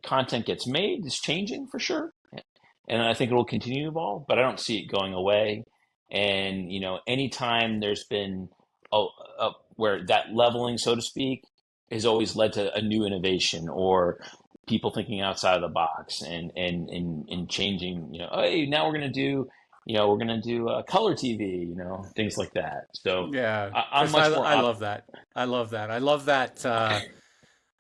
content gets made is changing for sure, and I think it will continue to evolve, but I don't see it going away. And anytime there's been where that leveling, so to speak, has always led to a new innovation or people thinking outside of the box and changing. Hey, now we're gonna do color TV, things like that. So Yeah. I'm Chris, I, much more I op. love that. I love that. I love that.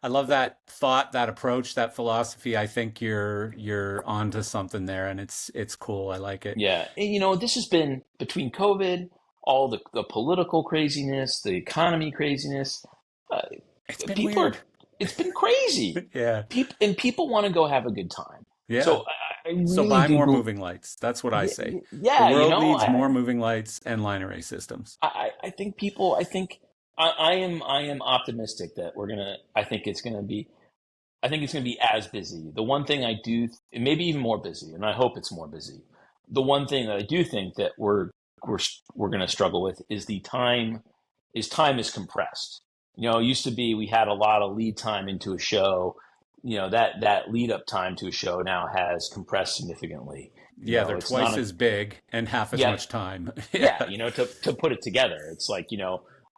I love that thought, that approach, that philosophy. I think you're onto something there, and it's cool. I like it. Yeah, and this has been between COVID, all the political craziness, the economy craziness. Uh, It's been people are weird. It's been crazy. Yeah. People want to go have a good time. Yeah. So I So really buy do more believe. moving lights. That's what I say. The Yeah, world needs more moving lights and line array systems. I think people. I am optimistic that we're gonna. I think it's gonna be as busy. The one thing I do, maybe even more busy, and I hope it's more busy. The one thing that I do think that we're we're gonna struggle with is the time. Is time is compressed. It used to be we had a lot of lead time into a show. That lead up time to a show now has compressed significantly. Yeah, they're It's not twice a as big and half as yeah, much time. yeah, Yeah. to put it together. It's like,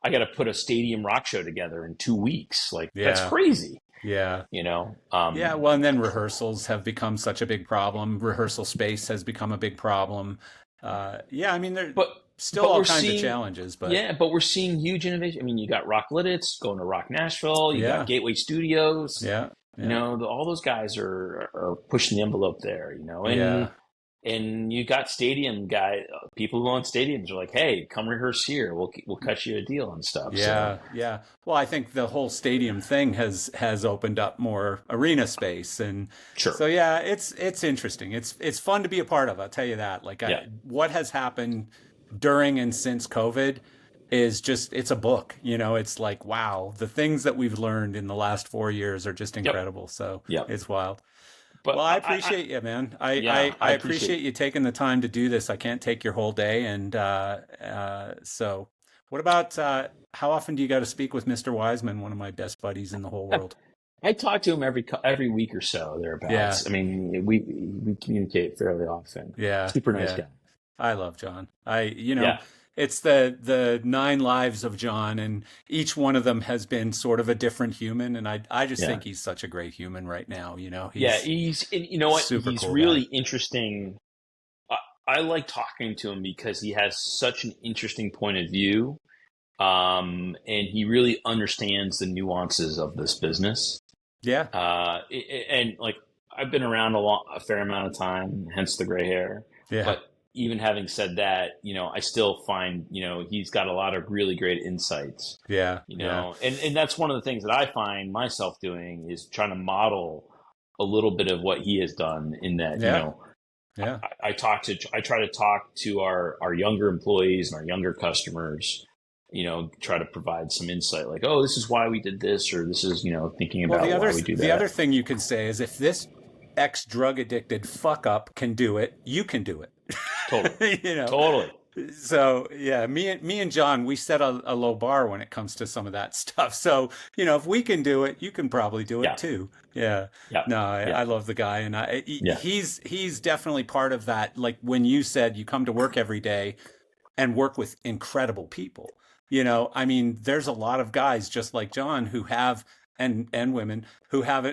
I got to put a stadium rock show together in 2 weeks. Like, that's Yeah. crazy, Yeah. you know? Yeah, well, and then rehearsals have become such a big problem. Rehearsal space has become a big problem. Yeah, I mean, there are but, still but all we're kinds of seeing, challenges, but yeah, but we're seeing huge innovation. I mean, you got Rock Lidditz going to Rock Nashville, you got yeah, Gateway Studios, yeah, yeah, all those guys are pushing the envelope there, yeah, and you got stadium guy people who own stadiums are like, hey, come rehearse here. We'll cut you a deal and stuff. So Yeah, yeah. Well, I think the whole stadium thing has opened up more arena space, and so sure, yeah, it's interesting. It's fun to be a part of. I'll tell you that. Like yeah, what has happened during and since COVID is just it's a book. It's like wow, the things that we've learned in the last 4 years are just yep, incredible. So yep. it's wild. But Well, I appreciate you, man. yeah, I I appreciate. appreciate you taking the time to do this. I can't take your whole day. And so, what about how often do you got to speak with Mr. Wiseman, one of my best buddies in the whole world? I talk to him every week or so Yeah, thereabouts. I mean, we communicate fairly often. yeah, Super nice yeah. guy. I love John. Yeah, It's the 9 lives of John, and each one of them has been sort of a different human. And I just yeah, think he's such a great human right now. yeah. He's And you know what? super He's cool really guy. interesting. I, I like talking to him because he has such an interesting point of view, and he really understands the nuances of this business. Yeah, And like I've been around a fair amount of time, hence the gray hair. yeah, But even having said that, I still find, he's got a lot of really great insights, yeah, yeah, and that's one of the things that I find myself doing is trying to model a little bit of what he has done in that, yeah, yeah. I try to talk to our younger employees and our younger customers, try to provide some insight like, oh, this is why we did this, or this is, thinking Well, about why we do the other that. thing you could say is if this ex drug addicted fuck up can do it, you can do Totally. it. Totally. So yeah, me and John, we set a low bar when it comes to some of that stuff. So if we can do it, you can probably do it Yeah. too. Yeah. Yeah. No, Yeah. I love the guy, and Yeah. he's definitely part of that. Like when you said you come to work every day and work with incredible people. I mean, there's a lot of guys just like John who have and women who have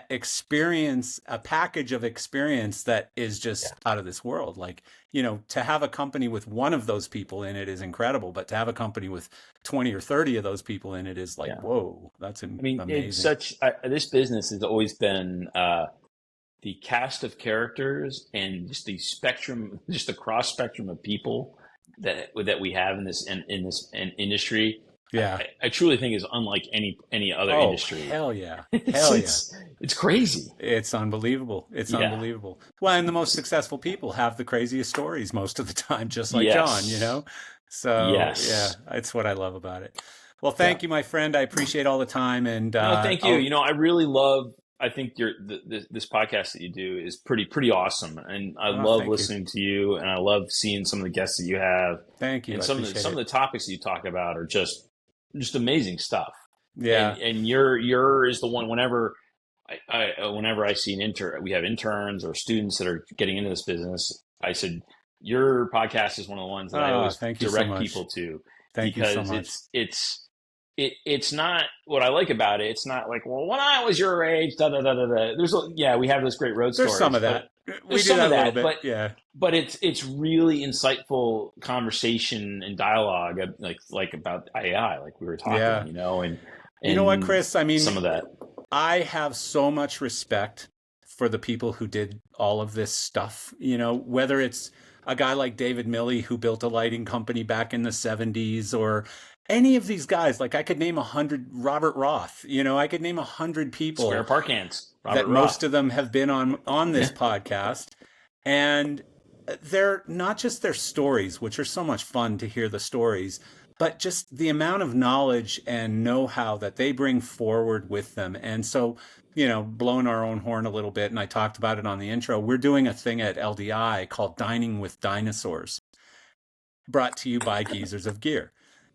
experience, a package of experience that is Yeah. just out of this world. Like, to have a company with one of those people in it is incredible, but to have a company with 20 or 30 of those people in it is like, Yeah. whoa, that's I mean, it's amazing. such, this business has always been the cast of characters and just the spectrum, just the cross spectrum of people that we have in this industry. Yeah. I truly think is unlike any other Oh, industry. hell yeah. It's Hell yeah. it's it's crazy. It's unbelievable. It's Yeah. unbelievable. Well, and the most successful people have the craziest stories most of the time, just like John. Yes. So, yeah, Yes. it's what I love about it. Well, Yeah. thank you, my friend. I appreciate all the time. And No, thank you. I'll, I really love. I think this podcast that you do is pretty awesome, and I oh, love thank you. listening to you, and I love seeing some of the guests that you have, Thank you. and I appreciate some of it. the topics that you talk about are just amazing stuff. Yeah. And your is the one whenever I see an intern, we have interns or students that are getting into this business. I said your podcast is one of the ones that I Oh, always thank you so direct much. people to Thank you so because much. it's not what I like about it. It's not like, well, when I was your age, da da da da da. Yeah, we have those great road There's some stories, of but that. We there's do some of that a little that. bit. Yeah. But it's really insightful conversation and dialogue, like about AI, like we were talking, Yeah. You know what, and Chris? I mean, some of that. I have so much respect for the people who did all of this stuff, whether it's a guy like David Milley who built a lighting company back in the 70s or any of these guys. Like I could name 100, Robert Roth, I could name 100 Square people Park Hands, that Robert most Roth. of them have been on Yeah, this podcast. And they're not just their stories, which are so much fun to hear the stories, but just the amount of knowledge and know-how that they bring forward with them. And so, blowing our own horn a little bit, and I talked about it on the intro, we're doing a thing at LDI called Dining with Dinosaurs, brought to you by Geezers of Gear.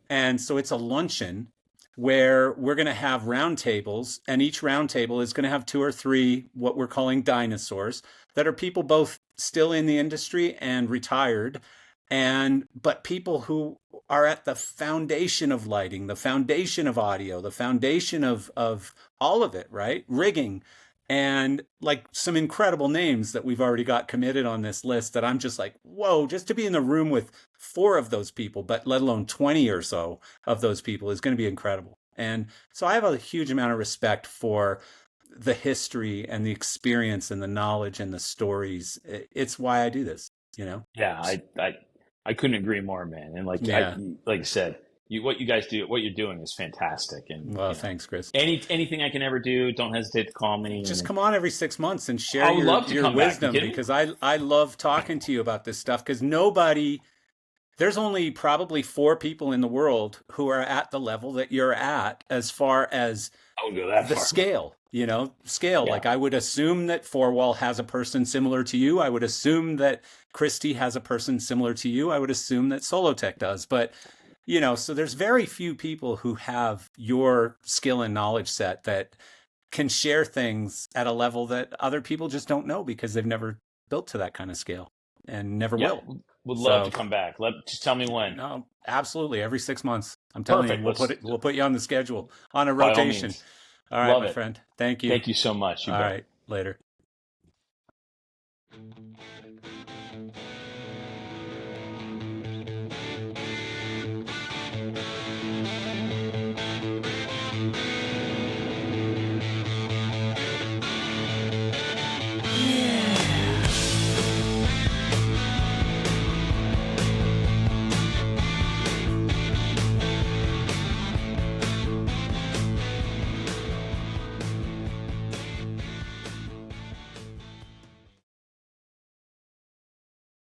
And so it's a luncheon where we're going to have round tables, and each round table is going to have two or three what we're calling dinosaurs that are people both still in the industry and retired, and but people who are at the foundation of lighting, the foundation of audio, the foundation of all of it, right? Rigging, and like some incredible names that we've already got committed on this list that I'm just like, whoa, just to be in the room with four of those people, but let alone 20 or so of those people is going to be incredible. And so I have a huge amount of respect for the history and the experience and the knowledge and the stories. It's why I do this, you know? Yeah, I couldn't agree more, man. And Yeah. like I said, what you guys do, what you're doing is fantastic. And Well, thanks, Chris. anything I can ever do, don't hesitate to call me. Just And come on every 6 months and share I would love to your come back. You wisdom, kidding me? because I love talking to you about this stuff, because there's only probably 4 people in the world who are at the level that you're at as far as I would go that the far. scale, scale. Yeah. Like, I would assume that Four Wall has a person similar to you. I would assume that Christy has a person similar to you. I would assume that Solotech does. But, so there's very few people who have your skill and knowledge set that can share things at a level that other people just don't know, because they've never built to that kind of scale and never Yeah, will. would love to come back. Just tell me when. No, absolutely. Every 6 months. I'm telling Perfect. you, we'll put you on the schedule on a By all rotation. means. All right, Love my it. friend. Thank you. Thank you so much. You All bet. right, later.